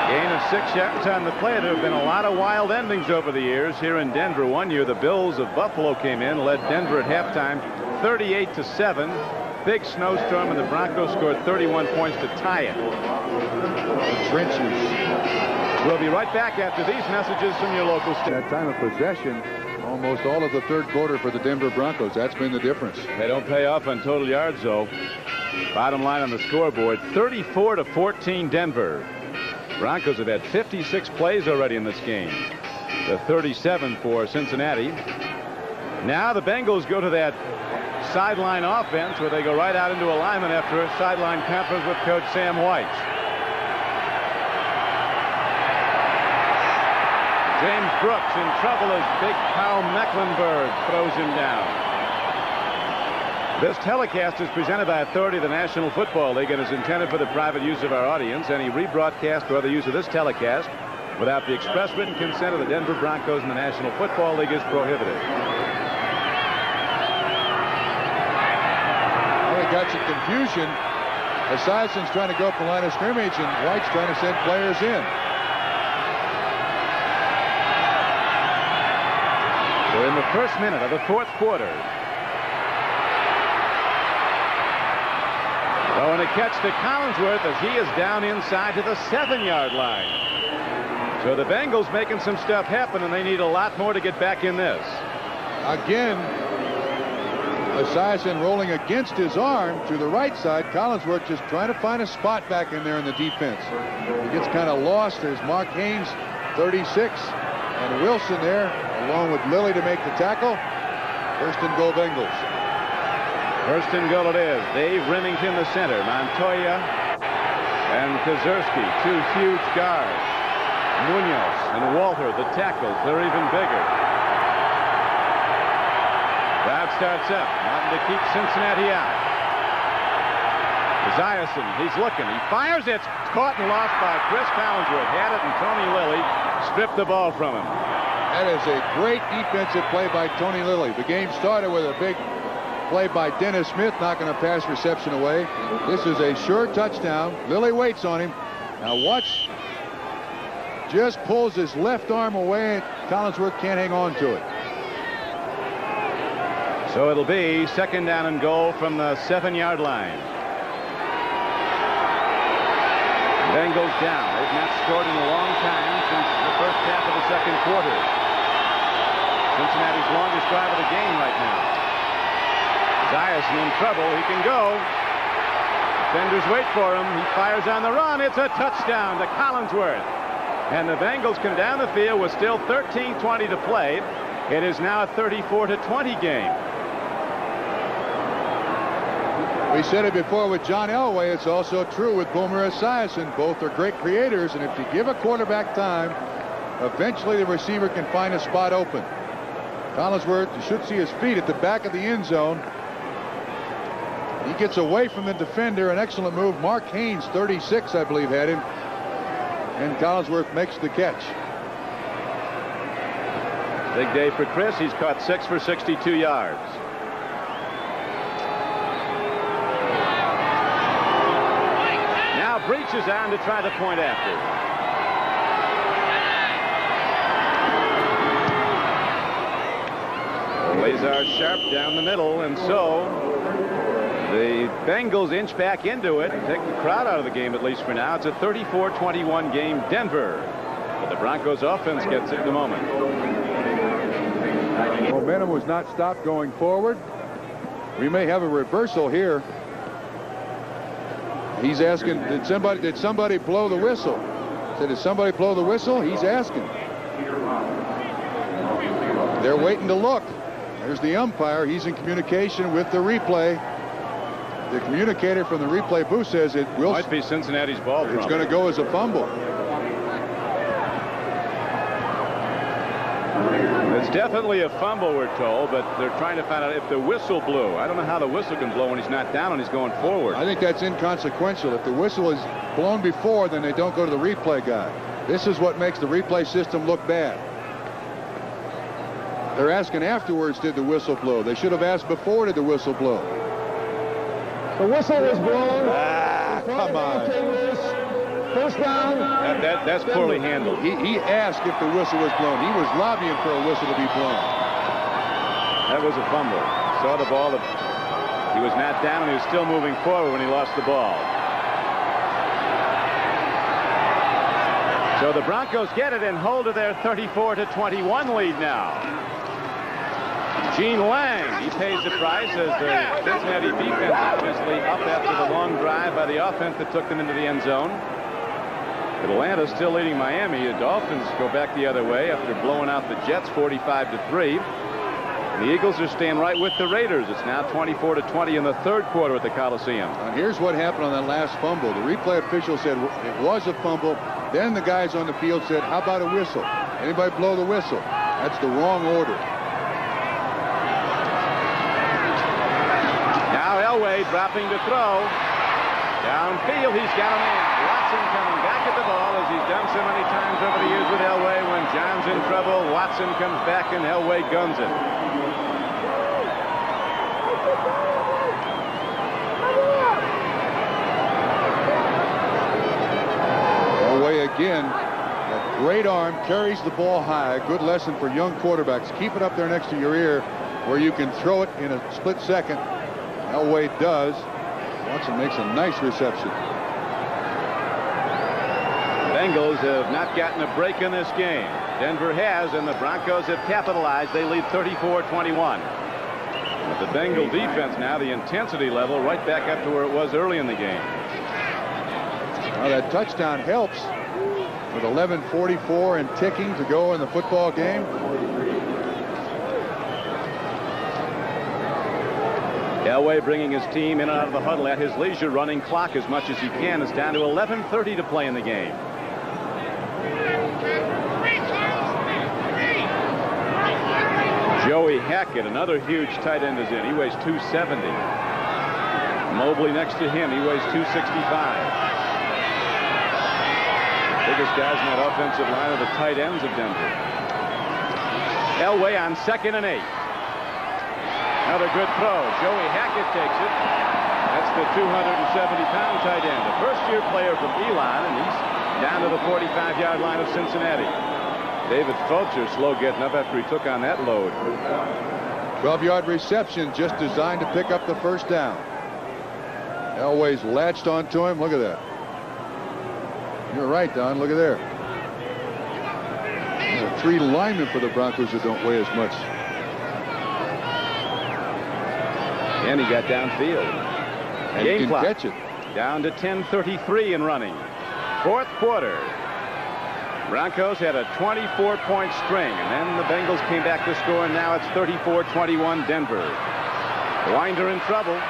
Gain of 6 yards on the play. There have been a lot of wild endings over the years here in Denver. One year the Bills of Buffalo came in, led Denver at halftime 38-7. Big snowstorm, and the Broncos scored 31 points to tie it. The trenches. We'll be right back after these messages from your local station. That time of possession, almost all of the third quarter for the Denver Broncos. That's been the difference. They don't pay off on total yards, though. Bottom line on the scoreboard, 34-14 Denver. Broncos have had 56 plays already in this game. The 37 for Cincinnati. Now the Bengals go to that sideline offense where they go right out into alignment after a sideline conference with Coach Sam White. James Brooks in trouble as big Kyle Mecklenburg throws him down. This telecast is presented by authority of the National Football League and is intended for the private use of our audience. Any rebroadcast or other use of this telecast without the express written consent of the Denver Broncos and the National Football League is prohibited. Got some confusion. Esiason's trying to go up the line of scrimmage, and White's trying to send players in. We're in the first minute of the fourth quarter. Throwing a catch to Collinsworth as he is down inside to the 7-yard line. So the Bengals making some stuff happen, and they need a lot more to get back in this. Again, Esiason rolling against his arm to the right side. Collinsworth just trying to find a spot back in there in the defense. He gets kind of lost. There's Mark Haynes, 36, and Wilson there, along with Lilly to make the tackle. First and goal, Bengals. First and goal it is. Dave Remington, the center. Montoya and Kozerski, two huge guards. Munoz and Walter, the tackles. They're even bigger. Crowd starts up, wanting to keep Cincinnati out. Esiason, he's looking. He fires. It's caught and lost by Chris Collinsworth. Had it, and Tony Lilly stripped the ball from him. That is a great defensive play by Tony Lilly. The game started with a big play by Dennis Smith, knocking a pass reception away. This is a sure touchdown. Lilly waits on him. Now watch. Just pulls his left arm away. Collinsworth can't hang on to it. So it'll be second down and goal from the 7-yard line. Bengals down. They've not scored in a long time since the first half of the second quarter. Cincinnati's longest drive of the game right now. Ziason in trouble. He can go. Defenders wait for him. He fires on the run. It's a touchdown to Collinsworth. And the Bengals come down the field with still 13:20 to play. It is now a 34-20 game. We said it before with John Elway. It's also true with Boomer Esiason. Both are great creators, and if you give a quarterback time, eventually the receiver can find a spot open. Collinsworth, you should see his feet at the back of the end zone. He gets away from the defender. An excellent move. Mark Haynes, 36, I believe, had him. And Collinsworth makes the catch. Big day for Chris. He's caught 6 for 62 yards. Now Breach is on to try the point after. Lazar sharp down the middle, and so the Bengals inch back into it and take the crowd out of the game, at least for now. It's a 34-21 game, Denver. But the Broncos offense gets it in a moment. Momentum was not stopped going forward. We may have a reversal here. He's asking, did somebody blow the whistle? Said, did somebody blow the whistle? He's asking. They're waiting to look. There's the umpire. He's in communication with the replay. The communicator from the replay booth says it will. Might be Cincinnati's ball. It's going to go as a fumble. It's definitely a fumble, we're told, but they're trying to find out if the whistle blew. I don't know how the whistle can blow when he's not down and he's going forward. I think that's inconsequential. If the whistle is blown before, then they don't go to the replay guy. This is what makes the replay system look bad. They're asking afterwards, did the whistle blow? They should have asked before, did the whistle blow? The whistle was blown. Come on. First down. That's poorly handled. He asked if the whistle was blown. He was lobbying for a whistle to be blown. That was a fumble. Saw the ball. He was not down, and he was still moving forward when he lost the ball. So the Broncos get it and hold to their 34-21 lead now. Gene Lang, he pays the price as the Cincinnati defense obviously up after the long drive by the offense that took them into the end zone. Atlanta still leading Miami. The Dolphins go back the other way after blowing out the Jets 45-3. The Eagles are staying right with the Raiders. It's now 24-20 in the third quarter at the Coliseum. And here's what happened on that last fumble. The replay official said it was a fumble. Then the guys on the field said, how about a whistle? Anybody blow the whistle? That's the wrong order. Now Elway dropping to throw. Downfield, he's got a man. Watson coming back at the ball as he's done so many times over the years with Elway. When John's in trouble, Watson comes back and Elway guns it. Elway again. A great arm, carries the ball high. Good lesson for young quarterbacks. Keep it up there next to your ear where you can throw it in a split second. Elway does. Watson makes a nice reception. Bengals have not gotten a break in this game. Denver has, and the Broncos have capitalized. They lead 34-21. But the Bengal defense now, the intensity level right back up to where it was early in the game. Well, that touchdown helps with 11:44 and ticking to go in the football game. Elway bringing his team in and out of the huddle at his leisure, running clock as much as he can. It's down to 11:30 to play in the game. Joey Hackett, another huge tight end, is in. He weighs 270. Mobley next to him, he weighs 265. Biggest guys in that offensive line are the tight ends of Denver. Elway on 2nd and 8. Another good throw. Joey Hackett takes it. That's the 270-pound tight end, a first-year player from Elon, and he's down to the 45-yard line of Cincinnati. David Fulcher slow getting up after he took on that load. 12-yard reception just designed to pick up the first down. Elway's latched onto him. Look at that. You're right, Don. Look at there. There are 3 linemen for the Broncos that don't weigh as much. And he got downfield. And Game can clock catch it. down to 10:33 and running. 4th quarter. Broncos had a 24-point string, and then the Bengals came back to score, and now it's 34-21 Denver. Winder in trouble.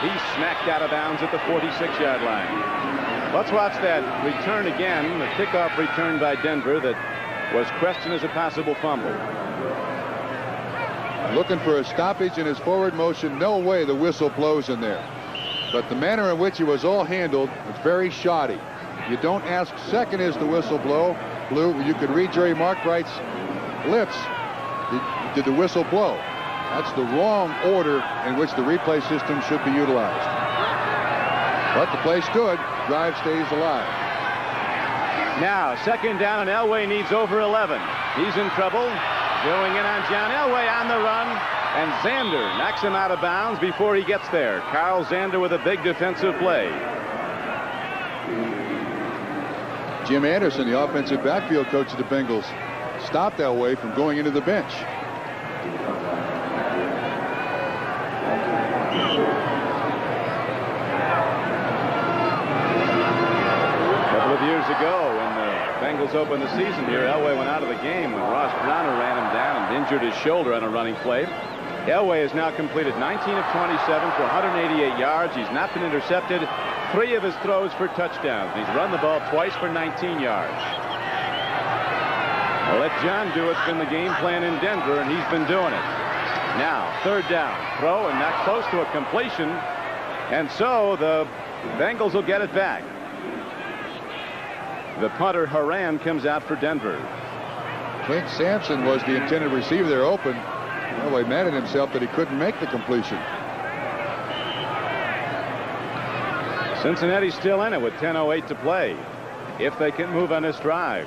He smacked out of bounds at the 46-yard line. Let's watch that return again, the kickoff return by Denver that was questioned as a possible fumble. Looking for a stoppage in his forward motion. No way the whistle blows in there. But the manner in which it was all handled was very shoddy. You don't ask second as the whistle blew. You could read Jerry Markwright's lips. Did the whistle blow? That's the wrong order in which the replay system should be utilized. But the play stood. Drive stays alive. Now, 2nd down, and Elway needs over 11. He's in trouble. Going in on John Elway on the run. And Zander knocks him out of bounds before he gets there. Carl Zander with a big defensive play. Jim Anderson, the offensive backfield coach of the Bengals, stopped Elway from going into the bench. A couple of years ago, when the Bengals opened the season here, Elway went out of the game when Ross Browner ran him down and injured his shoulder on a running play. Elway has now completed 19 of 27 for 188 yards. He's not been intercepted. 3 of his throws for touchdowns. He's run the ball twice for 19 yards. Well, let John do it's been the game plan in Denver, and he's been doing it. Now, 3rd down. Throw and not close to a completion. And so the Bengals will get it back. The punter, Haran, comes out for Denver. Clint Sampson was the intended receiver there open. Elway mad at himself that he couldn't make the completion. Cincinnati's still in it with 10:08 to play. If they can move on this drive.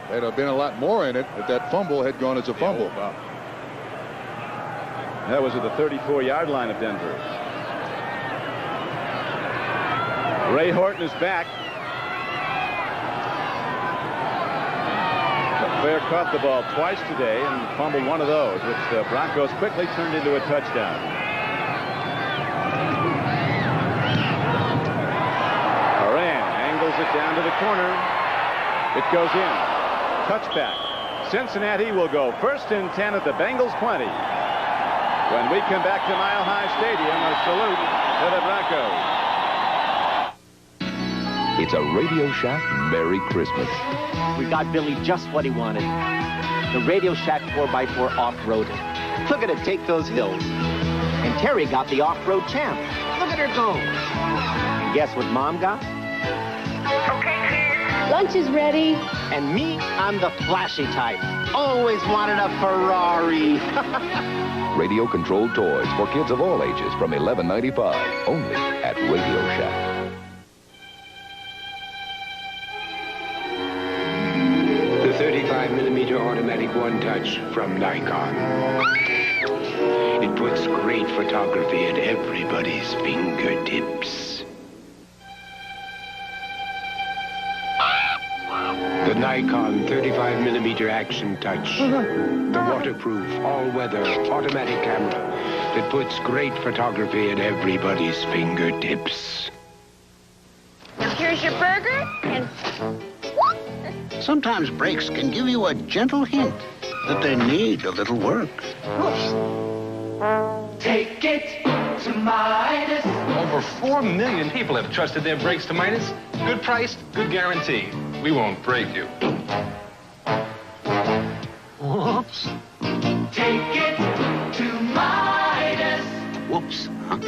There'd have been a lot more in it if that fumble had gone as a fumble. That was at the 34-yard line of Denver. Ray Horton is back. Fair caught the ball twice today and fumbled one of those, which the Broncos quickly turned into a touchdown. Haran angles it down to the corner. It goes in. Touchback. Cincinnati will go 1st and 10 at the Bengals 20. When we come back to Mile High Stadium, a salute to the Broncos. It's a Radio Shack Merry Christmas. We got Billy just what he wanted. The Radio Shack 4x4 off-roader. Look at it take those hills. And Terry got the off-road champ. Look at her go. And guess what Mom got? Okay, kid. Lunch is ready. And me, I'm the flashy type. Always wanted a Ferrari. Radio-controlled toys for kids of all ages from $11.95. Only at Radio Shack. The 35mm automatic one-touch from Nikon. It puts great photography at everybody's fingertips. The Nikon 35mm Action Touch. The waterproof, all-weather, automatic camera that puts great photography at everybody's fingertips. Now here's your burger and... Sometimes brakes can give you a gentle hint that they need a little work. Take it to Midas. Over 4 million people have trusted their brakes to Midas. Good price, good guarantee. We won't break you. Whoops. Take it to Midas. Whoops. Huh?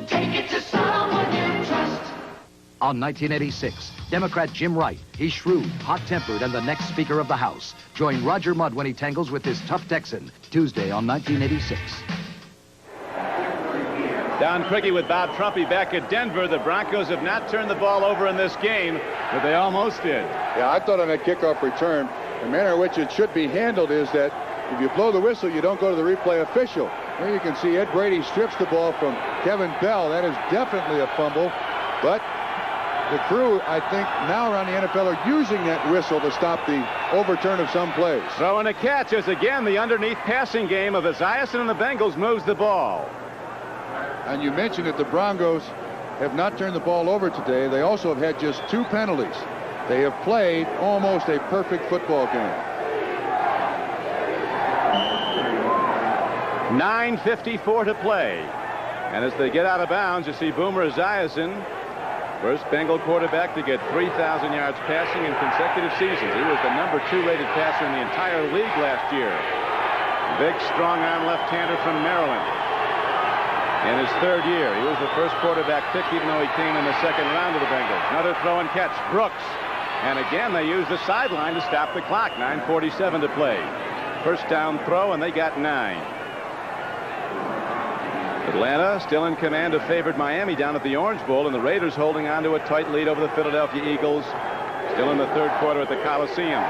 Take it to someone you trust. On 1986, Democrat Jim Wright, he's shrewd, hot-tempered, and the next Speaker of the House. Join Roger Mudd when he tangles with this tough Texan, Tuesday on 1986. Don Quickie with Bob Trumpy back at Denver. The Broncos have not turned the ball over in this game, but they almost did. Yeah, I thought on that kickoff return, the manner in which it should be handled is that if you blow the whistle, you don't go to the replay official. Here you can see Ed Brady strips the ball from Kevin Bell. That is definitely a fumble, but the crew, I think, now around the NFL are using that whistle to stop the overturn of some plays. Throw and a catch as again the underneath passing game of Esiason and the Bengals moves the ball. And you mentioned that the Broncos have not turned the ball over today. They also have had just 2 penalties. They have played almost a perfect football game. 9:54 to play. And as they get out of bounds, you see Boomer Esiason, first Bengal quarterback to get 3,000 yards passing in consecutive seasons. He was the #2 rated passer in the entire league last year. Big, strong-arm left-hander from Maryland. In his 3rd year, he was the first quarterback pick, even though he came in the 2nd round of the Bengals. Another throw and catch, Brooks. And again, they used the sideline to stop the clock. 9:47 to play. First down throw, and they got 9. Atlanta still in command of favored Miami down at the Orange Bowl, and the Raiders holding on to a tight lead over the Philadelphia Eagles. Still in the 3rd quarter at the Coliseum.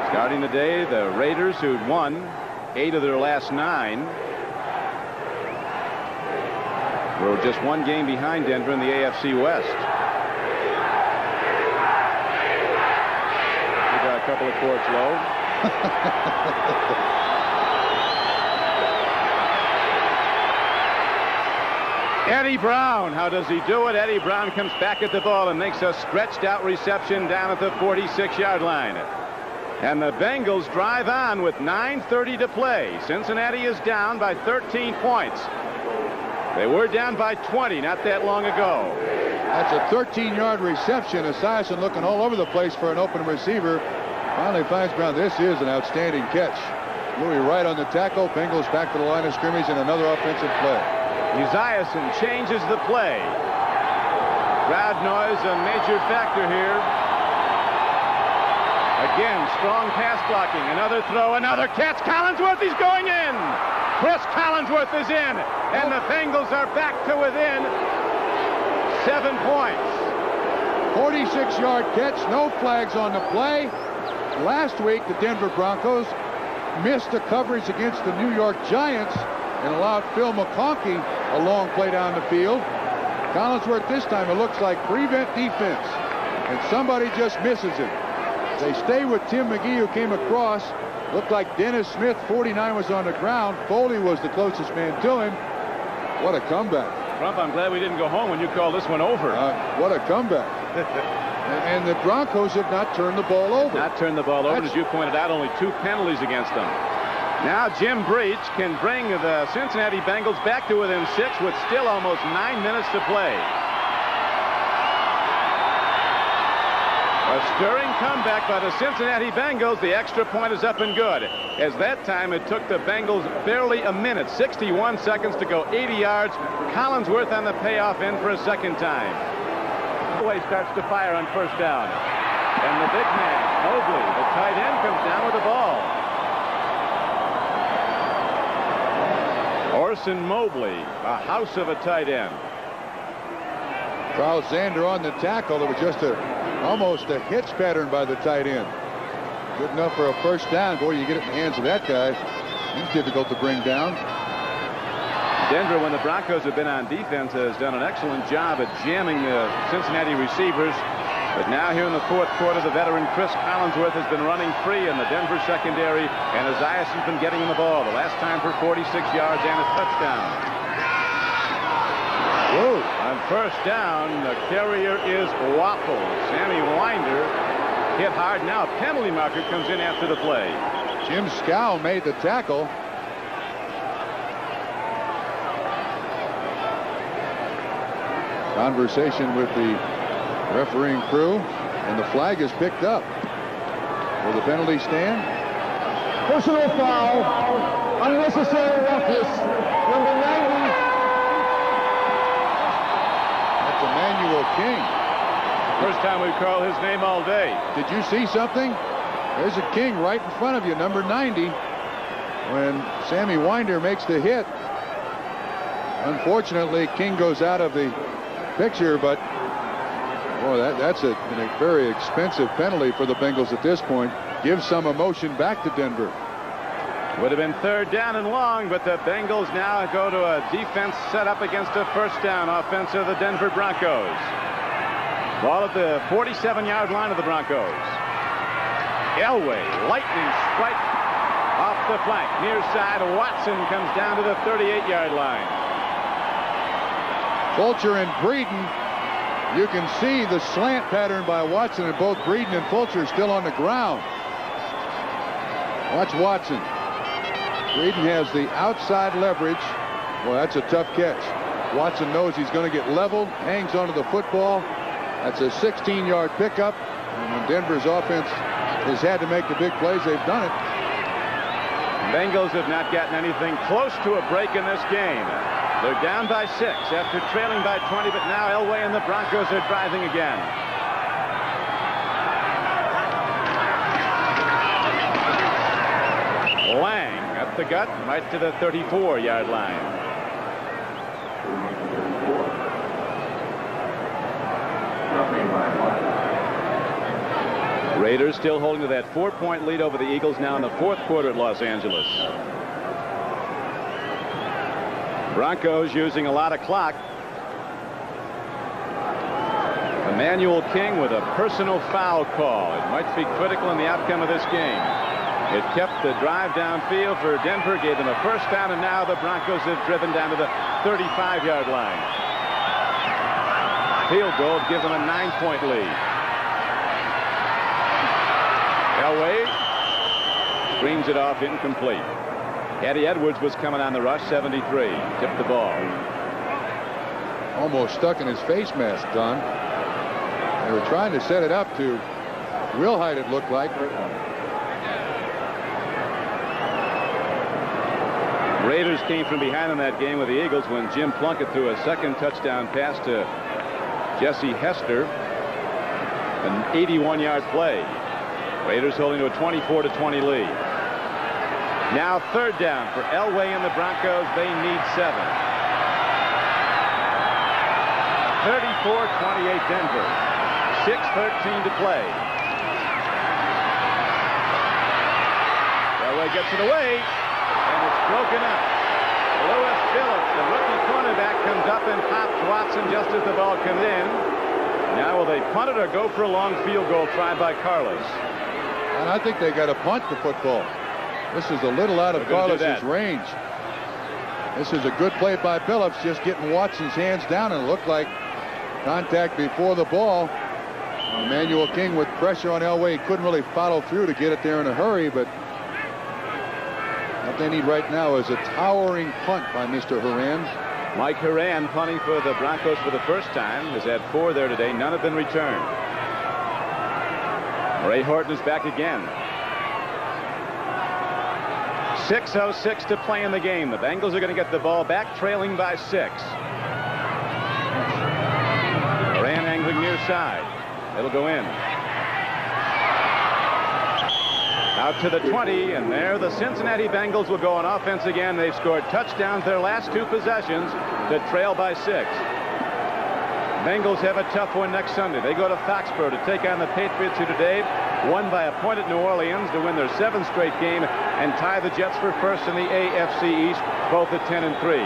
Starting today, the Raiders, who'd won 8 of their last 9, were just 1 game behind Denver in the AFC West. We got a couple of courts low. Eddie Brown, how does he do it? Eddie Brown comes back at the ball and makes a stretched out reception down at the 46-yard line. And the Bengals drive on with 9:30 to play. Cincinnati is down by 13 points. They were down by 20 not that long ago. That's a 13-yard reception. Esiason looking all over the place for an open receiver. Finally finds Brown. This is an outstanding catch. Louis right on the tackle. Bengals back to the line of scrimmage and another offensive play. Esiason changes the play. Crowd noise a major factor here. Again, strong pass blocking. Another throw, another catch. Collinsworth, he's going in. Chris Collinsworth is in. And the Bengals are back to within 7 points. 46-yard catch. No flags on the play. Last week, the Denver Broncos missed the coverage against the New York Giants and allowed Phil McConkey a long play down the field. Collinsworth this time, it looks like prevent defense, and somebody just misses it. They stay with Tim McGee, who came across. Looked like Dennis Smith, 49, was on the ground. Foley was the closest man to him. What a comeback. Trump, I'm glad we didn't go home when you called this one over. What a comeback. And the Broncos have not turned the ball over. Not turned the ball over, as you pointed out, only 2 penalties against them. Now Jim Breach can bring the Cincinnati Bengals back to within 6 with still almost 9 minutes to play. A stirring comeback by the Cincinnati Bengals. The extra point is up and good. As that time it took the Bengals barely a minute, 61 seconds to go 80 yards. Collinsworth on the payoff in for a 2nd time. Away starts to fire on first down. And the big man, Mobley, the tight end, comes down with the ball. Orson Mobley, a house of a tight end. Charles Zander on the tackle. It was just almost a hitch pattern by the tight end. Good enough for a first down. Boy, you get it in the hands of that guy. He's difficult to bring down. Denver, when the Broncos have been on defense, has done an excellent job at jamming the Cincinnati receivers. But now here in the 4th quarter, the veteran Chris Collinsworth has been running free in the Denver secondary, and Esiason's been getting him the ball. The last time for 46 yards and a touchdown. Whoa. On first down, the carrier is Waffle. Sammy Winder hit hard. Now a penalty marker comes in after the play. Jim Scow made the tackle. Conversation with the refereeing crew, and the flag is picked up. Will the penalty stand? Personal foul, unnecessary roughness, number 90. That's Emmanuel King. First time we call his name all day. Did you see something? There's a King right in front of you, number 90, when Sammy Winder makes the hit. Unfortunately, King goes out of the picture, but boy, that's a very expensive penalty for the Bengals at this point. Gives some emotion back to Denver. Would have been 3rd down and long, but the Bengals now go to a defense set up against a first down offense of the Denver Broncos. Ball at the 47-yard line of the Broncos. Elway, lightning strike off the flank. Near side, Watson comes down to the 38-yard line. Fulcher and Breeden. You can see the slant pattern by Watson, and both Breeden and Fulcher still on the ground. Watch Watson. Breeden has the outside leverage. Well, that's a tough catch. Watson knows he's going to get leveled, hangs onto the football. That's a 16-yard pickup. And when Denver's offense has had to make the big plays, they've done it. Bengals have not gotten anything close to a break in this game. They're down by 6 after trailing by 20, but now Elway and the Broncos are driving again. Lang up the gut, right to the 34-yard line. Raiders still holding to that 4-point lead over the Eagles now in the 4th quarter at Los Angeles. Broncos using a lot of clock. Emmanuel King with a personal foul call. It might be critical in the outcome of this game. It kept the drive downfield for Denver, gave them a first down, and now the Broncos have driven down to the 35-yard line. Field goal would give them a 9-point lead. Elway screens it off, incomplete. Eddie Edwards was coming on the rush, 73. Tipped the ball. Almost stuck in his face mask, Don. They were trying to set it up to Wilhite, it looked like. Raiders came from behind in that game with the Eagles when Jim Plunkett threw a second touchdown pass to Jesse Hester. An 81-yard play. Raiders holding to a 24-20 lead. Now 3rd down for Elway and the Broncos. They need 7. 34-28 Denver. 6:13 to play. Elway gets it away, and it's broken up. Lewis Phillips, the rookie cornerback, comes up and pops Watson just as the ball comes in. Now will they punt it or go for a long field goal tried by Carlos? And I think they got to punt the football. This is a little out of Carlos's range. This is a good play by Phillips, just getting Watson's hands down, and it looked like contact before the ball. Emmanuel King with pressure on Elway. He couldn't really follow through to get it there in a hurry, but what they need right now is a towering punt by Mr. Horan. Mike Horan punting for the Broncos for the first time. Has had 4 there today. None have been returned. Ray Horton is back again. 6:06 to play in the game. The Bengals are going to get the ball back, trailing by 6. Horan angling near side. It'll go in. Out to the 20, and there the Cincinnati Bengals will go on offense again. They've scored touchdowns their last 2 possessions to trail by 6. Bengals have a tough one next Sunday. They go to Foxborough to take on the Patriots, who today won by a point at New Orleans to win their 7th straight game and tie the Jets for first in the AFC East, both at 10-3.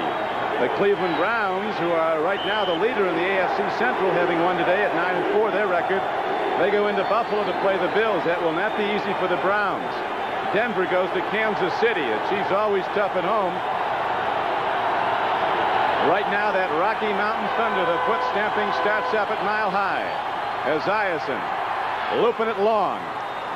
The Cleveland Browns, who are right now the leader in the AFC Central, having won today at 9-4, their record. They go into Buffalo to play the Bills. That will not be easy for the Browns. Denver goes to Kansas City. The Chiefs always tough at home. Right now, that Rocky Mountain Thunder, the foot stamping, starts up at Mile High. Esiason looping it long.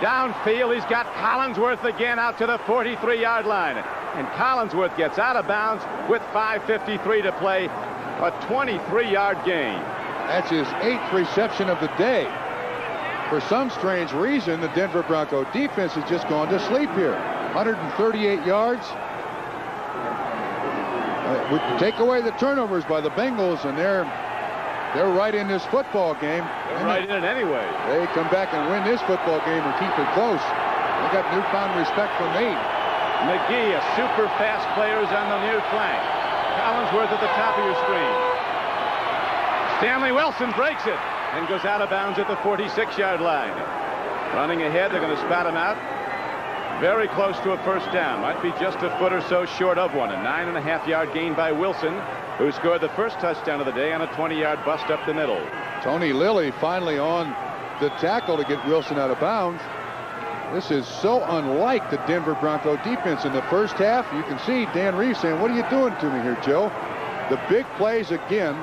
Downfield, he's got Collinsworth again out to the 43-yard line. And Collinsworth gets out of bounds with 5:53 to play. A 23-yard gain. That's his 8th reception of the day. For some strange reason, the Denver Bronco defense has just gone to sleep here. 138 yards. We take away the turnovers by the Bengals, and they're right in this football game. They're right in it anyway. They come back and win this football game and keep it close. They got newfound respect from me. McGee, a super fast player, is on the near flank. Collinsworth at the top of your screen. Stanley Wilson breaks it and goes out of bounds at the 46-yard line. Running ahead, they're going to spot him out. Very close to a first down. Might be just a foot or so short of one. A 9.5-yard gain by Wilson, who scored the first touchdown of the day on a 20-yard bust up the middle. Tony Lilly finally on the tackle to get Wilson out of bounds. This is so unlike the Denver Bronco defense. In the first half, you can see Dan Reeves saying, what are you doing to me here, Joe? The big plays again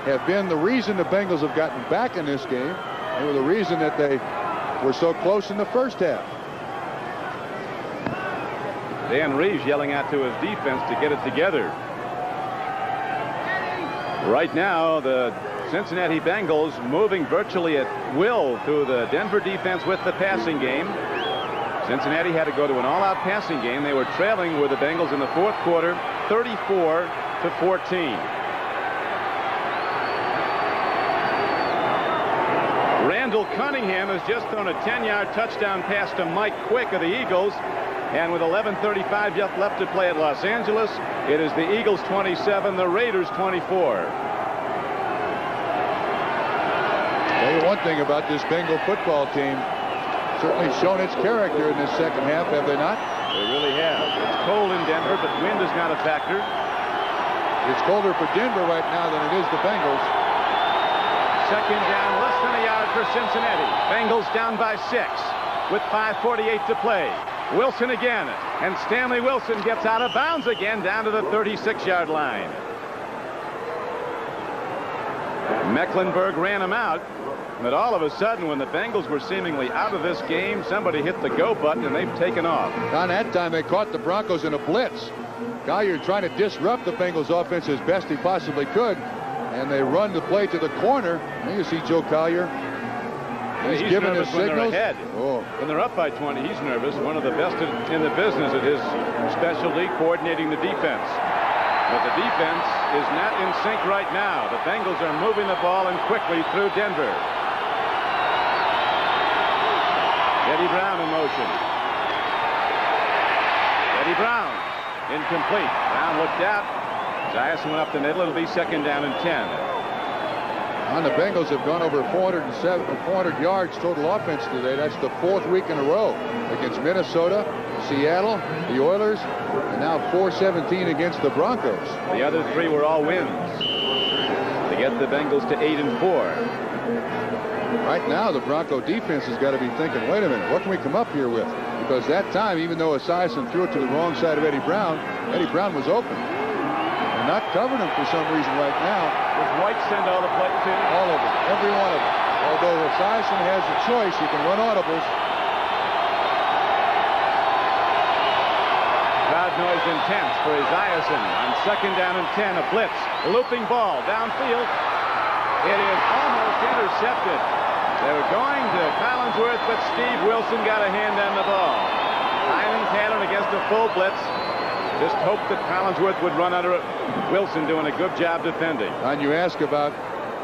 have been the reason the Bengals have gotten back in this game. They were the reason that they were so close in the first half. Dan Reeves yelling out to his defense to get it together. Right now, the Cincinnati Bengals moving virtually at will through the Denver defense with the passing game. Cincinnati had to go to an all-out passing game. They were trailing with the Bengals in the fourth quarter, 34-14. Randall Cunningham has just thrown a 10-yard touchdown pass to Mike Quick of the Eagles. And with 11:35 left to play at Los Angeles, it is the Eagles 27, the Raiders 24. Tell you one thing about this Bengal football team, certainly shown its character in this second half, have they not? They really have. It's cold in Denver, but wind is not a factor. It's colder for Denver right now than it is the Bengals. Second down, less than a yard for Cincinnati. Bengals down by 6 with 5:48 to play. Wilson again, and Stanley Wilson gets out of bounds again down to the 36-yard line. Mecklenburg ran him out, but all of a sudden, when the Bengals were seemingly out of this game, somebody hit the go button and they've taken off. On that time, they caught the Broncos in a blitz. Collier trying to disrupt the Bengals offense as best he possibly could, and they run the play to the corner. And you see Joe Collier. He's giving his signals. Ahead. Oh. When they're up by 20, he's nervous. One of the best in the business at his specialty, coordinating the defense. But the defense is not in sync right now. The Bengals are moving the ball and quickly through Denver. Eddie Brown in motion. Eddie Brown incomplete. Brown looked out. Zias went up the middle. It'll be second down and 10. And the Bengals have gone over 400 yards total offense today. That's the 4th week in a row against Minnesota, Seattle, the Oilers, and now 417 against the Broncos. The other 3 were all wins to get the Bengals to 8-4. Right now, the Bronco defense has got to be thinking, wait a minute, what can we come up here with? Because that time, even though Esiason threw it to the wrong side of Eddie Brown was open. They're not covering him for some reason right now. Does White send all the plays in? All of them. Every one of them. Although Esiason has a choice, he can run audibles. Crowd noise intense for Esiason on second down and 10. A blitz. A looping ball downfield. It is almost intercepted. They were going to Collinsworth, but Steve Wilson got a hand on the ball. Hyman Cannon against a full blitz. Just hoped that Collinsworth would run under it. Wilson doing a good job defending. And you ask about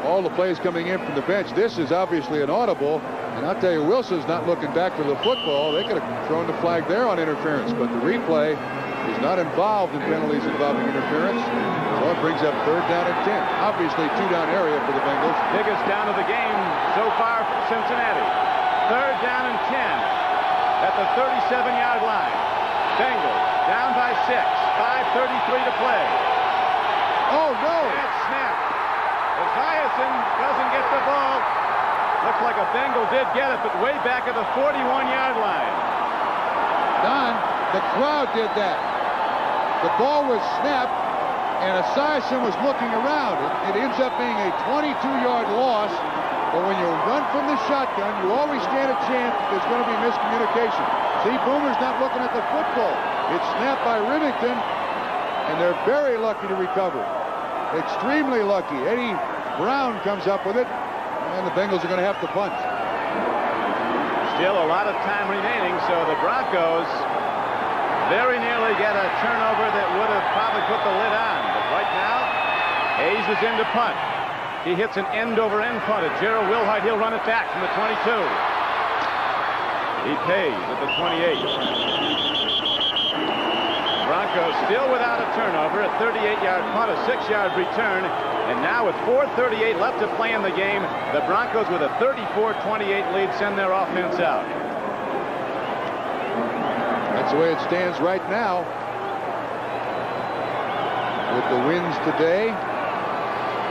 all the plays coming in from the bench. This is obviously an audible. And I'll tell you, Wilson's not looking back for the football. They could have thrown the flag there on interference. But the replay is not involved in penalties involving interference. So it brings up third down and 10. Obviously, 2-down area for the Bengals. Biggest down of the game so far for Cincinnati. Third down and 10 at the 37-yard line. Bengals down by 6. 5:33 to play. Oh, no. Bad snap. Esiason doesn't get the ball. Looks like a Bengal did get it, but way back at the 41-yard line. Don, the crowd did that. The ball was snapped, and Esiason was looking around. It ends up being a 22-yard loss. But when you run from the shotgun, you always stand a chance that there's going to be miscommunication. See, Boomer's not looking at the football. It's snapped by Remington, and they're very lucky to recover. Extremely lucky. Eddie Brown comes up with it, and the Bengals are going to have to punt. Still a lot of time remaining, so the Broncos very nearly get a turnover that would have probably put the lid on. But right now, Hayes is in to punt. He hits an end-over-end punt at Gerald Wilhite. He'll run it back from the 22. He pays at the 28. Broncos still without a turnover, a 38-yard punt, a 6-yard return. And now with 4:38 left to play in the game, the Broncos with a 34-28 lead send their offense out. That's the way it stands right now. With the wins today,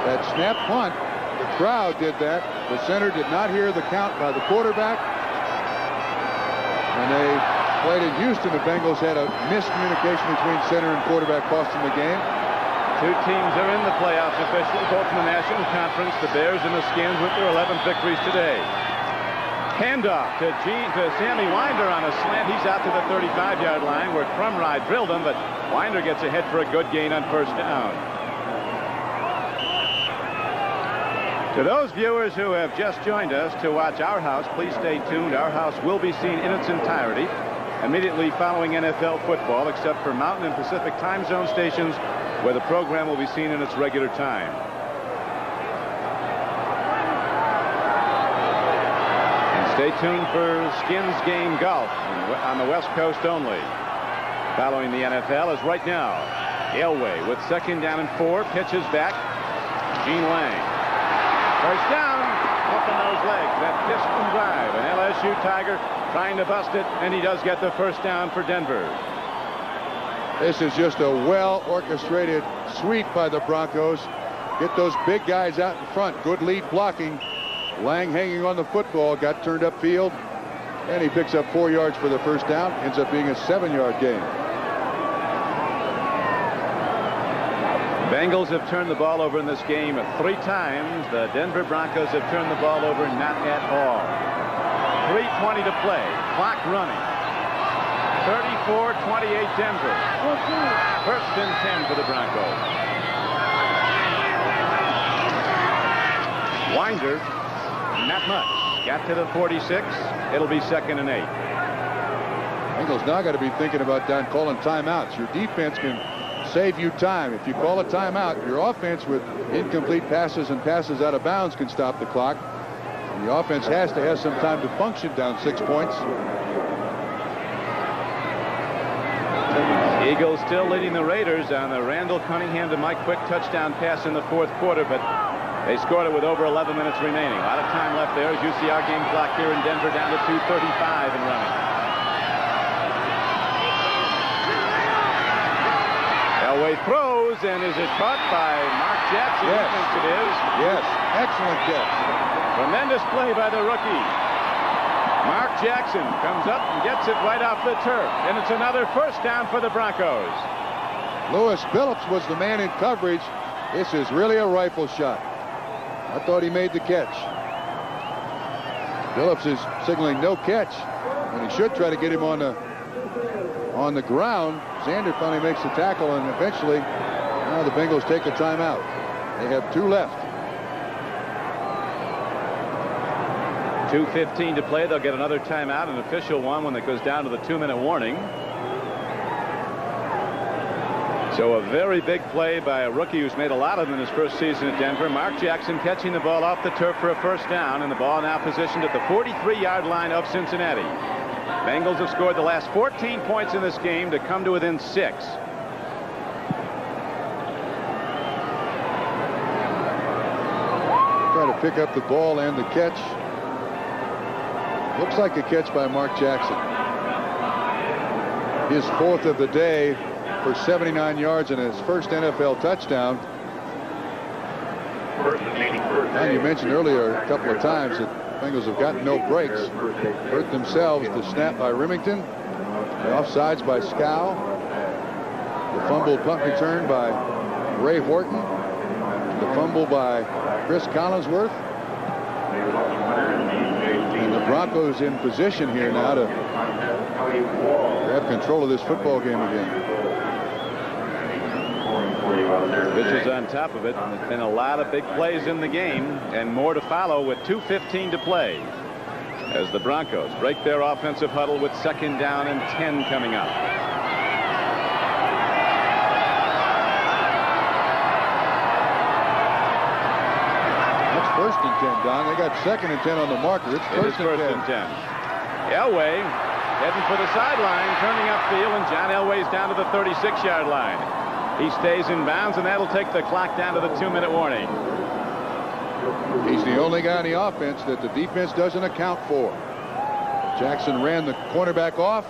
that snap punt The crowd did that. The center did not hear the count by the quarterback. When they played in Houston, the Bengals had a miscommunication between center and quarterback costing the game. Two teams are in the playoffs officially, both in the National Conference. The Bears and the Skins with their 11th victories today. Handoff to Sammy Winder on a slant. He's out to the 35-yard line where Crumrye drilled him, but Winder gets ahead for a good gain on first down. To those viewers who have just joined us to watch Our House, please stay tuned. Our House will be seen in its entirety immediately following NFL football, except for Mountain and Pacific time zone stations where the program will be seen in its regular time. And stay tuned for Skins game golf on the West Coast only. Following the NFL is right now Elway with 2nd down and 4, pitches back. Gene Lang. First down, up in those legs, that piston drive. An LSU Tiger trying to bust it, and he does get the first down for Denver. This is just a well-orchestrated sweep by the Broncos. Get those big guys out in front. Good lead blocking. Lang hanging on the football, got turned upfield, and he picks up 4 yards for the first down. Ends up being a 7-yard gain. Bengals have turned the ball over in this game 3 times. The Denver Broncos have turned the ball over not at all. 3:20 to play. Clock running. 34-28 Denver. First and 10 for the Broncos. Winder, not much. Got to the 46. It'll be 2nd and 8. Bengals now got to be thinking about calling timeouts. Your defense can save you time. If you call a timeout, your offense with incomplete passes and passes out of bounds can stop the clock. And the offense has to have some time to function down 6 points. Eagles still leading the Raiders on the Randall Cunningham to Mike Quick touchdown pass in the 4th quarter, but they scored it with over 11 minutes remaining. A lot of time left there as you see our game clock here in Denver down to 2:35 and running. Elway throws, and is it caught by Mark Jackson? Yes. I think it is. Yes, excellent catch. Tremendous play by the rookie. Mark Jackson comes up and gets it right off the turf, and it's another first down for the Broncos. Lewis Phillips was the man in coverage. This is really a rifle shot. I thought he made the catch. Phillips is signaling no catch, and he should try to get him on the ground. Zander finally makes the tackle, and eventually now the Bengals take a timeout. They have 2 left. 2:15 to play. They'll get another timeout, an official one when it goes down to the 2-minute warning. So a very big play by a rookie who's made a lot of them in his first season at Denver. Mark Jackson catching the ball off the turf for a first down, and the ball now positioned at the 43-yard line of Cincinnati. Bengals have scored the last 14 points in this game to come to within 6. Try to pick up the ball and the catch. Looks like a catch by Mark Jackson. His 4th of the day for 79 yards and his first NFL touchdown. And you mentioned earlier a couple of times that Bengals have gotten no breaks. Hurt themselves. The snap by Remington. The offsides by Scow. The fumbled punt return by Ray Horton. The fumble by Chris Collinsworth. And the Broncos in position here now to have control of this football game again. Pitchers on top of it, and there's been a lot of big plays in the game, and more to follow with 2:15 to play as the Broncos break their offensive huddle with 2nd down and 10 coming up. That's 1st and 10, Don. They got 2nd and 10 on the marker. It's first and 10. Elway heading for the sideline, turning upfield, and John Elway's down to the 36-yard line. He stays in bounds, and that'll take the clock down to the 2-minute warning. He's the only guy in the offense that the defense doesn't account for. Jackson ran the cornerback off,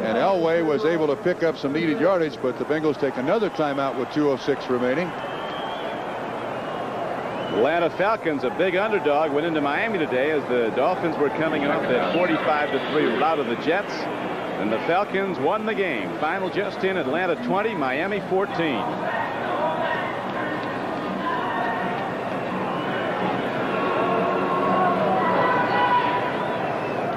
and Elway was able to pick up some needed yardage, but the Bengals take another timeout with 2:06 remaining. Atlanta Falcons, a big underdog, went into Miami today as the Dolphins were coming off that 45-3 rout of the Jets. And the Falcons won the game. Final just in, Atlanta 20, Miami 14.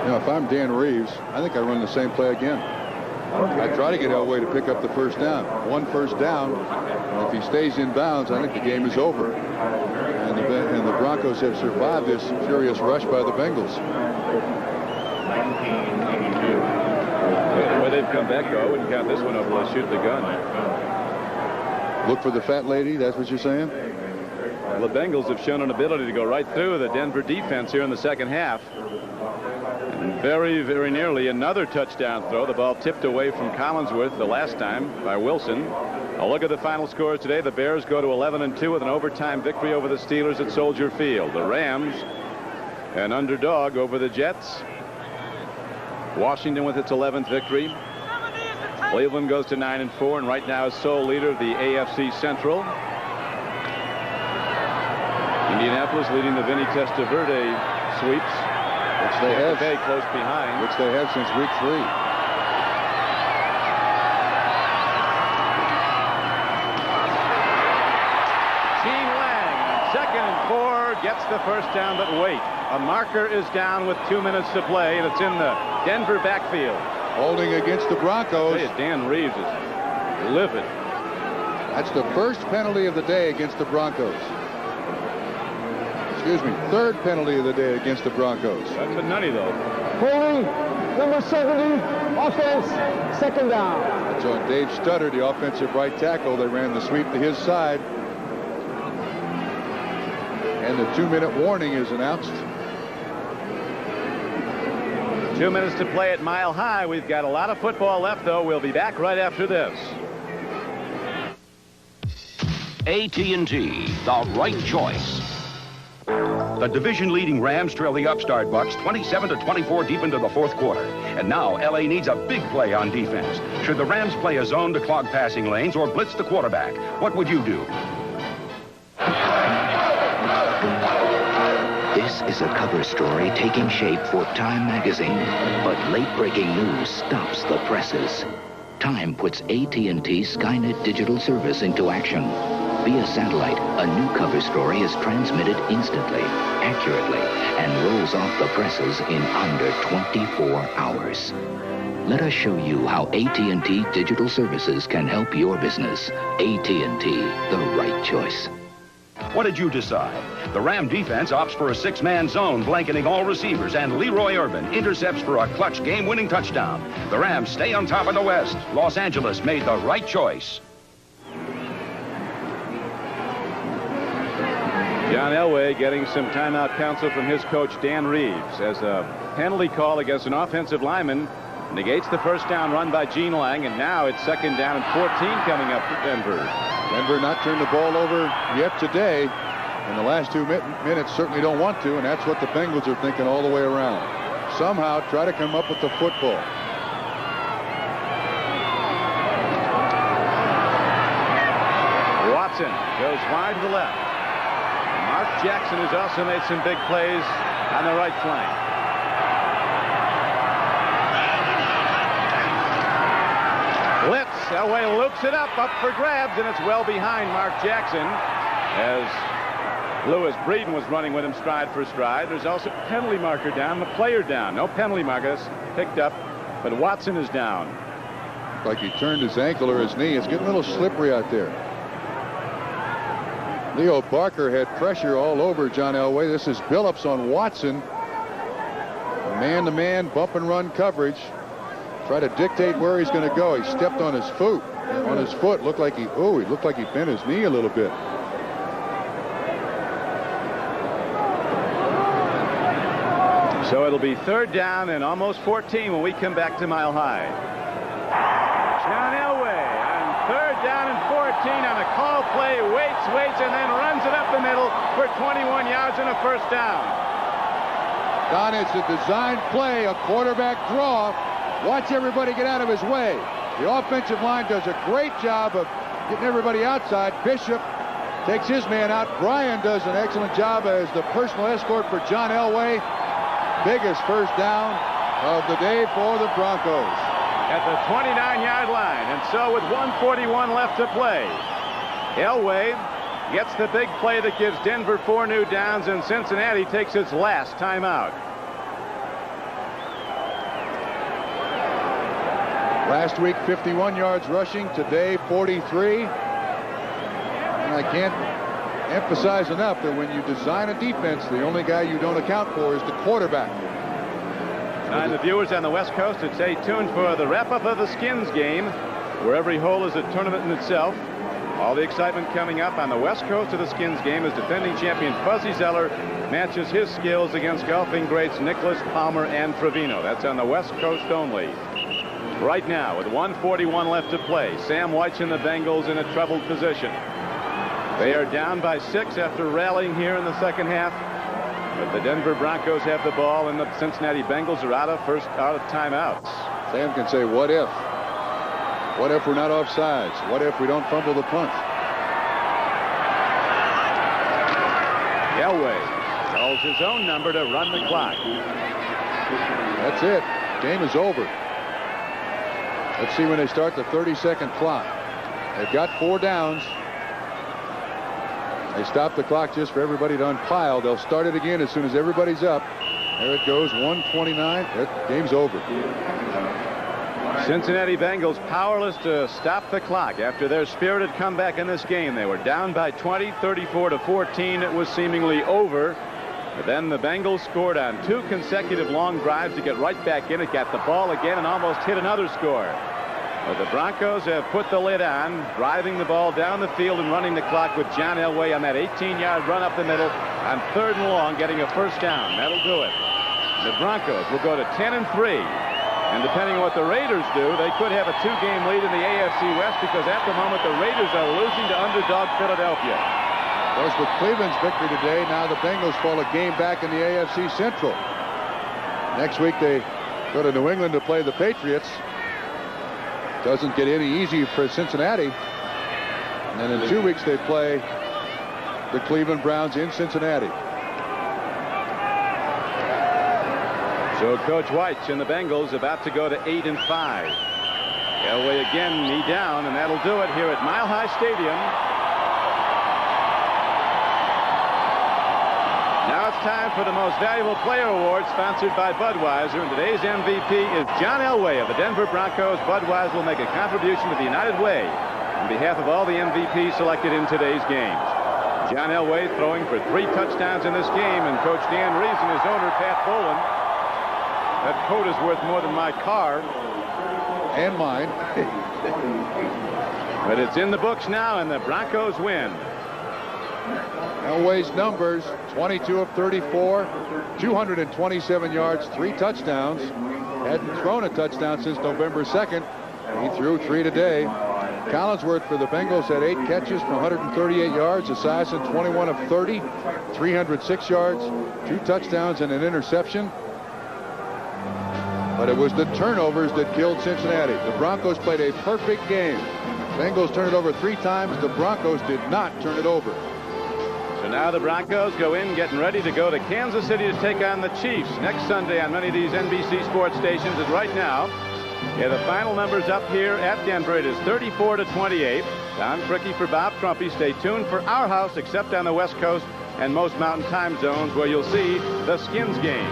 You know, if I'm Dan Reeves, I think I run the same play again. I try to get Elway to pick up the first down. One first down, and if he stays in bounds, I think the game is over. And the Broncos have survived this furious rush by the Bengals. The way they've come back, though, I wouldn't count this one over. Let's shoot the gun. Look for the fat lady, that's what you're saying? Well, the Bengals have shown an ability to go right through the Denver defense here in the second half. And very, very nearly another touchdown throw. The ball tipped away from Collinsworth the last time by Wilson. A look at the final scores today. The Bears go to 11-2 with an overtime victory over the Steelers at Soldier Field. The Rams, an underdog over the Jets. Washington with its 11th victory. Cleveland goes to 9-4 and right now is sole leader of the AFC Central. Indianapolis leading the Vinny Testaverde sweeps, which they have very close behind, which they have since week 3. Gene Lang, 2nd and 4, gets the first down, but wait. A marker is down with 2 minutes to play, and it's in the Denver backfield. Holding against the Broncos. Dan Reeves is livid. That's the first penalty of the day against the Broncos. Excuse me, 3rd penalty of the day against the Broncos. That's a nutty, though. Holding, number 70, offense, 2nd down. That's on Dave Stutter, the offensive right tackle. They ran the sweep to his side. And the 2-minute warning is announced. 2 minutes to play at Mile High. We've got a lot of football left, though. We'll be back right after this. AT&T, the right choice. The division-leading Rams trail the upstart Bucks 27-24 deep into the 4th quarter. And now LA needs a big play on defense. Should the Rams play a zone to clog passing lanes or blitz the quarterback? What would you do? This is a cover story taking shape for Time magazine, but late-breaking news stops the presses. Time puts AT&T Skynet digital service into action. Via satellite, a new cover story is transmitted instantly, accurately, and rolls off the presses in under 24 hours. Let us show you how AT&T digital services can help your business. AT&T, the right choice. What did you decide? The Ram defense opts for a 6-man zone, blanketing all receivers, and Leroy Urban intercepts for a clutch game-winning touchdown. The Rams stay on top of the West. Los Angeles made the right choice. John Elway getting some timeout counsel from his coach, Dan Reeves, as a penalty call against an offensive lineman negates the first down run by Gene Lang, and now it's 2nd down and 14 coming up for Denver. Denver not turned the ball over yet today. In the last 2 minutes certainly don't want to, and that's what the Bengals are thinking all the way around. Somehow try to come up with the football. Watson goes wide to the left. Mark Jackson has also made some big plays on the right flank. Blitz. Elway loops it up for grabs, and it's well behind Mark Jackson as Lewis Breeden was running with him stride for stride. There's also a penalty marker down, the player down. No penalty marker. That's picked up, but Watson is down. Like he turned his ankle or his knee. It's getting a little slippery out there. Leo Barker had pressure all over John Elway. This is Billups on Watson. Man-to-man bump and run coverage. Try to dictate where he's going to go. He stepped on his foot. Looked like he bent his knee a little bit. So it'll be 3rd down and almost 14 when we come back to Mile High. John Elway on 3rd down and 14 on a call play, waits, and then runs it up the middle for 21 yards and a first down. Don, it's a design play, a quarterback draw. Watch everybody get out of his way. The offensive line does a great job of getting everybody outside. Bishop takes his man out. Brian does an excellent job as the personal escort for John Elway. Biggest first down of the day for the Broncos. At the 29-yard line, and so with 1:41 left to play, Elway gets the big play that gives Denver 4 new downs, and Cincinnati takes its last timeout. Last week, 51 yards rushing. Today, 43. And I can't emphasize enough that when you design a defense, the only guy you don't account for is the quarterback. And the viewers on the West Coast would stay tuned for the wrap-up of the Skins game, where every hole is a tournament in itself. All the excitement coming up on the West Coast of the Skins game as defending champion Fuzzy Zeller matches his skills against golfing greats Nicholas, Palmer, and Trevino. That's on the West Coast only. Right now, with 1:41 left to play, Sam White's in the Bengals in a troubled position. They are down by 6 after rallying here in the second half. But the Denver Broncos have the ball, and the Cincinnati Bengals are out of timeouts. Sam can say, what if? What if we're not offsides? What if we don't fumble the punt? Elway calls his own number to run the clock. That's it. Game is over. Let's see when they start the 30-second clock. They've got 4 downs. They stop the clock just for everybody to unpile. They'll start it again as soon as everybody's up. There it goes, 1:29. Game's over. Cincinnati Bengals powerless to stop the clock after their spirited comeback in this game. They were down by 20, 34-14. It was seemingly over. But then the Bengals scored on 2 consecutive long drives to get right back in it, got the ball again, and almost hit another score. But the Broncos have put the lid on, driving the ball down the field and running the clock with John Elway on that 18-yard run up the middle on 3rd and long, getting a first down. That'll do it. The Broncos will go to 10-3. And depending on what the Raiders do, they could have a 2-game lead in the AFC West, because at the moment the Raiders are losing to underdog Philadelphia. Of course, with Cleveland's victory today, now the Bengals fall a game back in the AFC Central. Next week they go to New England to play the Patriots. Doesn't get any easier for Cincinnati. And then in 2 weeks they play the Cleveland Browns in Cincinnati. So Coach White's and the Bengals about to go to 8-5. Elway again, knee down, and that'll do it here at Mile High Stadium. Now it's time for the Most Valuable Player Award, sponsored by Budweiser. And today's MVP is John Elway of the Denver Broncos. Budweiser will make a contribution to the United Way on behalf of all the MVPs selected in today's games. John Elway throwing for 3 touchdowns in this game, and Coach Dan Reeves and his owner, Pat Boland. That coat is worth more than my car. And mine. But it's in the books now, and the Broncos win. Elway's numbers, 22 of 34, 227 yards, 3 touchdowns. Hadn't thrown a touchdown since November 2nd. He threw 3 today. Collinsworth for the Bengals had 8 catches for 138 yards. Esiason 21 of 30, 306 yards, 2 touchdowns and an interception. But it was the turnovers that killed Cincinnati. The Broncos played a perfect game. Bengals turned it over 3 times. The Broncos did not turn it over. So now the Broncos go in getting ready to go to Kansas City to take on the Chiefs next Sunday on many of these NBC sports stations. And right now, the final numbers up here at Denver. It is 34-28. Don Cricky for Bob Crumpy. Stay tuned for our house, except on the West Coast and most mountain time zones, where you'll see the Skins game.